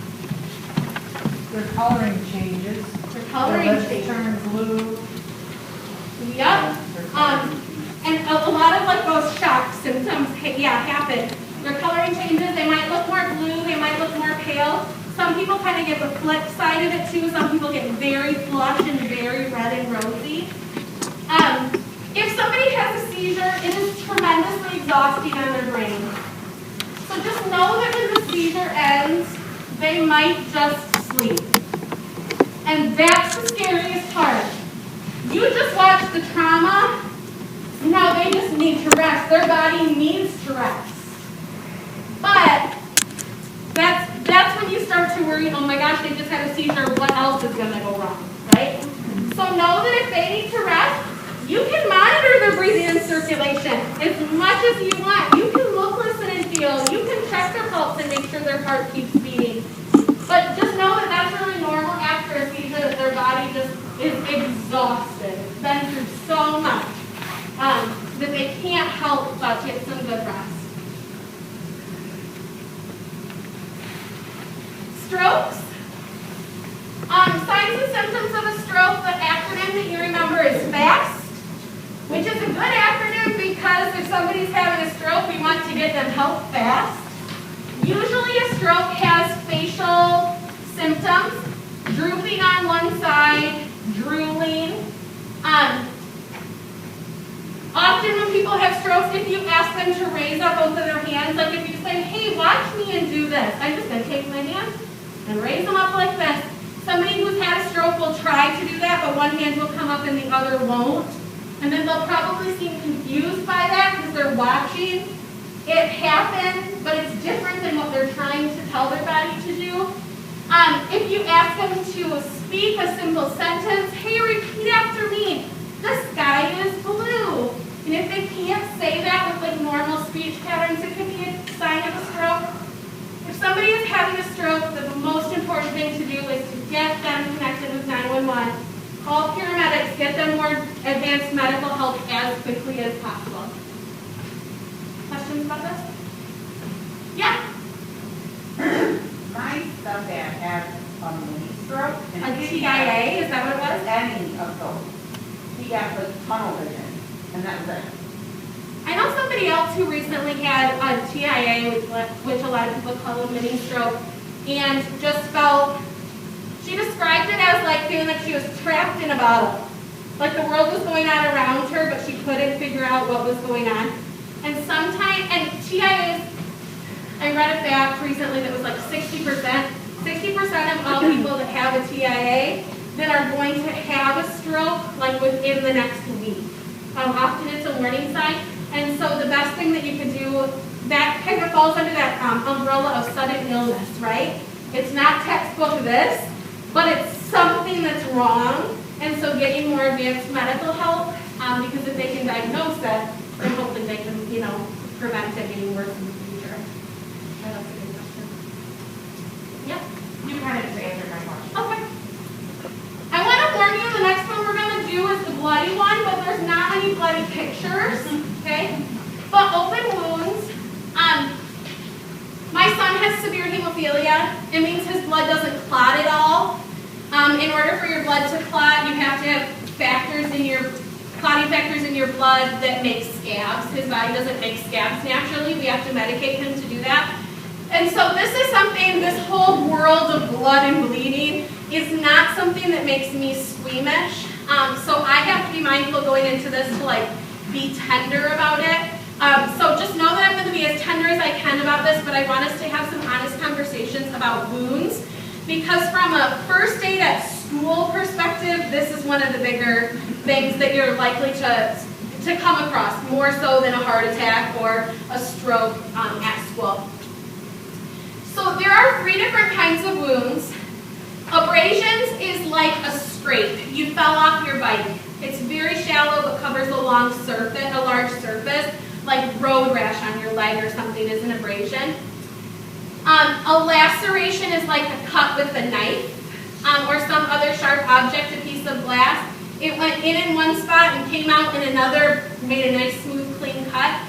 Their coloring changes. Their coloring Their lips changes. turn blue. Yep. And a lot of like those shock symptoms, happen. Their coloring changes. They might look more blue. They might look more pale. Some people kind of get the flip side of it too. Some people get very flush and very red and rosy. If somebody has a seizure, it is tremendously exhausting on their brain. So just know that when the seizure ends, they might just sleep. And that's the scariest part. You just watched the trauma. Now they just need to rest. Their body needs to rest. But that's when you start to worry, oh my gosh, they just had a seizure, what else is going to go wrong, right? So know that if they need to rest, you can monitor their breathing and circulation as much as you want. You can look, listen, and feel. You can check their pulse and make sure their heart keeps beating. But just know that that's really normal after a seizure, that their body just is exhausted. It's been through so much that they can't help but get some good rest. Strokes. Signs and symptoms of a stroke, the acronym that you remember is FAST, which is a good acronym because if somebody's having a stroke, we want to get them help fast. Usually a stroke has facial symptoms, drooping on one side, drooling. Often when people have strokes, if you ask them to raise up both of their hands, like if you say, hey, watch me and do this, I'm just going to take my hand and raise them up like this. Somebody who's had a stroke will try to do that, but one hand will come up and the other won't. And then they'll probably seem confused by that because they're watching it happen, but it's different than what they're trying to tell their body to do. If you ask them to speak a simple sentence, hey, repeat after me, the sky is blue. And if they can't say that with like normal speech patterns, it could be a sign of a stroke. If somebody is having a stroke, the most important thing to do is to get them connected with 911. Call paramedics, get them more advanced medical help as quickly as possible. Questions about this? Yeah? My stepdad had a mini stroke. A TIA, is that what it was? Any of those. He got the tunnel vision, and that was it. I know somebody else who recently had a TIA, which a lot of people call a mini stroke, and just felt, she described it as like feeling like she was trapped in a bottle. Like the world was going on around her, but she couldn't figure out what was going on. And sometimes, and TIAs, I read a fact recently that was like 60% of all people that have a TIA that are going to have a stroke like within the next week. Often it's a warning sign. And so the best thing that you can do, that kind of falls under that umbrella of sudden illness, right? It's not textbook this, but it's something that's wrong. And so getting more advanced medical help, because if they can diagnose it, then hopefully they can, prevent it getting worse in the future. That's a good question. Yep. You kind of just answered my question. Okay. I want to warn you, the next one we're going to do is the bloody one, but there's not any bloody pictures, okay? But open wounds. My son has severe hemophilia. It means his blood doesn't clot at all. In order for your blood to clot, you have to have clotting factors in your blood that make scabs. His body doesn't make scabs naturally. We have to medicate him to do that. And so this is something, this whole world of blood and bleeding is not something that makes me squeamish. So I have to be mindful going into this to be tender about it. So just know that I'm going to be as tender as I can about this, but I want us to have some honest conversations about wounds. Because from a first aid at school perspective, this is one of the bigger things that you're likely to come across, more so than a heart attack or a stroke at school. So there are 3 different kinds of wounds. Abrasions is like a scrape. You fell off your bike. It's very shallow but covers a large surface, like road rash on your leg or something is an abrasion. A laceration is like a cut with a knife or some other sharp object, a piece of glass. It went in one spot and came out in another, made a nice, smooth, clean cut.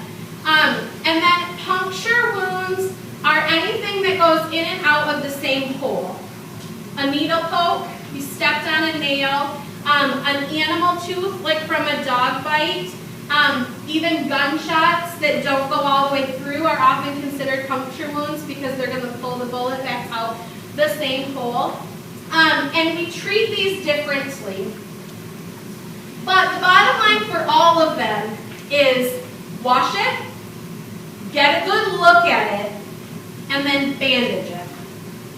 And then puncture wounds are anything that goes in and out of the same hole. A needle poke, you stepped on a nail, An animal tooth, like from a dog bite, even gunshots that don't go all the way through are often considered puncture wounds because they're going to pull the bullet back out the same hole. And we treat these differently. But the bottom line for all of them is wash it, get a good look at it, and then bandage it.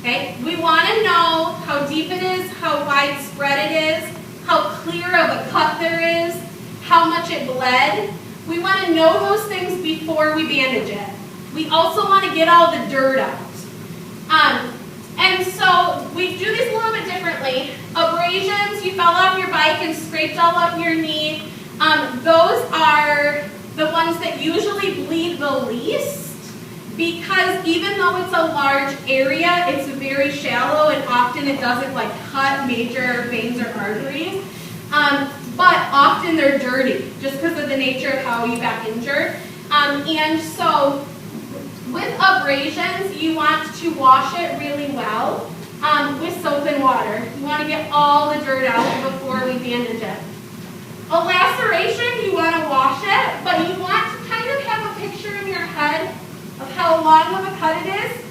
Okay? We want to know how deep it is, how widespread it is, how clear of a cut there is, how much it bled. We want to know those things before we bandage it. We also want to get all the dirt out. And so we do this a little bit differently. Abrasions, you fell off your bike and scraped all up your knee. Those are the ones that usually bleed the least because even though it's a large area, it's very shallow and often it doesn't like cut major veins or arteries. But often they're dirty just because of the nature of how you got injured. And so with abrasions, you want to wash it really well with soap and water. You want to get all the dirt out before we bandage it. A laceration, you want to wash it, but you want to kind of have a picture in your head of how long of a cut it is,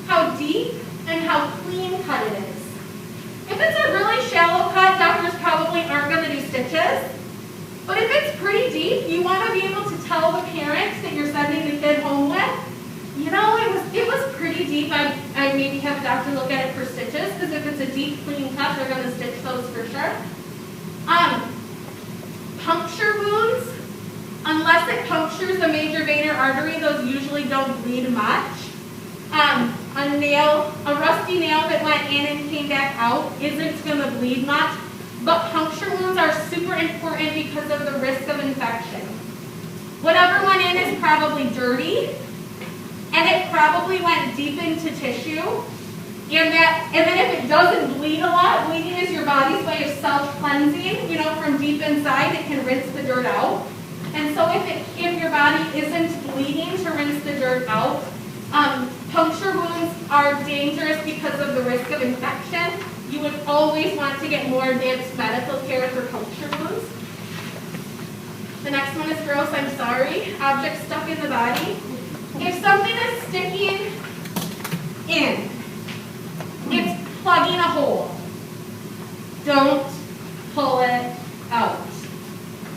how deep, and how clean cut it is. If it's a really shallow cut, doctors probably aren't going to do stitches. But if it's pretty deep, you want to be able to tell the parents that you're sending the kid home with, you know, it was pretty deep. I maybe have a doctor look at it for stitches, because if it's a deep, clean cut, they're going to stitch those for sure. Puncture wounds, unless it punctures a major vein or artery, those usually don't bleed much. A rusty nail that went in and came back out isn't going to bleed much, but puncture wounds are super important because of the risk of infection. Whatever went in is probably dirty, and it probably went deep into tissue, and then if it doesn't bleed a lot, bleeding is your body's way of self-cleansing, you know, from deep inside, it can rinse the dirt out. And so if your body isn't bleeding to rinse the dirt out, puncture wounds are dangerous because of the risk of infection. You would always want to get more advanced medical care for puncture wounds. The next one is gross, I'm sorry. Object stuck in the body. If something is sticking in, it's plugging a hole. Don't pull it out.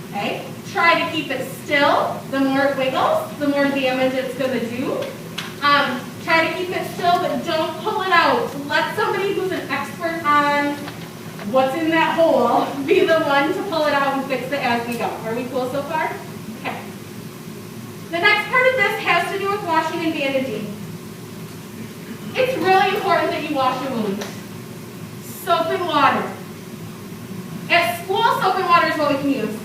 Okay? Try to keep it still. The more it wiggles, the more damage it's going to do. Try to keep it still, but don't pull it out. Let somebody who's an expert on what's in that hole be the one to pull it out and fix it as we go. Are we cool so far? Okay. The next part of this has to do with washing and bandaging. It's really important that you wash your wounds. Soap and water. At school, soap and water is what we can use.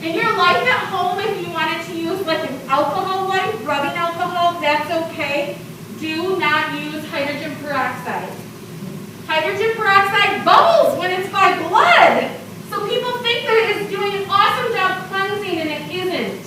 In your life at home, if you wanted to use like an alcohol wipe, rubbing alcohol, that's okay. Do not use hydrogen peroxide. Hydrogen peroxide bubbles when it's by blood. So people think that it's doing an awesome job cleansing, and it isn't.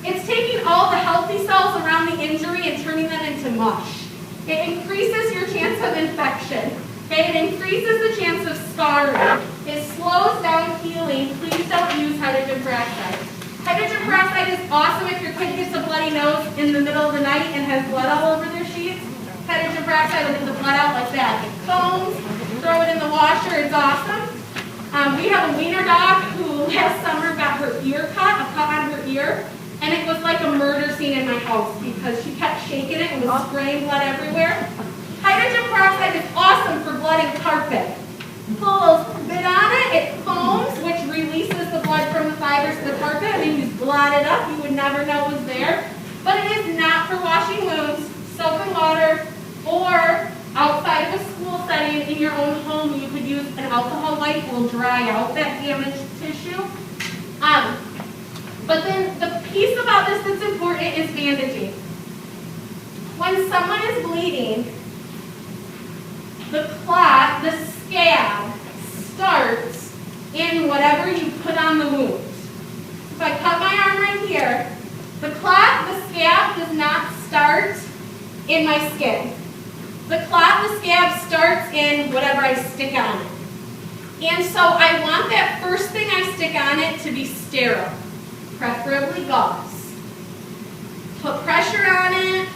It's taking all the healthy cells around the injury and turning them into mush. It increases your chance of infection. Okay? It increases the chance of scarring. It slows down healing. Please don't use hydrogen peroxide. Hydrogen peroxide is awesome if your kid gets a bloody nose in the middle of the night and has blood all over their sheets. Hydrogen peroxide will get the blood out like that. It foams, throw it in the washer, it's awesome. We have a wiener dog who last summer got her ear cut, a cut on her ear, and it was like a murder scene in my house because she kept shaking it and was spraying blood everywhere. Hydrogen peroxide is awesome for blooding carpet. Pull a little bit on it, it foams, which releases the blood from the fibers of the carpet, and then you just blot it up. You would never know it was there. But it is not for washing wounds, soap and water, or outside of a school setting in your own home. You could use an alcohol wipe, it will dry out that damaged tissue. But then the piece about this that's important is bandaging. When someone is bleeding, the clot, the scab, starts in whatever you put on the wound. If I cut my arm right here, the clot, the scab does not start in my skin. The clot, the scab starts in whatever I stick on it. And so I want that first thing I stick on it to be sterile, preferably gauze. Put pressure on it.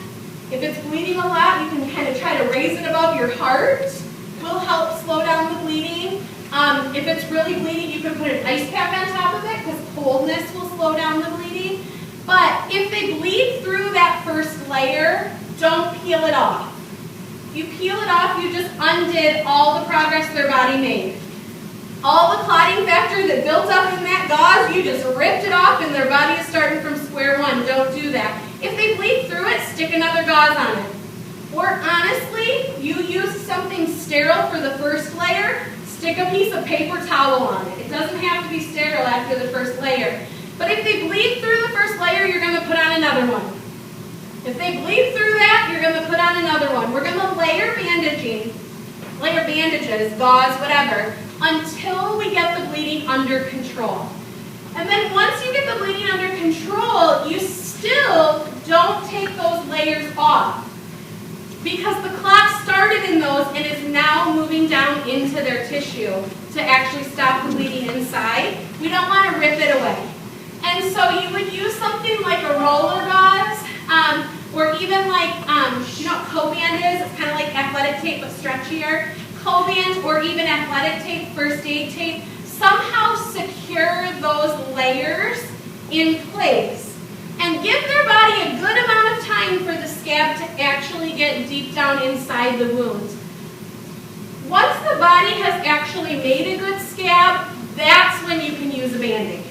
If it's bleeding a lot, you can kind of try to raise it above your heart. Will help slow down the bleeding. If it's really bleeding, you can put an ice pack on top of it because coldness will slow down the bleeding. But if they bleed through that first layer, don't peel it off. If you peel it off, you just undid all the progress their body made. All the clotting factor that built up in that gauze, you just ripped it off and their body is starting from square one. Don't do that. If they bleed through it, stick another gauze on it. Or honestly, you use something sterile for the first layer, stick a piece of paper towel on it. It doesn't have to be sterile after the first layer. But if they bleed through the first layer, you're going to put on another one. If they bleed through that, you're going to put on another one. We're going to layer bandages, gauze, whatever, until we get the bleeding under control. And then once you get the bleeding under control, you still don't take those layers off. Because the clot started in those and is now moving down into their tissue to actually stop the bleeding inside. We don't want to rip it away. And so you would use something like a roller gauze, or even like, you know what Coban is? It's kind of like athletic tape but stretchier. Coban or even athletic tape, first aid tape, somehow secure those layers in place. And give their body a good amount of time for the scab to actually get deep down inside the wound. Once the body has actually made a good scab, that's when you can use a Band-Aid.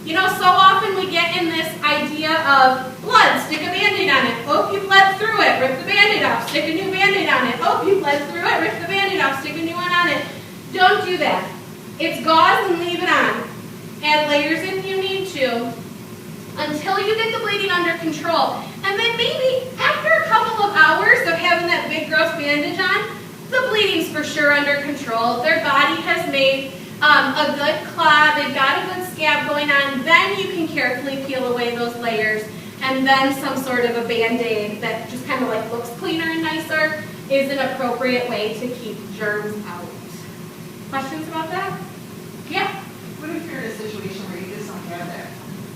You know, so often we get in this idea of blood, stick a Band-Aid on it. Oh, you bled through it, rip the Band-Aid off, stick a new Band-Aid on it. Oh, you bled through it, rip the Band-Aid off, stick a new one on it. Don't do that. It's gauze and leave it on. Add layers if you need to, until you get the bleeding under control. And then maybe after a couple of hours of having that big gross bandage on, the bleeding's for sure under control. Their body has made a good clot, they've got a good scab going on, then you can carefully peel away those layers, and then some sort of a Band-Aid that just kind of like looks cleaner and nicer is an appropriate way to keep germs out. Questions about that? Yeah? What if you're in a situation where you just don't have that?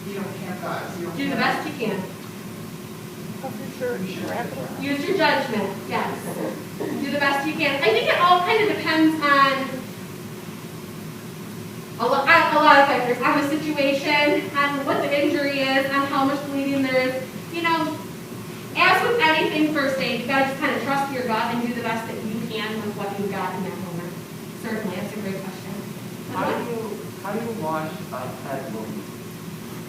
You don't have gauze, you don't Do the have... best you can. Use your judgment, yes. Do the best you can. I think it all kind of depends on a lot of factors, on the situation, on what the injury is, on how much bleeding there is. You know, as with anything first aid, you gotta just kind of trust your gut and do the best that you can with what you've got in that moment. Certainly, that's a great question. How do you wash a head wound?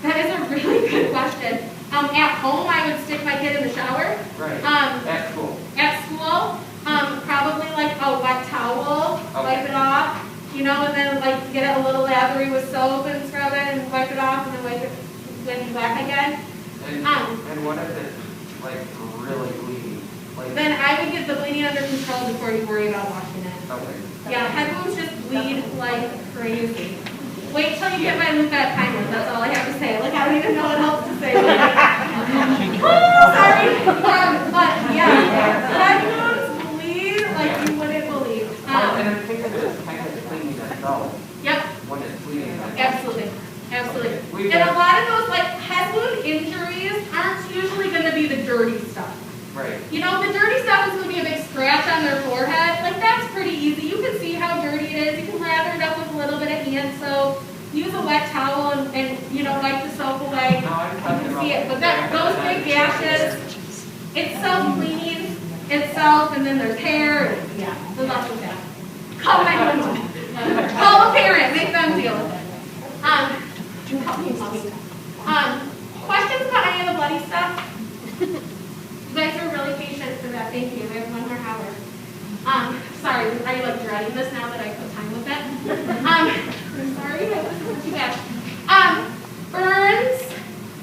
That is a really good question. At home, I would stick my kid in the shower. Right. At school. At school, probably like a wet towel, wipe it off. You know, and then like get it a little lathery with soap and scrub it and wipe it off and then wipe it when you back again. And what if it's like really bleeding? Like, then I would get the bleeding under control before you worry about washing it. okay. Yeah, head wounds just bleed like crazy. Wait till you get my lymphatic timer, that's all I have to say. Like, I don't even know what else to say. Sorry. But yeah, head wounds bleed like you wouldn't believe. And I think it's kind of cleaning itself. Yep. When it's bleeding. Absolutely. Absolutely. And a lot of those like head wound injuries aren't usually going to be the dirty stuff. Right. You know, the dirty stuff is going to be a big scratch on their forehead. Like, that's pretty easy. You can see how dirty it is. You can lather it up with a little bit of hand soap. Use a wet towel and you know, wipe the soap away. No, I'm You talking can about see it. But those big gashes, it's self-cleaning itself, and then there's hair. And, yeah, there's lots of that. Call 911. Call a parent. Make them deal with it. Questions about any of the bloody stuff? You guys are really patient for that. Thank you. We have 1 more hour. Sorry, are you like dreading this now that I put time with it? I'm sorry, that wasn't too bad. Burns.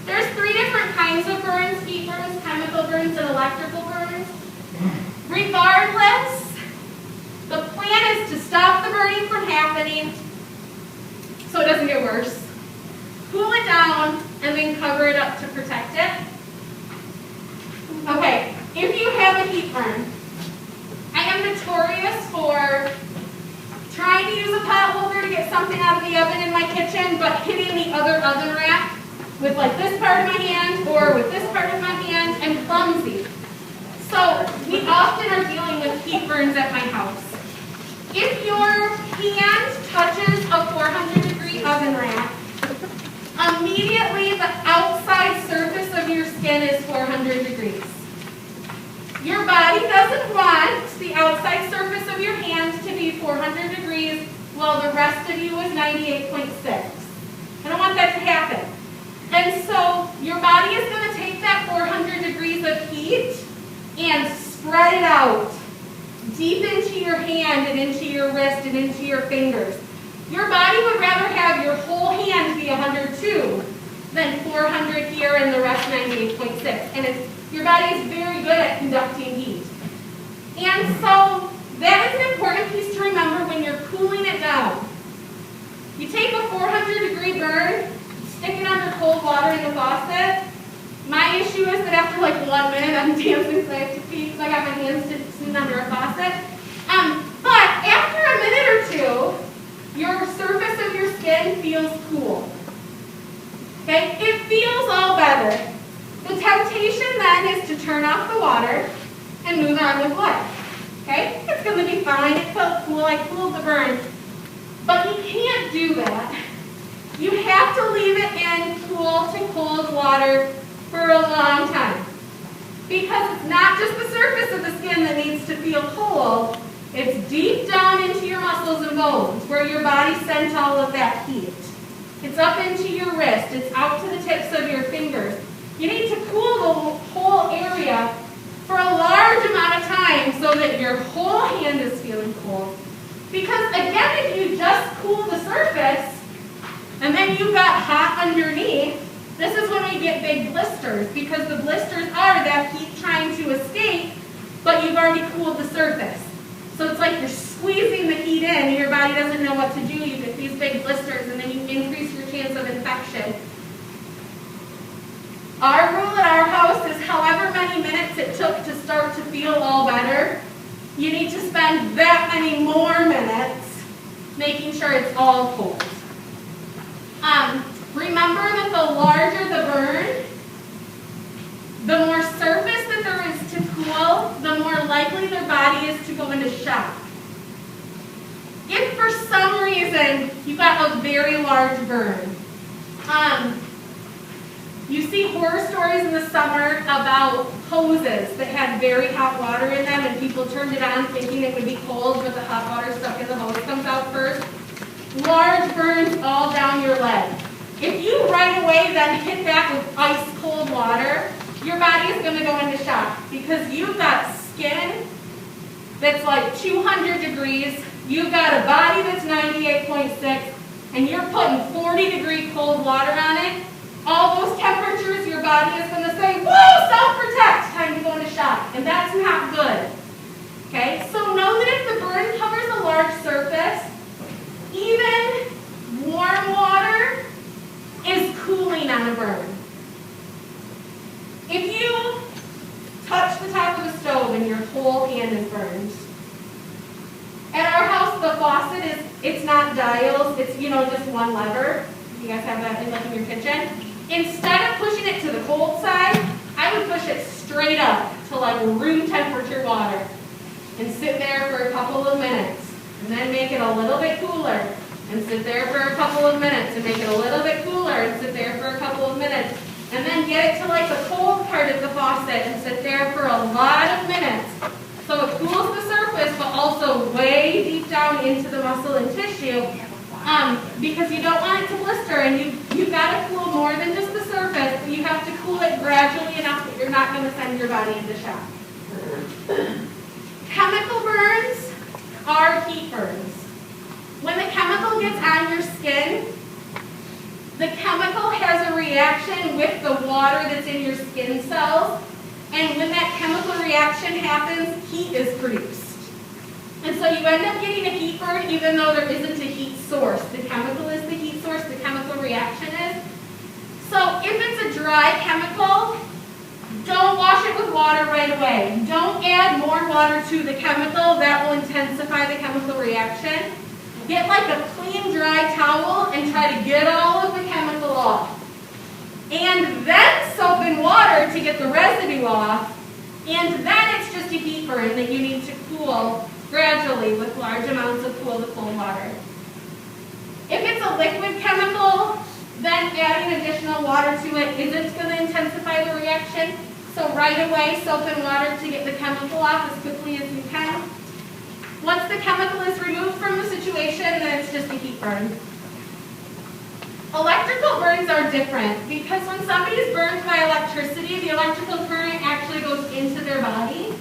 There's 3 different kinds of burns: heat burns, chemical burns, and electrical burns. Regardless, the plan is to stop the burning from happening so it doesn't get worse. Cool it down and then cover it up to protect it. Okay, if you have a heat burn, I am notorious for trying to use a pot holder to get something out of the oven in my kitchen, but hitting the other oven rack with like this part of my hand or with this part of my hand, I'm clumsy. So we often are dealing with heat burns at my house. If your hand touches a 400-degree oven rack, immediately the outside surface of your skin is 400 degrees. Your body doesn't want the outside surface of your hand to be 400 degrees while the rest of you is 98.6. I don't want that to happen. And so your body is going to take that 400 degrees of heat and spread it out deep into your hand and into your wrist and into your fingers. Your body would rather have your whole hand be 102 than 400 here and the rest 98.6. And your body is very good at conducting heat. And so that is an important piece to remember when you're cooling it down. You take a 400-degree burn, stick it under cold water in the faucet. My issue is that after like 1 minute, I'm dancing because I have to pee because I got my hands sitting under a faucet. But after a minute or two, your surface of your skin feels cool. Okay? It feels all better. The temptation then is to turn off the water and move on with life. Okay? It's going to be fine. It felt cool. I cooled the burn. But you can't do that. You have to leave it in cool to cold water for a long time. Because it's not just the surface of the skin that needs to feel cold. It's deep down into your muscles and bones where your body sent all of that heat. It's up into your wrist. It's out to the tips of your fingers. You need to cool the whole area for a large amount of time so that your whole hand is feeling cold. Because again, if you just cool the surface and then you've got hot underneath, this is when we get big blisters because the blisters are that heat trying to escape, but you've already cooled the surface. So it's like you're squeezing the heat in and your body doesn't know what to do. You get these big blisters and then you increase your chance of infection. Our rule at our house is however many minutes it took to start to feel all better, you need to spend that many more minutes making sure it's all cold. Remember that the larger the burn, the more surface that there is to cool, the more likely their body is to go into shock. If for some reason you got a very large burn, you see horror stories in the summer about hoses that had very hot water in them and people turned it on thinking it would be cold, but the hot water stuck in the hose comes out first. Large burns all down your leg. If you right away then hit that with ice cold water, your body is going to go into shock because you've got skin that's like 200 degrees, you've got a body that's 98.6, and you're putting 40-degree cold water on it. All those temperatures, your body is going to say, whoa, self-protect, time to go into shock. And that's not good. Okay, so know that if the burn covers a large surface, even warm water is cooling on a burn. If you touch the top of the stove and your whole hand is burned, at our house the faucet it's not dials, it's just one lever. You guys have that in your kitchen. Instead of pushing it to the cold side, I would push it straight up to like room temperature water and sit there for a couple of minutes and then make it a little bit cooler and sit there for a couple of minutes and make it a little bit cooler and sit there for a couple of minutes and then get it to like the cold part of the faucet and sit there for a lot of minutes. So it cools the surface but also way deep down into the muscle and tissue. Because you don't want it to blister and you've got to cool more than just the surface, but you have to cool it gradually enough that you're not going to send your body into shock. Chemical burns are heat burns. When the chemical gets on your skin, the chemical has a reaction with the water that's in your skin cells, and when that chemical reaction happens, heat is produced. And so you end up getting a heat burn even though there isn't a heat source. The chemical is the heat source, the chemical reaction is. So if it's a dry chemical, don't wash it with water right away. Don't add more water to the chemical. That will intensify the chemical reaction. get like a clean, dry towel and try to get all of the chemical off. And then soap and water to get the residue off. And then it's just a heat burn that you need to cool gradually with large amounts of cool water. If it's a liquid chemical, then adding additional water to it isn't going to intensify the reaction. So right away, soap and water to get the chemical off as quickly as you can. Once the chemical is removed from the situation, then it's just a heat burn. Electrical burns are different because when somebody is burned by electricity, the electrical current actually goes into their body.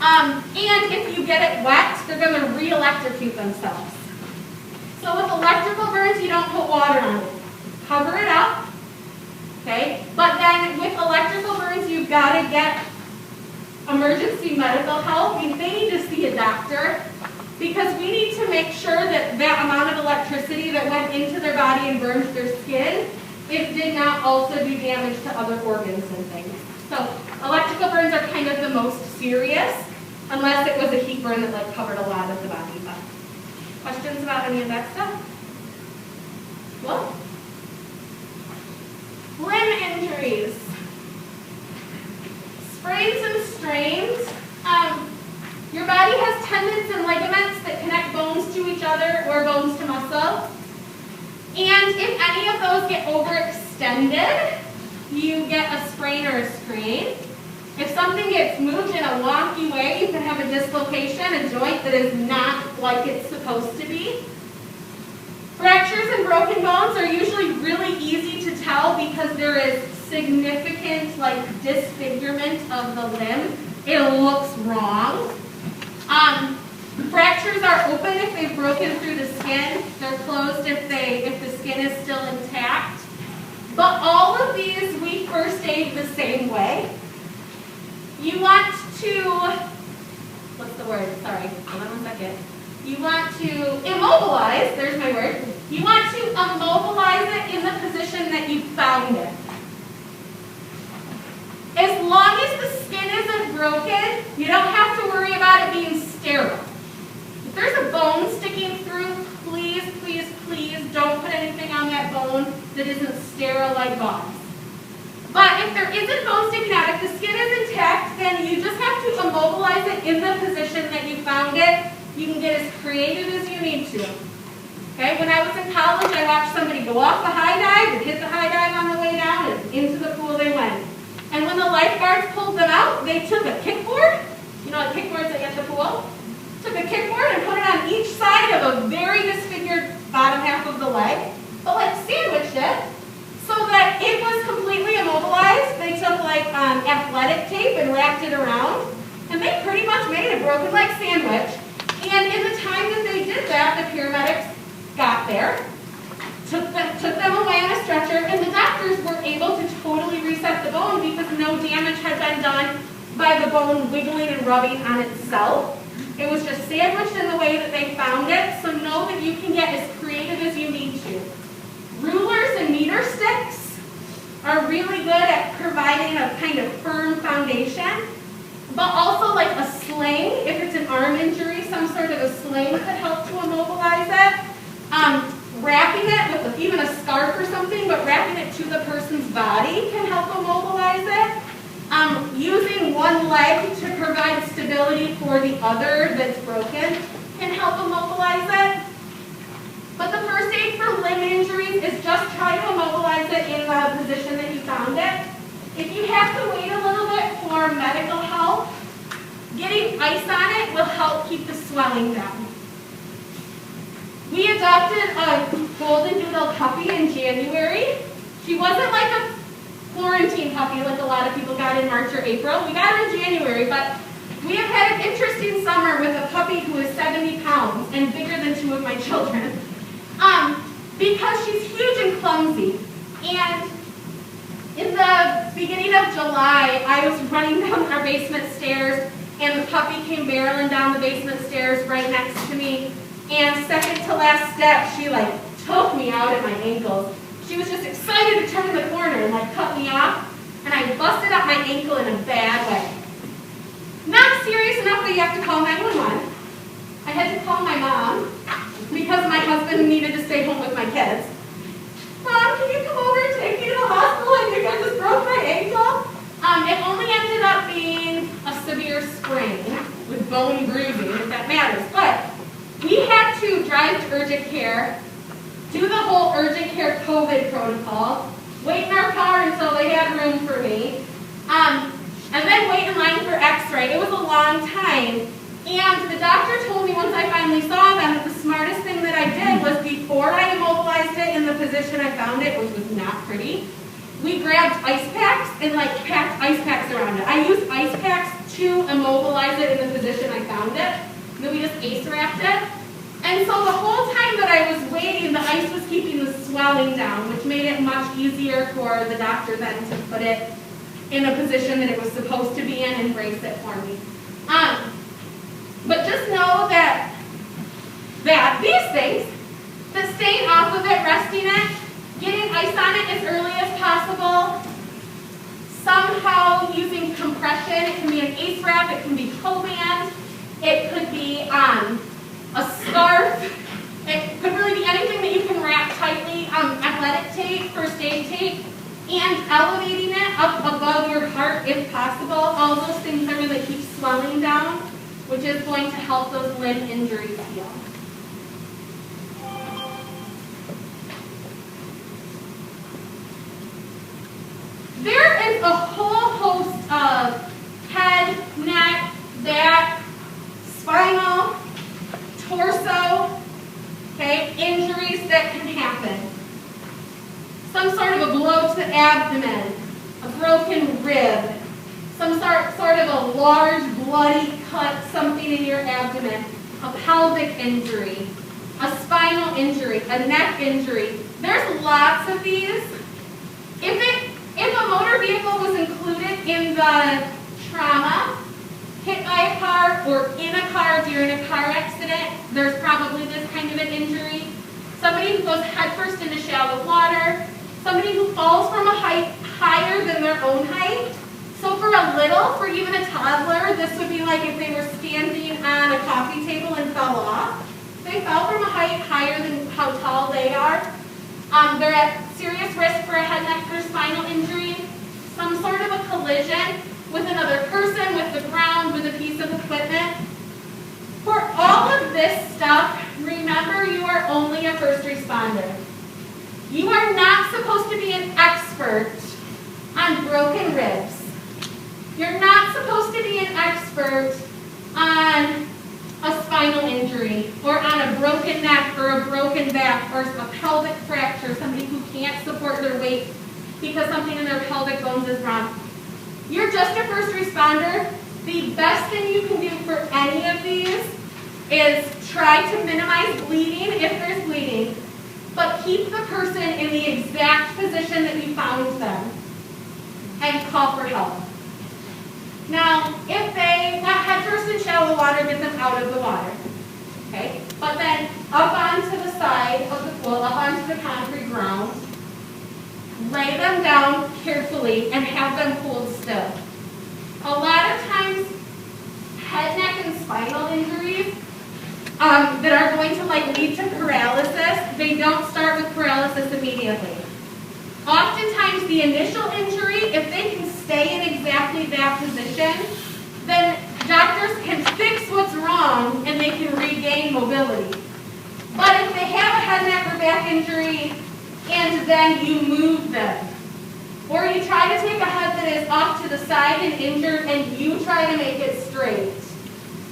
And if you get it wet, they're going to re-electrocute themselves. So with electrical burns, you don't put water on it. Cover it up, okay? But then with electrical burns, you've got to get emergency medical help. They need to see a doctor because we need to make sure that that amount of electricity that went into their body and burned their skin, it did not also do damage to other organs and things. So electrical burns are kind of the most serious, unless it was a heat burn that like covered a lot of the body. But questions about any of that stuff? Well, limb injuries. Sprains and strains. Your body has tendons and ligaments that connect bones to each other or bones to muscle. And if any of those get overextended, you get a sprain or a strain. If something gets moved in a wonky way, you can have a dislocation, a joint that is not like it's supposed to be. Fractures and broken bones are usually really easy to tell because there is significant disfigurement of the limb. It looks wrong. Fractures are open if they've broken through the skin. They're closed if the skin is still intact. But all of these we first aid the same way. You want to, what's the word? Sorry, hold on 1 second. You want to immobilize, there's my word. You want to immobilize it in the position that you found it. As long as the skin isn't broken, you don't have to worry about it being sterile. If there's a bone sticking through, please, please, please don't put anything on that bone that isn't sterile like gauze. But if there isn't bone sticking out, if the skin is intact, then you just have to immobilize it in the position that you found it. You can get as creative as you need to. Okay, when I was in college, I watched somebody go off the high dive and hit the high dive on the way down, and into the pool they went. And when the lifeguards pulled them out, they took a kickboard, you know, like kickboards that get the pool, took a kickboard and put it on each side of a very disfigured bottom half of the leg, but sandwiched it so that it was completely immobilized. They took athletic tape and wrapped it around, and they pretty much made a broken leg sandwich. And in the time that they did that, the paramedics got there, took them away on a stretcher, and the doctors were able to totally reset the bone because no damage had been done by the bone wiggling and rubbing on itself. It was just sandwiched in the way that they found it, so know that you can get as creative as you need to. Rulers and meter sticks are really good at providing a kind of firm foundation, but also a sling, if it's an arm injury, some sort of a sling could help to immobilize it. Wrapping it with even a scarf or something, but wrapping it to the person's body can help immobilize it. Using one leg to provide stability for the other that's broken can help immobilize it. But the first aid for limb injuries is just try to immobilize it in the position that you found it. If you have to wait a little bit for medical help, getting ice on it will help keep the swelling down. We adopted a golden doodle puppy in January. She wasn't like a quarantine puppy like a lot of people got in March or April. We got her in January, but we have had an interesting summer with a puppy who is 70 pounds and bigger than 2 of my children. Because she's huge and clumsy. And in the beginning of July, I was running down our basement stairs, and the puppy came barreling down the basement stairs right next to me. And second to last step, she took me out at my ankles. She was just excited to turn the corner and cut me off, and I busted up my ankle in a bad way. Not serious enough that you have to call 911. I had to call my mom, because my husband needed to stay home with my kids. Mom, can you come over and take me to the hospital? I think I just broke my ankle. It only ended up being a severe sprain with bone bruising, if that matters. But we had to drive to urgent care, do the whole urgent care COVID protocol, wait in our car until they had room for me, and then wait in line for x-ray. It was a long time. And the doctor told me once I finally saw them that the smartest thing that I did was before I immobilized it in the position I found it, which was not pretty, we grabbed ice packs and packed ice packs around it. I used ice packs to immobilize it in the position I found it. And then we just ace wrapped it. And so the whole time that I was waiting, the ice was keeping the swelling down, which made it much easier for the doctor then to put it in a position that it was supposed to be in and brace it for me. But just know that these things, that staying off of it, resting it, getting ice on it as early as possible, somehow using compression, it can be an ace wrap, it can be co-band, it could be a scarf, it could really be anything that you can wrap tightly, athletic tape, first aid tape, and elevating it up above your heart if possible. All those things are going to keep swelling down, which is going to help those limb injuries heal. There is a whole host of head, neck, back, spinal, torso, okay, injuries that can happen. Some sort of a blow to the abdomen, a broken rib, some sort of a large bloody cut, something in your abdomen, a pelvic injury, a spinal injury, a neck injury. There's lots of these. If a motor vehicle was included in the trauma, hit by a car or in a car during a car accident, there's probably this kind of an injury. Somebody who goes headfirst into shallow water, somebody who falls from a height higher than their own height. So for even a toddler, this would be like if they were standing on a coffee table and fell off. They fell from a height higher than how tall they are. They're at serious risk for a head, neck, or spinal injury, some sort of a collision with another person, with the ground, with a piece of equipment. For all of this stuff, remember you are only a first responder. You are not supposed to be an expert on broken ribs. You're not supposed to be an expert on a spinal injury or on a broken neck or a broken back or a pelvic fracture, somebody who can't support their weight because something in their pelvic bones is wrong. You're just a first responder. The best thing you can do for any of these is try to minimize bleeding if there's bleeding, but keep the person in the exact position that you found them and call for help. Now, if they got headfirst in shallow water, get them out of the water. Okay? But then up onto the side of the pool, up onto the concrete ground, lay them down carefully and have them hold still. A lot of times, head, neck, and spinal injuries that are going to lead to paralysis, they don't start with paralysis immediately. Oftentimes, the initial injury, if they can stay in exactly that position, then doctors can fix what's wrong and they can regain mobility. But if they have a head, neck, or back injury and then you move them, or you try to take a head that is off to the side and injured and you try to make it straight,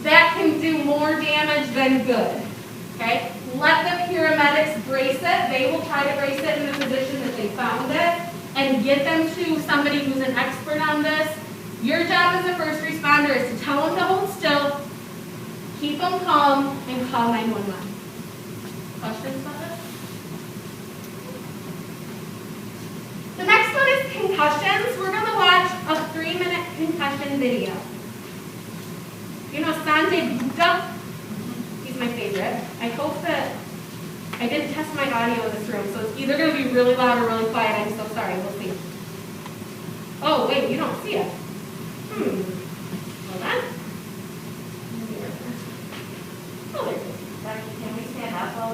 that can do more damage than good. Okay? Let the paramedics brace it. They will try to brace it in the position that they found it and get them to somebody who's an expert on this. Your job as a first responder is to tell them to hold still, keep them calm, and call 911. Questions about this? The next one is concussions. We're going to watch a 3-minute concussion video. You know Sanjay Gupta? He's my favorite. I hope that I didn't test my audio in this room, so it's either going to be really loud or really quiet. I'm so sorry. We'll see. Oh, wait, you don't see it. Hold on. Oh, there it is. Becky, can we stand up while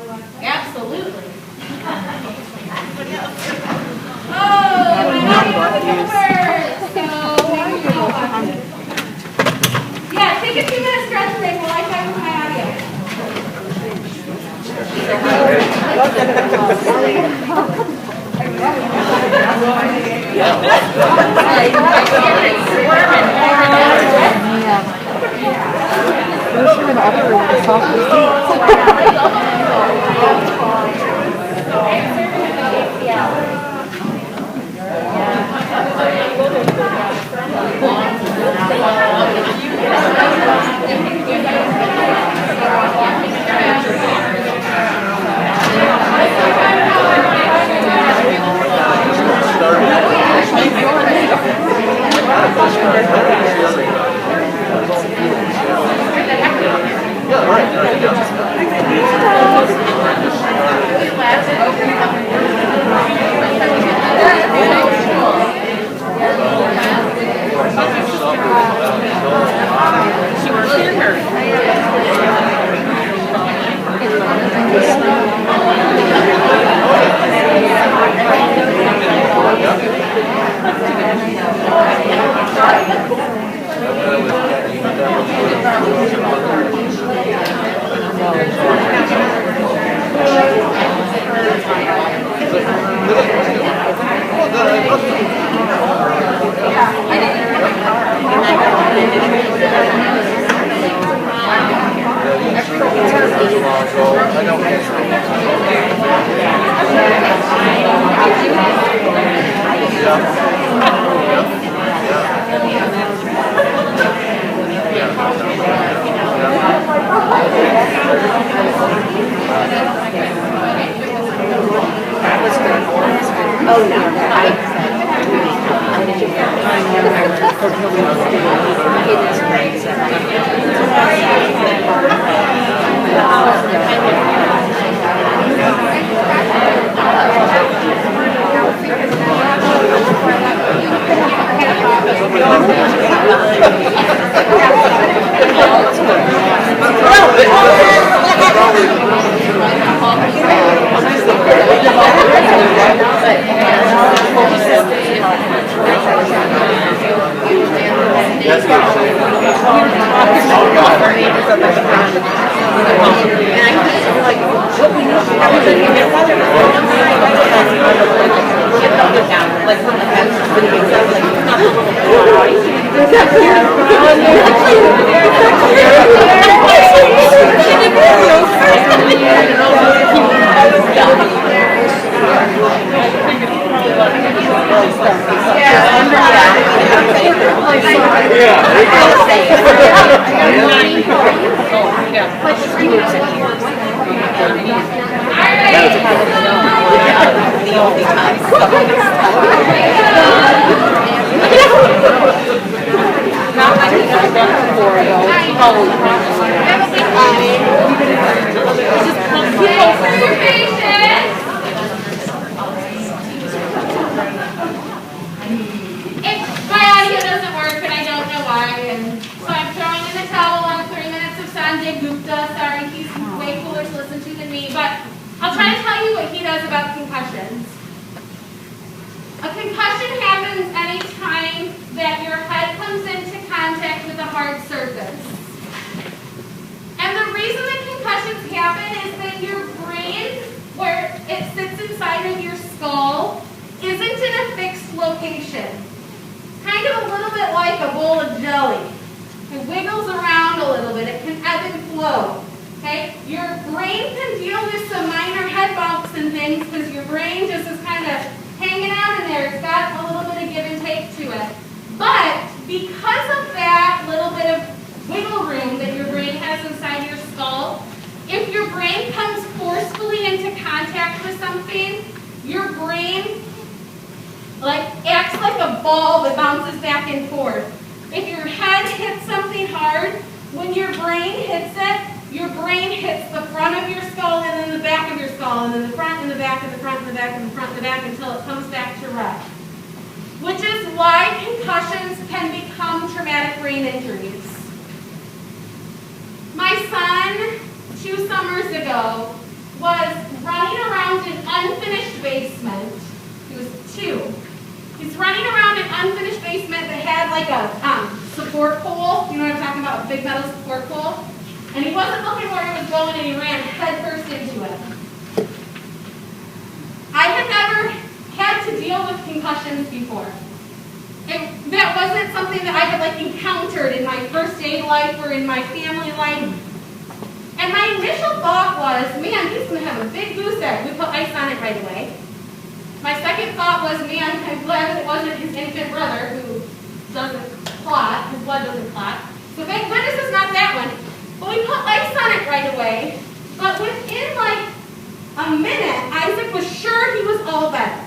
concussions before. That wasn't something that I had like encountered in my first aid life or in my family life. And my initial thought was, man, he's gonna have a big goose egg. We put ice on it right away. My second thought was, man, I'm glad that it wasn't his infant brother who doesn't clot, his blood doesn't clot. So thank goodness it's not that one. But we put ice on it right away. But within like a minute, Isaac was sure he was all better.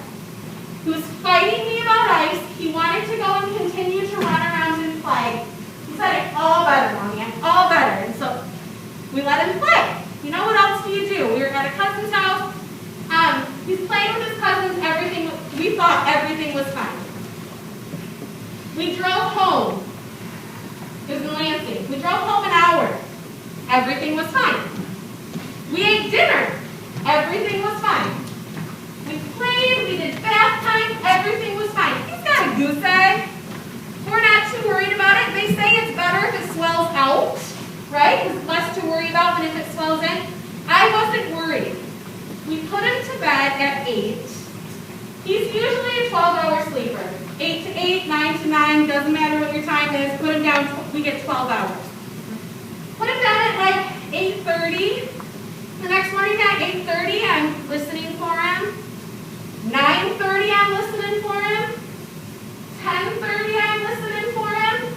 He was fighting me about ice. He wanted to go and continue to run around and play. He said, it's all better, Mommy, I'm all better. And so we let him play. You know what else do you do? We were at a cousin's house. He's playing with his cousins. We thought everything was fine. We drove home. It was in Lansing. We drove home an hour. Everything was fine. We ate dinner. Everything was fine. We played, we did bath time, everything was fine. He's got a goose egg. We're not too worried about it. They say it's better if it swells out, right? It's less to worry about than if it swells in. I wasn't worried. We put him to bed at 8. He's usually a 12-hour sleeper. 8 to 8, 9 to 9, doesn't matter what your time is. Put him down, we get 12 hours. Put him down at like 8:30. The next morning at 8:30, I'm listening for him. 9:30, I'm listening for him. 10:30, I'm listening for him.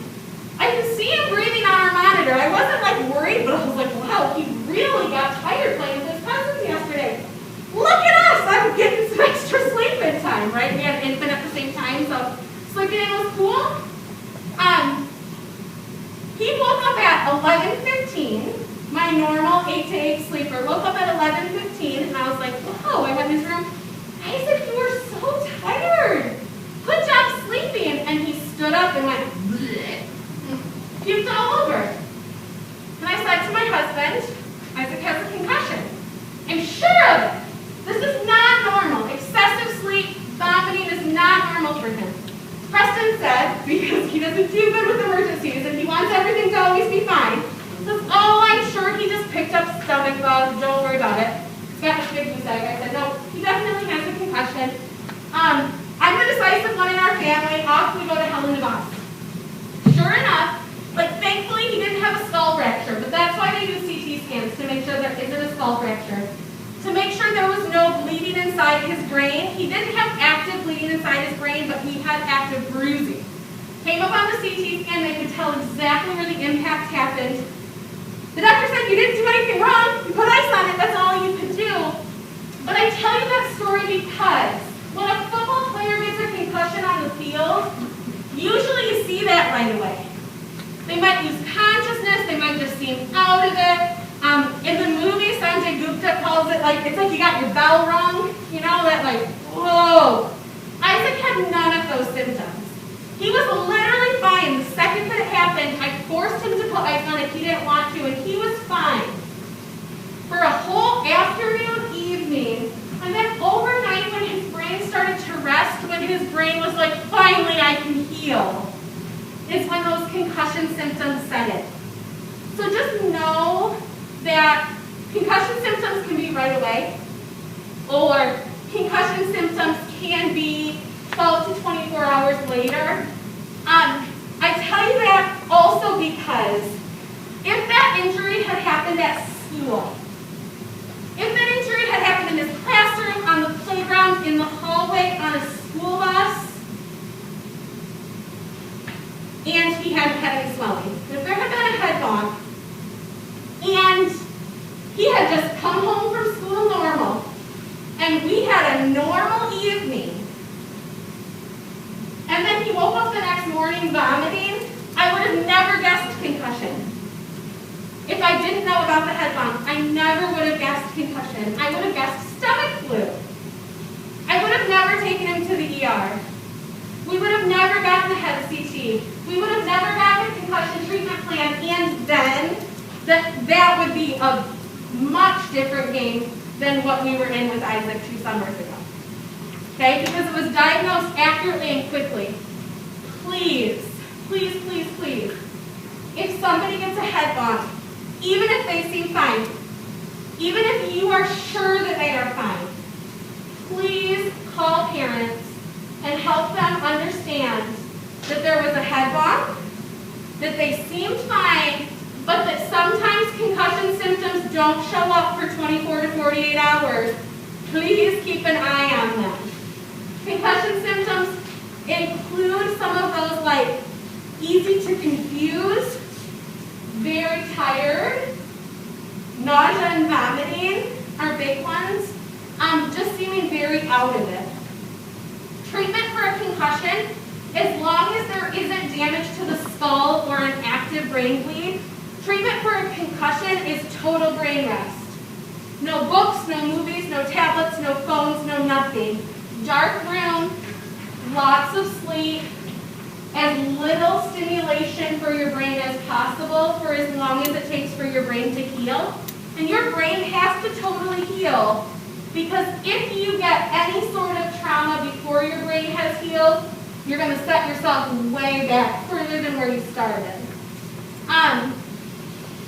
I can see him breathing on our monitor. I wasn't like worried, but I was like, wow, he really got tired playing with his cousins yesterday. Look at us, I'm getting some extra sleep in time, right? We had an infant at the same time, so sleeping in was cool. He woke up at 11:15. My normal 8 to 8 sleeper woke up at 11:15, and I was like, wow, I went in his room. Isaac, you were so tired. Good job sleeping. And he stood up and went, bleh, puked all over. And I said to my husband, Isaac has a concussion. I'm sure of it. This is not normal. Excessive sleep, vomiting is not normal for him. Preston said, because he doesn't do good with emergencies and he wants everything to always be fine, says, oh, I'm sure he just picked up stomach bugs. Don't worry about it. He's got a big goose egg. I said, no, he definitely has a concussion. I'm the decisive one in our family. Off we go to Helen DeVos. Sure enough, like thankfully he didn't have a skull fracture, but that's why they do CT scans, to make sure there isn't a skull fracture. To make sure there was no bleeding inside his brain. He didn't have active bleeding inside his brain, but he had active bruising. Came up on the CT scan, they could tell exactly where the impact happened. The doctor said, you didn't do anything wrong. You put ice on it, that's all you could do. But I tell you that story because when a football player gets a concussion on the field, usually you see that right away. They might lose consciousness, they might just seem out of it. In the movie, Sanjay Gupta calls it like, it's like you got your bell rung, you know, that like, whoa. Isaac had none of those symptoms. He was literally fine. The second that it happened, I forced him to put ice on it. He didn't want to, and he was fine. For a whole afternoon, evening, and then overnight when his brain started to rest, when his brain was like, finally I can heal, is when those concussion symptoms set in. So just know that concussion symptoms can be right away, or concussion symptoms can be 12 to 24 hours later. I tell you that also because if that injury had happened at school, if that injury had happened in his classroom, on the playground, in the hallway, on a school bus, and he hadn't had any swelling, if there had been a head bump, and he had just come home from school normal, and we had a normal evening, and then he woke up the next morning vomiting, I would have never guessed concussion. If I didn't know about the head bump, I never would have guessed concussion. I would have guessed stomach flu. I would have never taken him to the ER. We would have never gotten the head CT. We would have never gotten a concussion treatment plan, and then that would be a much different game than what we were in with Isaac 2 summers ago. Okay, because it was diagnosed accurately and quickly. Please, please, please, please, if somebody gets a head bump, even if they seem fine, even if you are sure that they are fine, please call parents and that they seemed fine, but that sometimes concussion symptoms don't show up for 24 to 48 hours, please keep an eye on them. Concussion symptoms include some of those like easy to confuse, very tired, nausea and vomiting are big ones, just seeming very out of it. Treatment for a concussion, as long as there isn't damage to the skull or an active brain bleed, treatment for a concussion is total brain rest. No books, no movies, no tablets, no phones, no nothing. Dark room, lots of sleep, as little stimulation for your brain as possible for as long as it takes for your brain to heal. And your brain has to totally heal, because if you get any sort of trauma before your brain has healed, you're going to set yourself way back, further than where you started.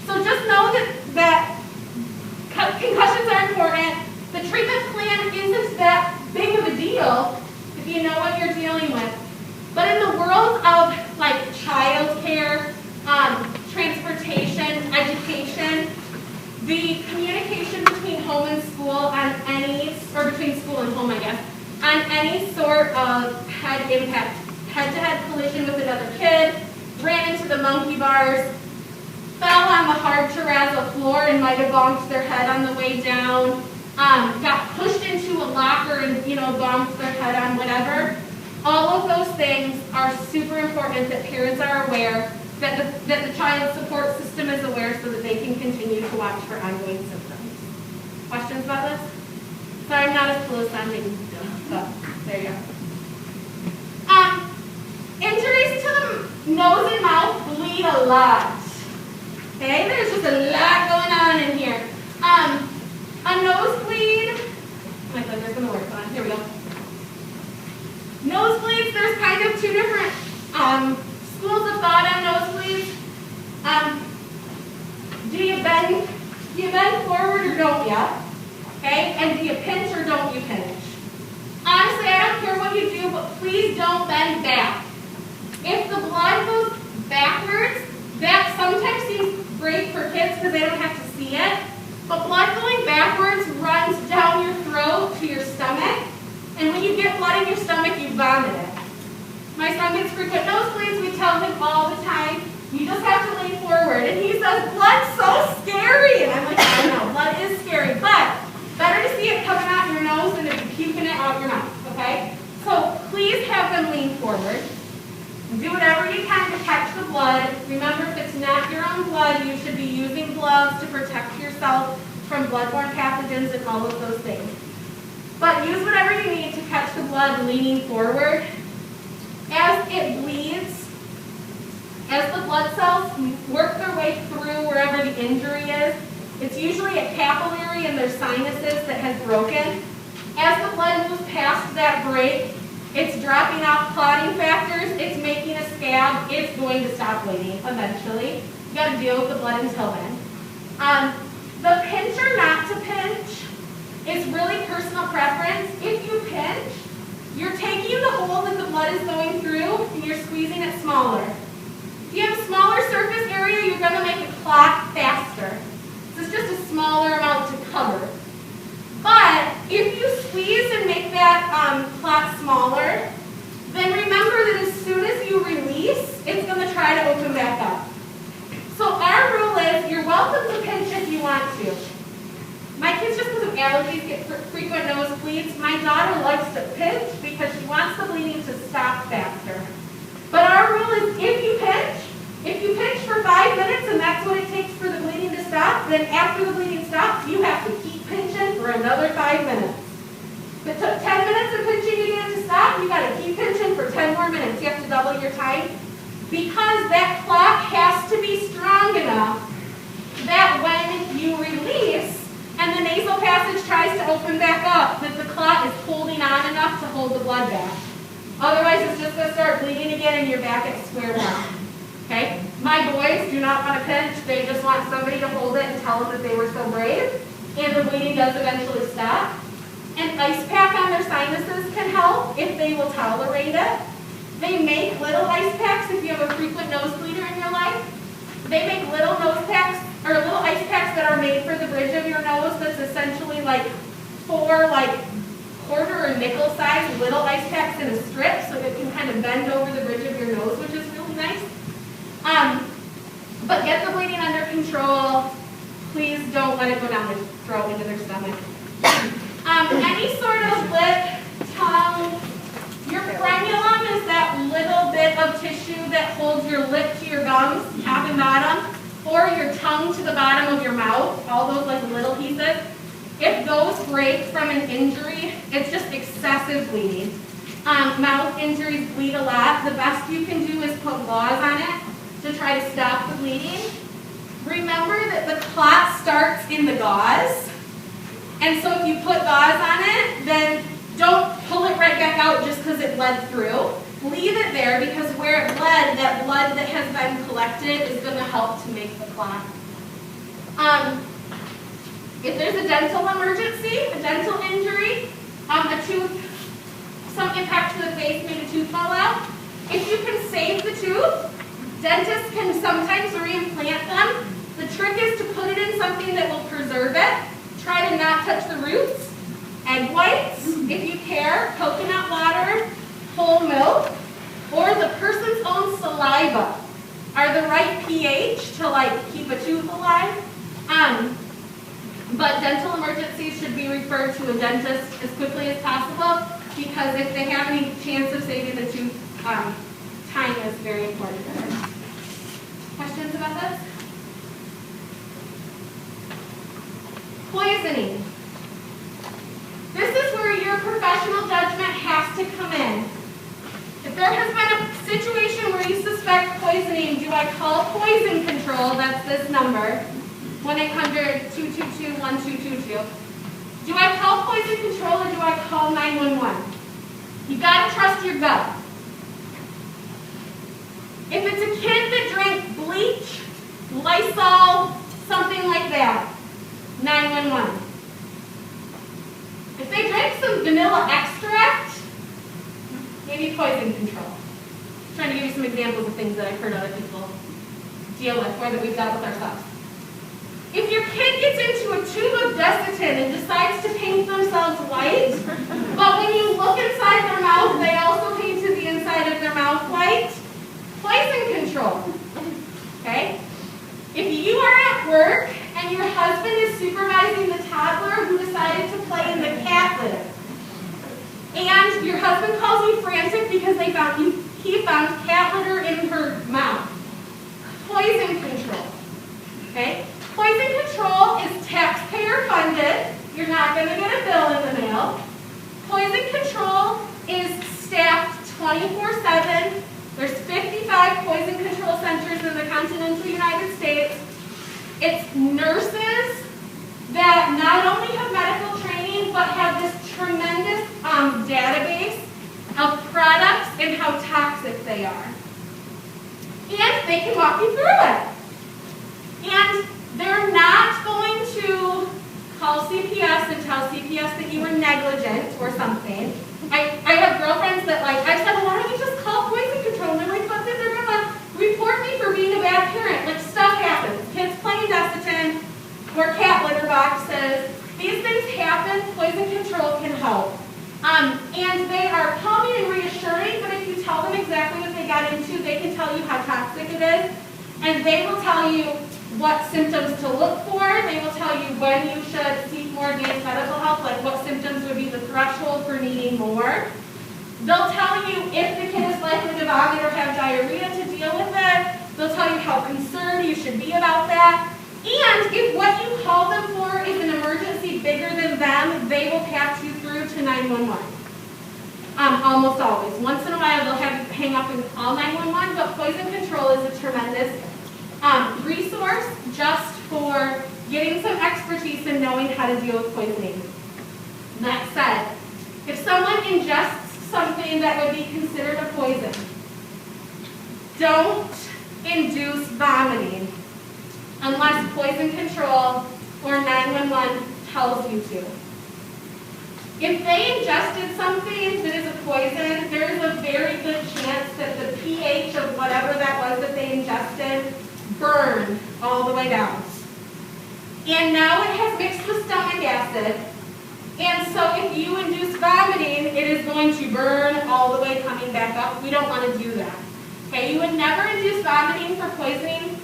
So just know that concussions are important. The treatment plan isn't that big of a deal if you know what you're dealing with. But in the world of like childcare, transportation, education, the communication between home and school on any, or between school and home, I guess, on any sort of head impact, head-to-head collision with another kid, ran into the monkey bars, fell on the hard terrazzo floor and might have bonked their head on the way down, got pushed into a locker and, bonked their head on whatever. All of those things are super important that parents are aware, that the child support system is aware, so that they can continue to watch for ongoing symptoms. Questions about this? Sorry, I'm not as cool as sounding, but there you go. Injuries to the nose and mouth bleed a lot. Okay, there's just a lot going on in here. A nosebleed, oh my God, there's gonna work on. Here we go. Nosebleeds, there's kind of two different schools of thought on nosebleeds. Do you bend forward or don't you? Okay, and do you pinch or don't you pinch? Honestly, I don't care what you do, but please don't bend back. If the blood goes backwards, that sometimes seems great for kids because they don't have to see it, but blood going backwards runs down your throat to your stomach, and when you get blood in your stomach, you vomit it. My son gets frequent nosebleeds. We tell him all the time, you just have to lean forward, and he says, blood's so scary, and I'm like, I know, blood is scary, but better to see it coming out your nose than if you're puking it out your mouth, okay? So please have them lean forward. Do whatever you can to catch the blood. Remember, if it's not your own blood, you should be using gloves to protect yourself from bloodborne pathogens and all of those things. But use whatever you need to catch the blood leaning forward. As it bleeds, as the blood cells work their way through wherever the injury is, it's usually a capillary in their sinuses that has broken. As the blood moves past that break, it's dropping off clotting factors, it's making a scab, it's going to stop bleeding eventually. You got to deal with the blood until then. The pinch or not to pinch is really personal preference. If you pinch, you're taking the hole that the blood is going through and you're squeezing it smaller. If you have a smaller surface area, you're going to make it clot faster. This is just a smaller amount to cover. But if you squeeze and make that clot smaller, then remember that as soon as you release, it's going to try to open back up. So our rule is you're welcome to pinch if you want to. My kids, just because of allergies, get frequent nosebleeds. My daughter likes to pinch because she wants the bleeding to stop faster. But our rule is if you pinch for 5 minutes and that's what it takes for the bleeding to stop, then after the bleeding stops, you have to keep pinching for another 5 minutes. If it took 10 minutes of pinching to get it to stop, you got to keep pinching for 10 more minutes. You have to double your time because that clot has to be strong enough that when you release and the nasal passage tries to open back up, that the clot is holding on enough to hold the blood back. Otherwise, it's just going to start bleeding again and you're back at square one. Okay? My boys do not want to pinch. They just want somebody to hold it and tell them that they were so brave. And the bleeding does eventually stop. An ice pack on their sinuses can help if they will tolerate it. They make little ice packs if you have a frequent nosebleeder in your life. They make little nose packs, or little ice packs that are made for the bridge of your nose that's essentially like 4 quarter or nickel size little ice packs in a strip so that it can kind of bend over the bridge of your nose, which is really nice. But get the bleeding under control. Please don't let it go down their throat into their stomach. Any sort of lip, tongue, your frenulum is that little bit of tissue that holds your lip to your gums, top and bottom, or your tongue to the bottom of your mouth, all those like little pieces. If those break from an injury, it's just excessive bleeding. Mouth injuries bleed a lot. The best you can do is put gauze on it to try to stop the bleeding. Remember that the clot starts in the gauze. And so if you put gauze on it, then don't pull it right back out just because it bled through. Leave it there because where it bled, that blood that has been collected is going to help to make the clot. If there's a dental emergency, a dental injury, a tooth, some impact to the face made a tooth fall out, if you can save the tooth, dentists can sometimes reimplant them. The trick is to put it in something that will preserve it. Try to not touch the roots. Egg whites, if you care, coconut water, whole milk, or the person's own saliva are the right pH to keep a tooth alive. But dental emergencies should be referred to a dentist as quickly as possible because if they have any chance of saving the tooth, time is very important. Questions about this? Poisoning. This is where your professional judgment has to come in. If there has been a situation where you suspect poisoning, do I call poison control? That's this number, 1-800-222-1222. Do I call poison control or do I call 911? You gotta trust your gut. If it's a kid that drank bleach, Lysol, something like that, 911. If they drank some vanilla extract, maybe poison control. I'm trying to give you some examples of things that I've heard other people deal with or that we've dealt with ourselves. If your kid gets into a tube of Desitin and decides to paint themselves white, but when you look inside their mouth, they also painted the inside of their mouth white, poison control. Okay? If you are at work and your husband is supervising the toddler who decided to play in the cat litter, and your husband calls you frantic because he found cat litter in her mouth, poison control. Okay? Poison control is taxpayer funded. You're not going to get a bill in the mail. Poison control is staffed 24/7. There's 55 poison control centers in the continental United States. It's nurses that not only have medical training, but have this tremendous database of products and how toxic they are. And they can walk you through it. And they're not going to call CPS and tell CPS that you were negligent or something. I have girlfriends that I've said, well, why don't you just call poison control? And they're like, but then they're going to report me for being a bad parent. Stuff happens. Kids playing Desitin or cat litter boxes. These things happen. Poison control can help. And they are calming and reassuring, but if you tell them exactly what they got into, they can tell you how toxic it is. And they will tell you what symptoms to look for. They will tell you when you should seek more advanced medical help, like what symptoms would be the threshold for needing more. They'll tell you if the kid is likely to vomit or have diarrhea to deal with it. They'll tell you how concerned you should be about that. And if what you call them for is an emergency bigger than them, they will patch you through to 911. Almost always. Once in a while, they'll have you hang up and call 911, but poison control is a tremendous resource just for getting some expertise in knowing how to deal with poisoning. That said, if someone ingests something that would be considered a poison, don't induce vomiting unless poison control or 911 tells you to. If they ingested something that is a poison, there is a very good chance burn all the way down. And now it has mixed with stomach acid. And so if you induce vomiting, it is going to burn all the way coming back up. We don't want to do that. Okay, you would never induce vomiting for poisoning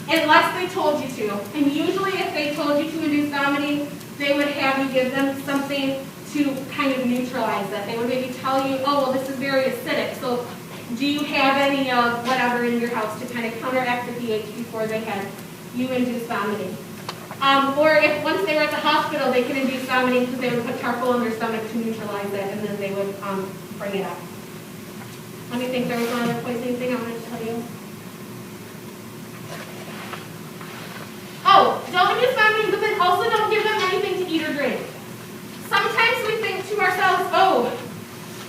unless they told you to. And usually if they told you to induce vomiting, they would have you give them something to kind of neutralize it. They would maybe tell you, oh, well, this is very acidic, so do you have any of whatever in your house to kind of counteract the pH before they had you induce vomiting? Or if once they were at the hospital, they could induce vomiting because they would put charcoal in their stomach to neutralize it, and then they would bring it up. Let me think, there was one other poisoning thing I wanted to tell you. Oh, don't induce vomiting, but then also don't give them anything to eat or drink. Sometimes we think to ourselves, oh,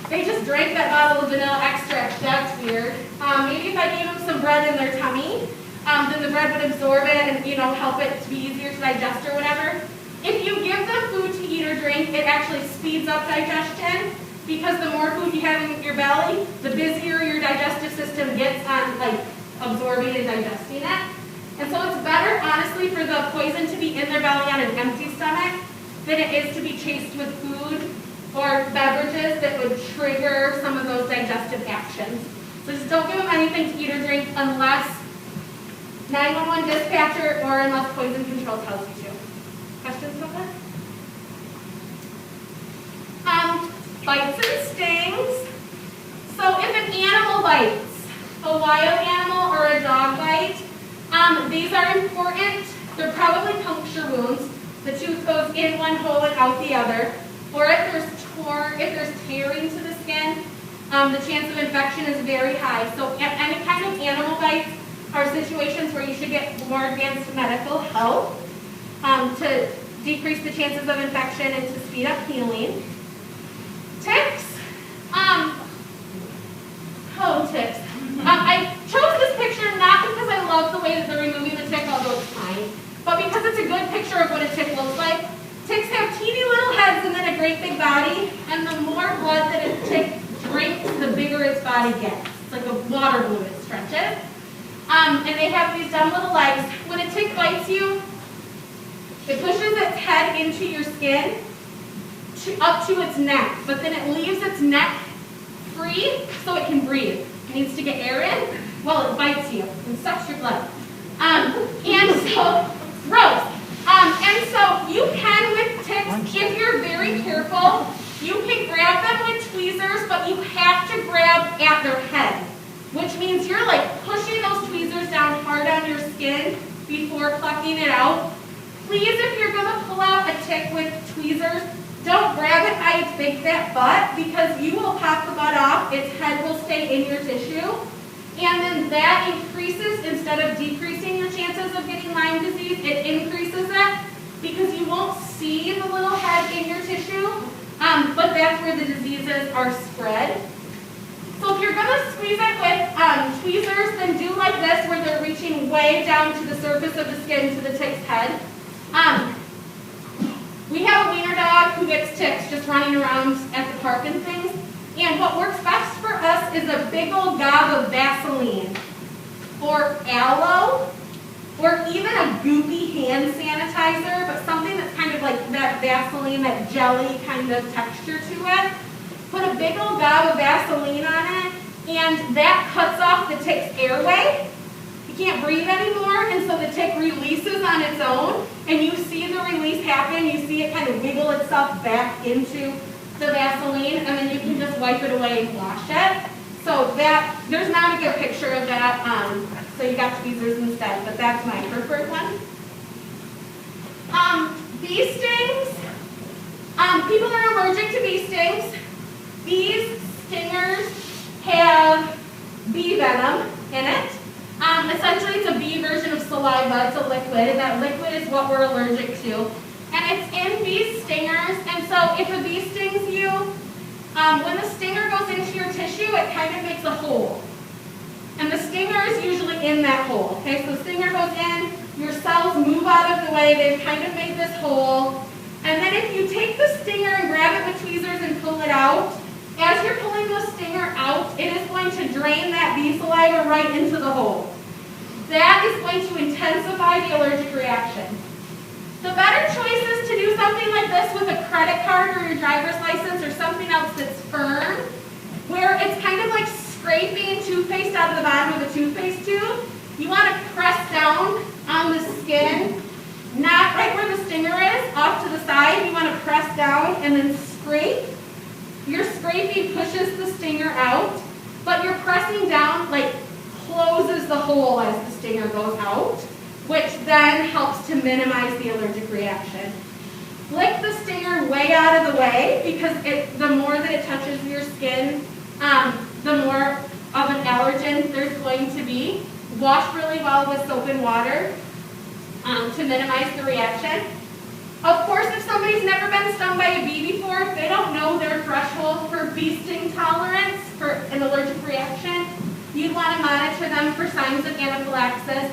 they just drank that bottle of vanilla extract, that's weird. Maybe if I gave them some bread in their tummy, then the bread would absorb it and, you know, help it to be easier to digest or whatever. If you give them food to eat or drink, it actually speeds up digestion because the more food you have in your belly, the busier your digestive system gets on like absorbing and digesting it. And so it's better, honestly, for the poison to be in their belly on an empty stomach than it is to be chased with food or beverages that would trigger some of those digestive actions. So just don't give them anything to eat or drink unless 911 dispatcher or unless poison control tells you to. Questions about that? Bites and stings. So if an animal bites, a wild animal or a dog bite, these are important. They're probably puncture wounds. The tooth goes in one hole and out the other. Or if there's tearing to the skin, the chance of infection is very high. So any kind of animal bites are situations where you should get more advanced medical help to decrease the chances of infection and to speed up healing. Ticks. Ticks. I chose this picture not because I love the way that they're removing the tick, although it's fine, but because it's a good picture of what a tick looks like. Ticks have teeny little heads and then a great big body, and the more blood that a tick drinks, the bigger its body gets. It's like a water balloon, it stretches. And they have these dumb little legs. When a tick bites you, it pushes its head into your skin up to its neck, but then it leaves its neck free so it can breathe. It needs to get air in while it bites you and sucks your blood. And so, gross. And so you can with ticks, if you're very careful, you can grab them with tweezers, but you have to grab at their head, which means you're like pushing those tweezers down hard on your skin before plucking it out. Please, if you're going to pull out a tick with tweezers, don't grab it by its big fat butt because you will pop the butt off, its head will stay in your tissue, and then that increases instead of decreasing your chances of getting Lyme disease, it increases it because you won't see the little head in your tissue, but that's where the diseases are spread. So if you're going to squeeze it with tweezers, then do like this where they're reaching way down to the surface of the skin to the tick's head. We have a wiener dog who gets ticks just running around at the park and things. And what works best for us is a big old gob of Vaseline or aloe or even a goopy hand sanitizer, but something that's kind of like that Vaseline, that jelly kind of texture to it. Put a big old gob of Vaseline on it, and that cuts off the tick's airway. You can't breathe anymore, and so the tick releases on its own, and you see the release happen. You see it kind of wiggle itself back into the Vaseline, and then you can just wipe it away and wash it. So that, there's not a good picture of that, so you got tweezers instead, but that's my preferred one. Bee stings. People are allergic to bee stings. These stingers have bee venom in it. Essentially, it's a bee version of saliva. It's a liquid, and that liquid is what we're allergic to. And it's in bee stingers, and so if a bee stings you, when the stinger goes into your tissue, it kind of makes a hole. And the stinger is usually in that hole. Okay, so the stinger goes in, your cells move out of the way, they've kind of made this hole. And then if you take the stinger and grab it with tweezers and pull it out, as you're pulling the stinger out, it is going to drain that bee saliva right into the hole. that is going to intensify the allergic reaction. The better choice is to do something like this with a credit card or your driver's license or something else that's firm, where it's kind of like scraping toothpaste out of the bottom of a toothpaste tube. You want to press down on the skin, not right where the stinger is, off to the side. You want to press down and then scrape. Your scraping pushes the stinger out, but your pressing down like closes the hole as the stinger goes out, which then helps to minimize the allergic reaction. Flick the stinger way out of the way, because the more that it touches your skin, the more of an allergen there's going to be. Wash really well with soap and water to minimize the reaction. Of course, if somebody's never been stung by a bee before, if they don't know their threshold for bee sting tolerance for an allergic reaction, you'd want to monitor them for signs of anaphylaxis,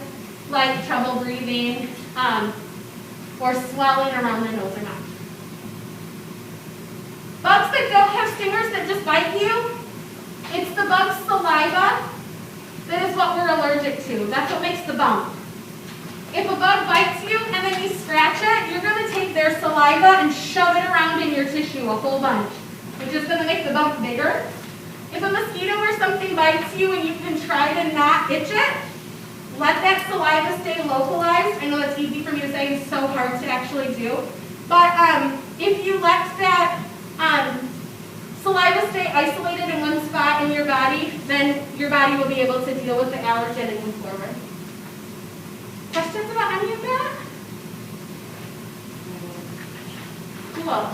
like trouble breathing, or swelling around their nose or mouth. Bugs that don't have stingers that just bite you, it's the bug's saliva that is what we're allergic to. That's what makes the bump. If a bug bites you and then you scratch it, you're going to take their saliva and shove it around in your tissue, a whole bunch, which is going to make the bump bigger. If a mosquito or something bites you and you can try to not itch it, let that saliva stay localized. I know that's easy for me to say, it's so hard to actually do. But if you let that saliva stay isolated in one spot in your body, then your body will be able to deal with the allergen and move forward. Questions about any of that? Cool.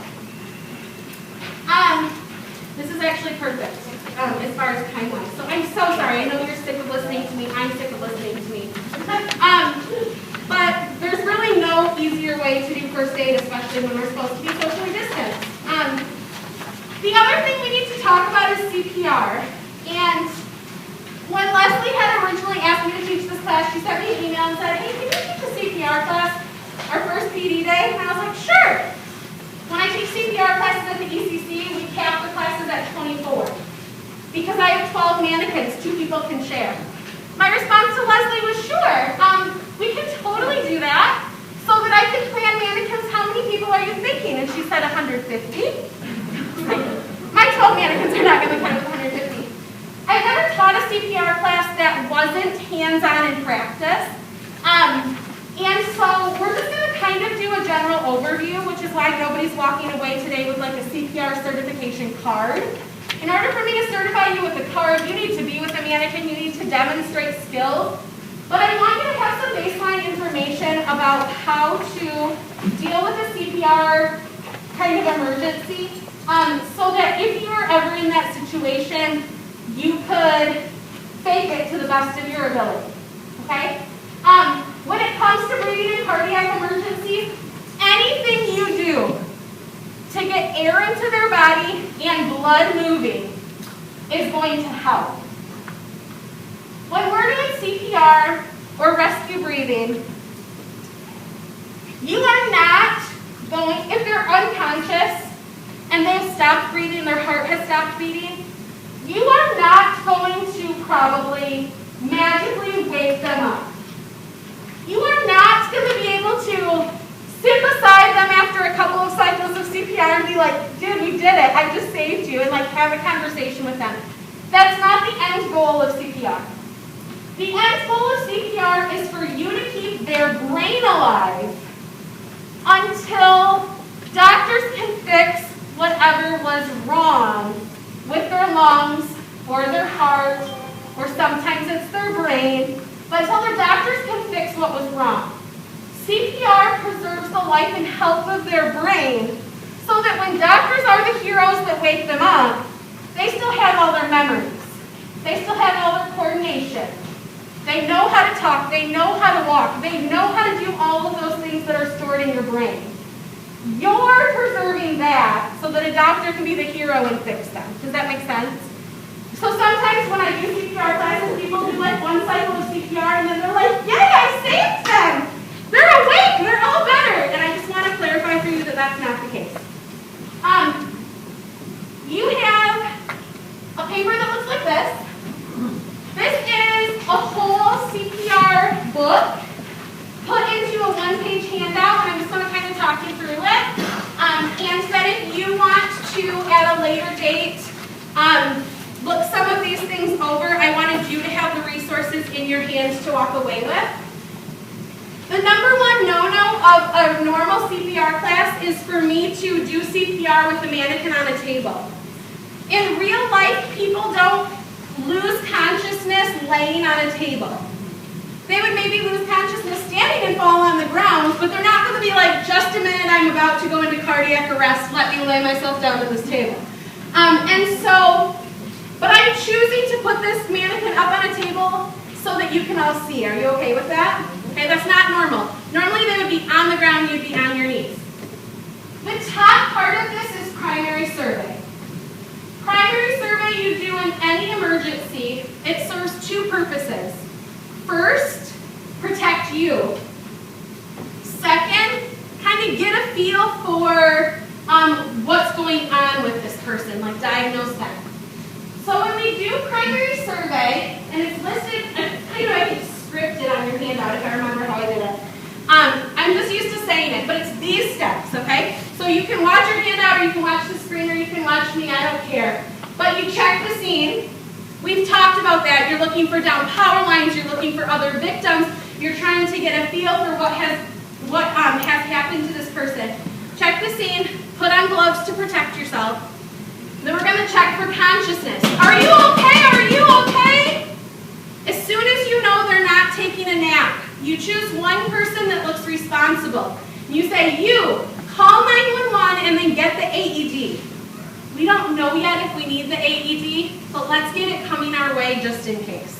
This is actually perfect as far as time-wise. So I'm so sorry. I know you're sick of listening to me. I'm sick of listening to me. But there's really no easier way to do first aid, especially when we're supposed to be socially distanced. The other thing we need to talk about is CPR. And when Leslie had originally asked me to teach this class, she sent me an email and said, hey, can you teach a CPR class, our first PD day? And I was like, sure. When I teach CPR classes at the ECC, we cap the classes at 24. Because I have 12 mannequins, 2 people can share. My response to Leslie was, sure, we can totally do that so that I can plan mannequins. How many people are you thinking? And she said 150. My 12 mannequins are not going to count with 150. I've never taught a CPR class that wasn't hands-on in practice. And so we're just going to kind of do a general overview, which is why nobody's walking away today with like a CPR certification card. In order for me to certify you with a card, you need to be with a mannequin, you need to demonstrate skills. But I want you to have some baseline information about how to deal with a CPR kind of emergency, so that if you were ever in that situation, you could fake it to the best of your ability, okay? When it comes to breathing in cardiac emergencies, anything you do to get air into their body and blood moving is going to help. When we're doing CPR or rescue breathing, you are not going, if they're unconscious and they've stopped breathing, their heart has stopped beating, you are not going to probably magically wake them up. You are not going to be able to sit beside them after a couple of cycles of CPR and be like, dude, we did it, I just saved you, and like have a conversation with them. That's not the end goal of CPR. The end goal of CPR is for you to keep their brain alive until doctors can fix whatever was wrong with their lungs or their heart, or sometimes it's their brain, but until their doctors can fix what was wrong. CPR preserves the life and health of their brain so that when doctors are the heroes that wake them up, they still have all their memories. They still have all their coordination. They know how to talk. They know how to walk. They know how to do all of those things that are stored in your brain. You're preserving that so that a doctor can be the hero and fix them. Does that make sense? So sometimes when I do CPR classes, people do like one cycle of CPR and then they're like, yay, I saved them! They're awake, they're all better. And I just want to clarify for you that that's not the case. You have a paper that looks like this. This is a whole CPR at a later date, look some of these things over. I wanted you to have the resources in your hands to walk away with. The number one no-no of a normal CPR class is for me to do CPR with the mannequin on a table. In real life, people don't lose consciousness laying on a table. They would maybe lose consciousness standing and fall on the ground, but they're not going to be like, just a minute, I'm about to go into cardiac arrest, let me lay myself down at this table. But I'm choosing to put this mannequin up on a table so that you can all see. Are you okay with that? Okay, that's not normal. Normally they would be on the ground, you'd be on your knees. The top part of this is primary survey. Primary survey you do in any emergency. It serves two purposes. First, protect you. Second, kind of get a feel for what's going on with this person, like diagnose them. So when we do primary survey, and it's listed, I can script it on your handout if I remember how I did it. I'm just used to saying it, but it's these steps, okay? So you can watch your handout, or you can watch the screen, or you can watch me, I don't care. But you check the scene. We've talked about that. You're looking for down power lines, you're looking for other victims, you're trying to get a feel for what has happened to this person. Check the scene, put on gloves to protect yourself. Then we're going to check for consciousness. Are you okay? Are you okay? As soon as you know they're not taking a nap, you choose one person that looks responsible. You say, you, call 911 and then get the AED. We don't know yet if we need the AED, but let's get it coming our way just in case.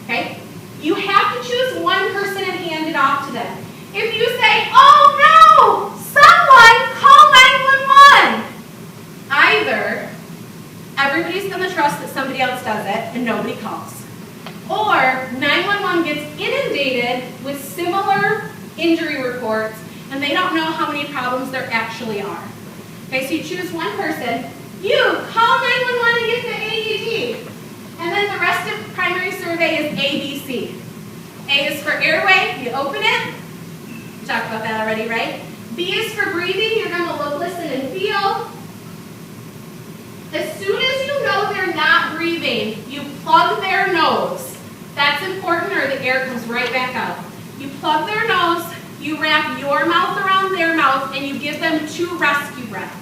Okay? You have to choose one person and hand it off to them. If you say, oh no, someone call 911, either everybody's going to trust that somebody else does it and nobody calls, or 911 gets inundated with similar injury reports and they don't know how many problems there actually are. Okay, so you choose one person. You call 911 and get the AED. And then the rest of primary survey is ABC. A is for airway, you open it. We talked about that already, right? B is for breathing, you're going to look, listen, and feel. As soon as you know they're not breathing, you plug their nose. That's important or the air comes right back out. You plug their nose, you wrap your mouth around their mouth, and you give them 2 rescue breaths.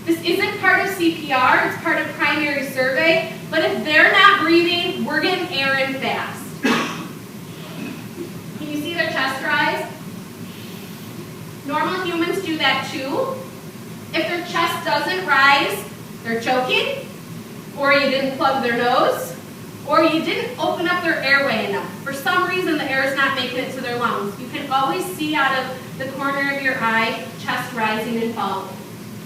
This isn't part of CPR, it's part of primary survey, but if they're not breathing, we're getting air in fast. Can you see their chest rise? Normal humans do that too. If their chest doesn't rise, they're choking, or you didn't plug their nose, or you didn't open up their airway enough. For some reason, the air is not making it to their lungs. You can always see out of the corner of your eye, chest rising and falling.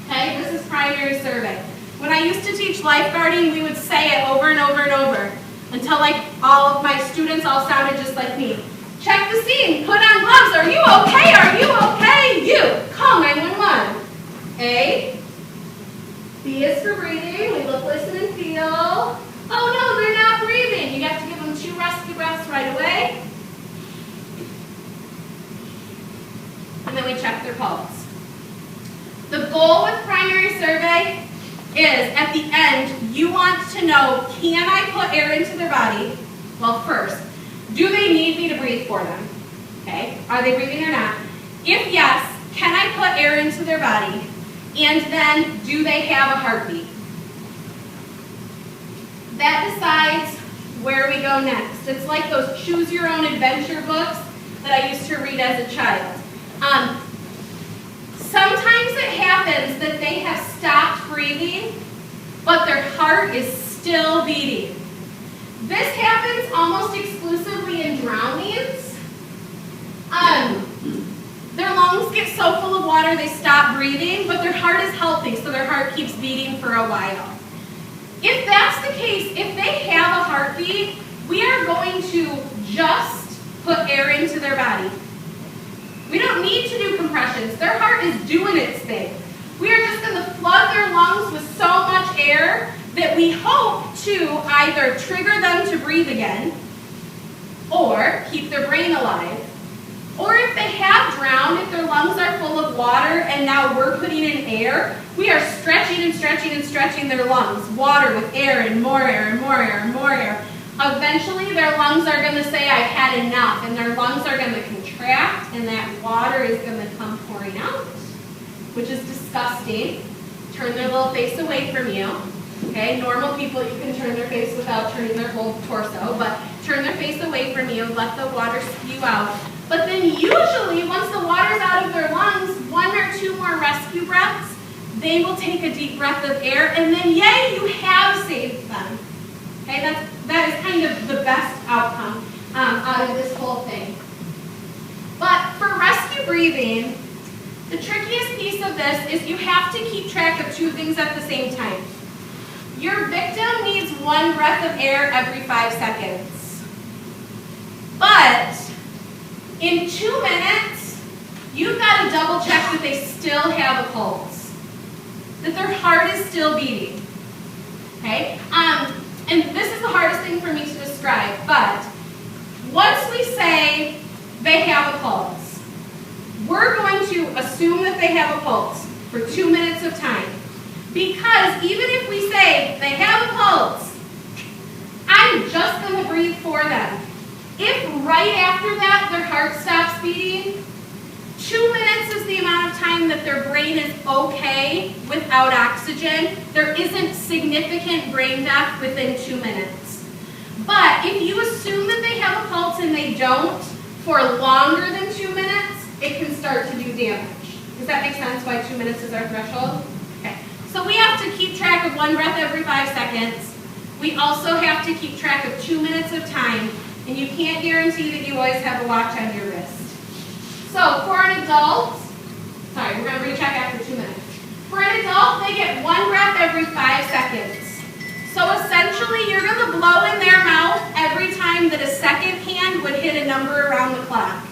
Okay, this is primary survey. When I used to teach lifeguarding, we would say it over and over and over until like all of my students all sounded just like me. Check the scene, put on gloves, are you okay, are you okay? You, call 911. A, B is for breathing, we look, listen, and feel. Oh no, they're not breathing. You have to give them 2 rescue breaths right away. And then we check their pulse. The goal with primary survey is, at the end, you want to know, can I put air into their body? Well, first, do they need me to breathe for them? Okay, are they breathing or not? If yes, can I put air into their body? And then, do they have a heartbeat? That decides where we go next. It's like those choose your own adventure books that I used to read as a child. Sometimes it happens that they have stopped breathing, but their heart is still beating. This happens almost exclusively in drownings. Their lungs get so full of water they stop breathing, but their heart is healthy, so their heart keeps beating for a while. If that's the case, if they have a heartbeat, we are going to just put air into their body. We don't need to do compressions. Their heart is doing its thing. We are just going to flood their lungs with so much air that we hope to either trigger them to breathe again or keep their brain alive Or if they have drowned, if their lungs are full of water and now we're putting in air, we are stretching and stretching and stretching their lungs. Water with air and more air and more air and more air. Eventually their lungs are going to say, I've had enough, and their lungs are going to contract and that water is going to come pouring out, which is disgusting. Turn their little face away from you. Okay, normal people, you can turn their face without turning their whole torso, but turn their face away from you, let the water spew out. But then usually, once the water's out of their lungs, 1 or 2 more rescue breaths, they will take a deep breath of air, and then yay, you have saved them. Okay, that is kind of the best outcome out of this whole thing. But for rescue breathing, the trickiest piece of this is you have to keep track of 2 things at the same time. Your victim needs 1 breath of air every 5 seconds. But in 2 minutes, you've got to double check that they still have a pulse, that their heart is still beating. Okay? And this is the hardest thing for me to describe, but once we say they have a pulse, we're going to assume that they have a pulse for 2 minutes of time. Because even if we say they have a pulse, I'm just going to breathe for them. If right after that their heart stops beating, 2 minutes is the amount of time that their brain is okay without oxygen. There isn't significant brain death within 2 minutes. But if you assume that they have a pulse and they don't for longer than 2 minutes, it can start to do damage. Does that make sense why 2 minutes is our threshold? Okay. So we have to keep track of 1 breath every 5 seconds. We also have to keep track of 2 minutes of time, and you can't guarantee that you always have a watch on your wrist. So for an adult, sorry, we're going to recheck after 2 minutes. For an adult, they get 1 breath every 5 seconds. So essentially, you're going to blow in their mouth every time that a second hand would hit a number around the clock.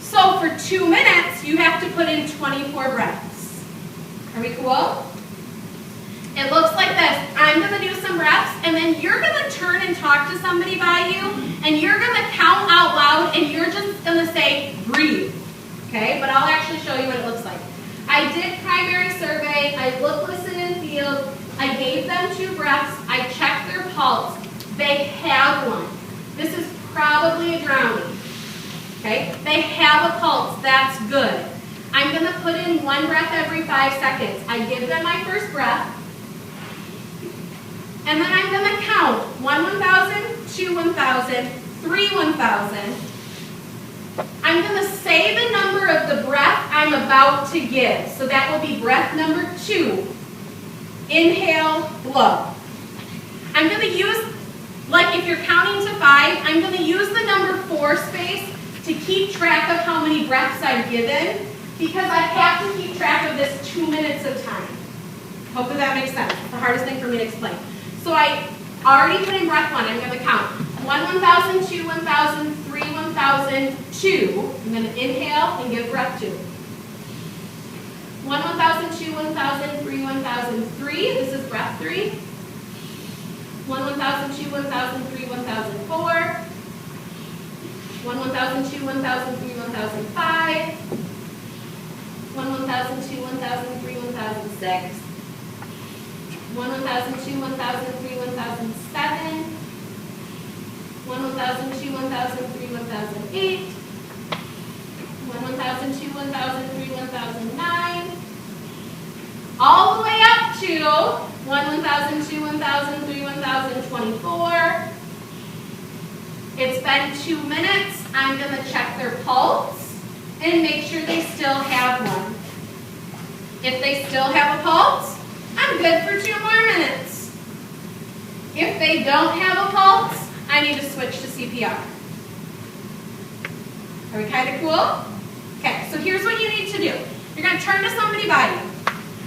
So for 2 minutes, you have to put in 24 breaths. Are we cool? It looks like this. I'm going to do some breaths, and then you're going to turn and talk to somebody by you, and you're going to count out loud, and you're just going to say, breathe. Okay? But I'll actually show you what it looks like. I did primary survey. I looked, listened, and feel. I gave them 2 breaths. I checked their pulse. They have one. This is probably a drowning. Okay? They have a pulse. That's good. I'm going to put in 1 breath every 5 seconds. I give them my first breath. And then I'm going to count 1, 1,000, 2, 1,000, 3, 1,000. I'm going to say the number of the breath I'm about to give. So that will be breath number 2. Inhale, blow. I'm going to use, like if you're counting to 5, I'm going to use the number 4 space to keep track of how many breaths I've given, because I have to keep track of this 2 minutes of time. Hopefully that makes sense. It's the hardest thing for me to explain. So I already put in breath 1. I'm going to count 1, 1,000, 2, 1,000, 3, 1,000, 2. I'm going to inhale and give breath 2. 1, 1,000, 2, 1,000, 3, 1,000, 3. This is breath 3. 1, 1,000, 2, 1,000, 3, 1,000, 4. 1, 1,000, 2, 1,000, 3, 1,000, 5. 1, 1,000, 2, 1,000, 3, 1,000, 6. 1, 1,000, 2, 1,000, 3, 1,000, 7. 1, 1,000, 2, 1,000, 3, 1,000, 8. 1, 1,000, 2, 1,000, 3, 1,000, 9. All the way up to 1, 1,000, 2, 1,000, 3, 1,000, 24. It's been 2 minutes. I'm going to check their pulse and make sure they still have one. If they still have a pulse, I'm good for 2 more minutes. If they don't have a pulse, I need to switch to CPR. Are we kind of cool? Okay, so here's what you need to do. You're going to turn to somebody by you.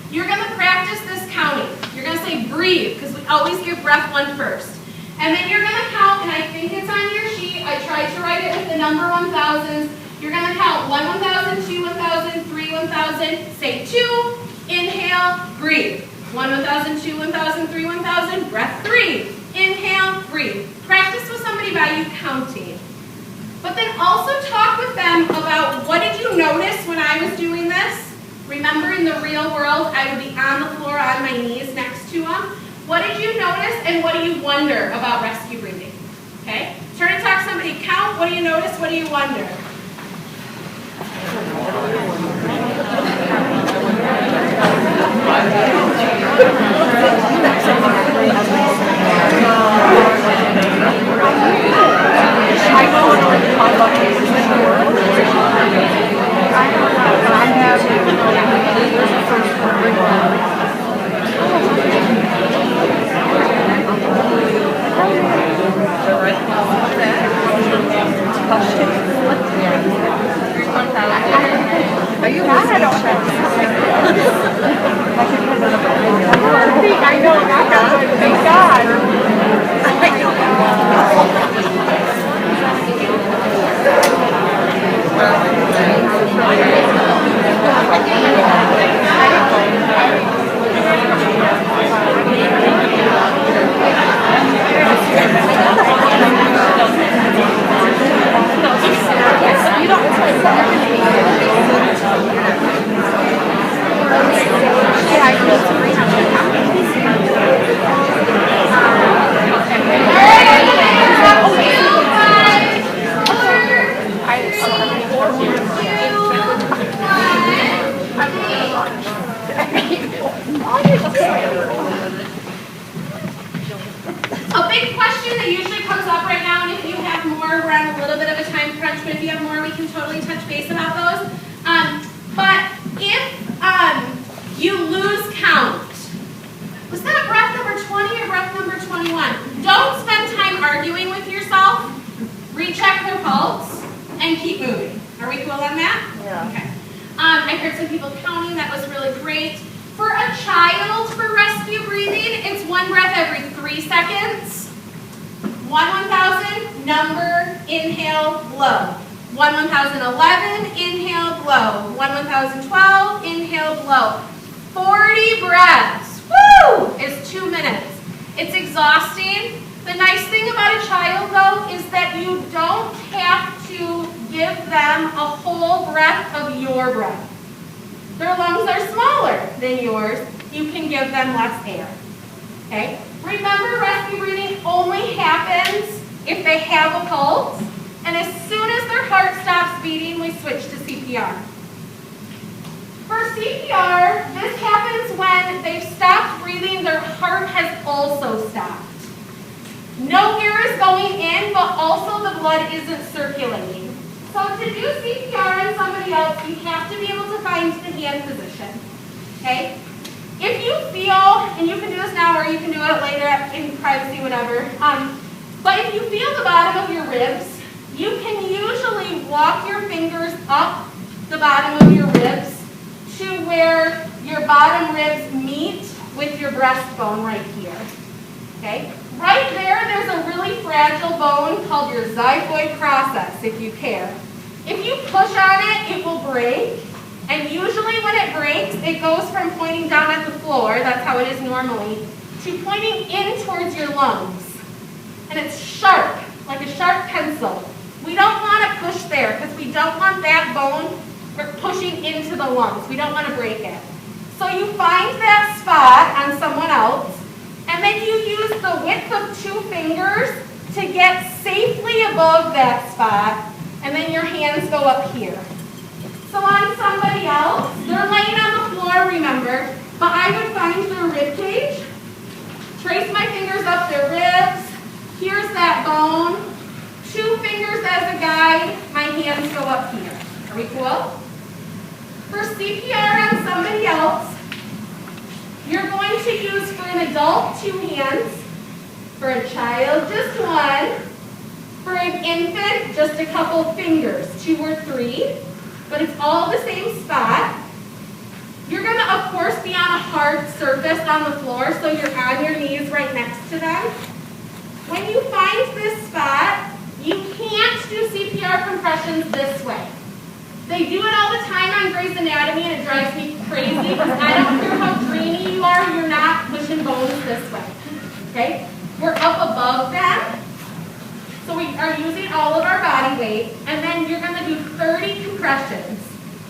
You're going to practice this counting. You're going to say breathe, because we always give breath 1 first. And then you're going to count, and I think it's on your sheet. I tried to write it with the number 1,000s. You're going to count 1, 1,000, 2, 1,000, 3, 1,000. Say 2, inhale, breathe. 1, 1,000, 2, 1,000, 3, 1,000. Breath 3. Inhale, breathe. Practice with somebody by you counting. But then also talk with them about what did you notice when I was doing this? Remember, in the real world, I would be on the floor on my knees next to them. What did you notice and what do you wonder about rescue breathing? Okay? Turn and talk to somebody. Count. What do you notice? What do you wonder? Are you I don't I know, thank A big question that usually comes up right now, and if you have more, we're on a little bit of a time crunch, but if you have more, we can totally touch base about those. But if you lose count, was that breath number 20 or breath number 21? Don't spend time arguing with yourself. Recheck their pulse and keep moving. Are we cool on that? Yeah. Okay. I heard some people counting. That was really great. For a child, for rescue breathing, it's one breath every 3 seconds. 1,000, number, inhale, blow. 1,011, inhale, blow. 1,012, inhale, blow. 40 breaths, woo, is 2 minutes. It's exhausting. The nice thing about a child, though, is that you don't have to give them a whole breath of your breath. Their lungs are smaller than yours. You can give them less air. Okay? Remember, rescue breathing only happens if they have a pulse, and as soon as their heart stops beating, we switch to CPR. For CPR, this happens when they've stopped breathing, their heart has also stopped. No air is going in, but also the blood isn't circulating. So to do CPR on somebody else, you have to be able to find the hand position. Okay? If you feel, and you can do this now or you can do it later in privacy, whatever, but if you feel the bottom of your ribs, you can usually walk your fingers up the bottom of your ribs to where your bottom ribs meet with your breastbone right here. Okay? Right there, there's a really fragile bone called your xiphoid process, if you care. If you push on it, it will break. And usually when it breaks, it goes from pointing down at the floor, that's how it is normally, to pointing in towards your lungs. And it's sharp, like a sharp pencil. We don't want to push there because we don't want that bone pushing into the lungs. We don't want to break it. So you find that spot on someone else, and then you use the width of 2 fingers to get safely above that spot, and then your hands go up here. So on somebody else, they're laying on the floor, remember, but I would find their rib cage, trace my fingers up their ribs, here's that bone, 2 fingers as a guide, my hands go up here. Are we cool? For CPR on somebody else, you're going to use, for an adult, 2 hands, for a child, just 1, for an infant, just a couple fingers, 2 or 3, but it's all the same spot. You're going to, of course, be on a hard surface on the floor, so you're on your knees right next to them. When you find this spot, you can't do CPR compressions this way. They do it all the time on Grey's Anatomy, and it drives me crazy because I don't care how dreamy you are, you're not pushing bones this way. Okay? We're up above them, so we are using all of our body weight, and then you're gonna do 30 compressions.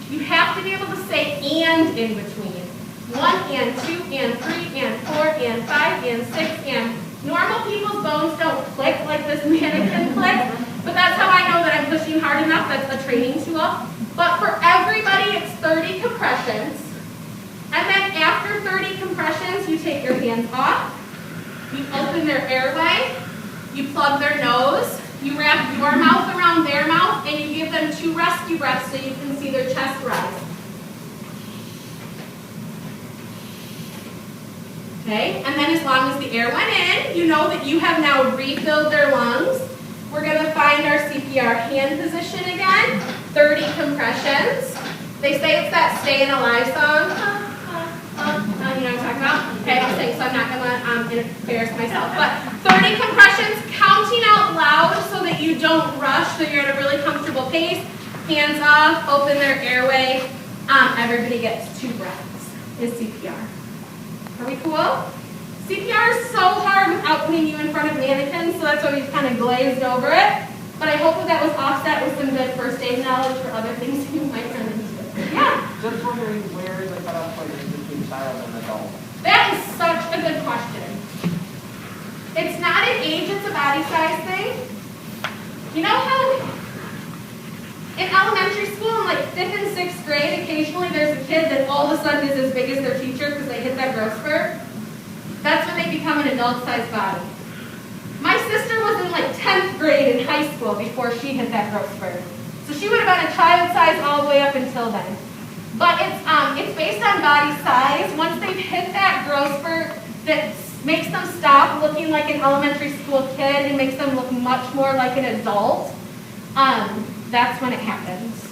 You have to be able to say and in between. 1 and 2 and 3 and 4 and 5 and 6 and normal people's bones don't click like this mannequin clicks, but that's how I know that I'm pushing hard enough. That's a training tool. But for everybody, it's 30 compressions. And then after 30 compressions, you take your hands off, you open their airway, you plug their nose, you wrap your mouth around their mouth, and you give them 2 rescue breaths so you can see their chest rise. Okay, and then as long as the air went in, you know that you have now refilled their lungs. We're going to find our CPR hand position again, 30 compressions. They say it's that Staying Alive song. You know what I'm talking about? Okay, I'll sing, so I'm not going to embarrass myself. But 30 compressions, counting out loud so that you don't rush, so you're at a really comfortable pace. Hands off, open their airway. Everybody gets 2 breaths is CPR. Are we cool? CPR is so hard without putting you in front of mannequins, so that's why we've kind of glazed over it. But I hope that was offset with some good first aid knowledge for other things you might run into. Yeah? Just wondering where is the cutoff point between child and adult? That is such a good question. It's not an age, it's a body size thing. You know how in elementary school, in like 5th and 6th grade, occasionally there's a kid that all of a sudden is as big as their teacher because they hit that growth spurt? That's when they become an adult-sized body. My sister was in like 10th grade in high school before she hit that growth spurt. So she would have been a child size all the way up until then. But it's based on body size. Once they've hit that growth spurt that makes them stop looking like an elementary school kid and makes them look much more like an adult, that's when it happens.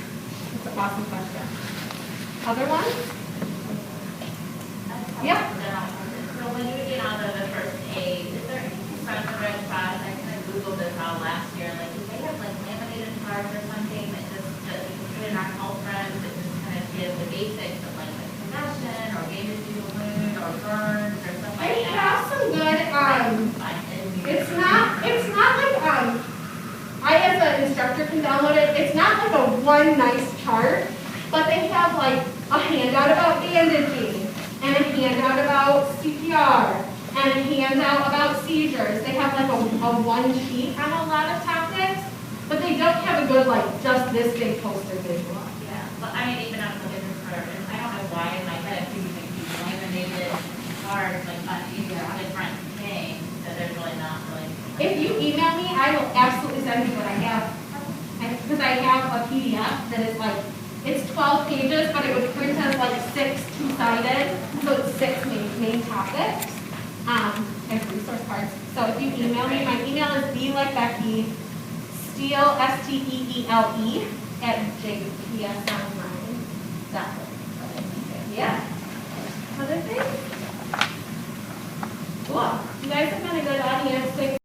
That's an awesome question. Other ones? Yeah. So when you get out of the first aid, is there any special red cross? I kind of Googled this all last year. Like, do they have like laminated cards or something that just that we can put in our health friends that just kind of give the basics of like concussion or damage to the wound or burns or stuff like They that? have some good, it's not like, I as an instructor can download it. It's not like a one nice chart, but they have like a handout about bandaging, and a handout about CPR, and a handout about seizures. They have like a one sheet on a lot of topics, but they don't have a good like just this big poster visual. Yeah, but I mean, even after the different part, I don't know why in my head people think these laminated cards like a different thing that there's really not really. If you email me, I will absolutely send you what I have. Because I have a PDF that is like, it's 12 pages, but it would print as like 6 two-sided, so it's 6 main topics, and resource cards. So if you email me, my email is B-like-Becky, Steele, S-T-E-E-L-E, @jpsonline.com. Yeah. Other things? Cool. You guys have been a good audience.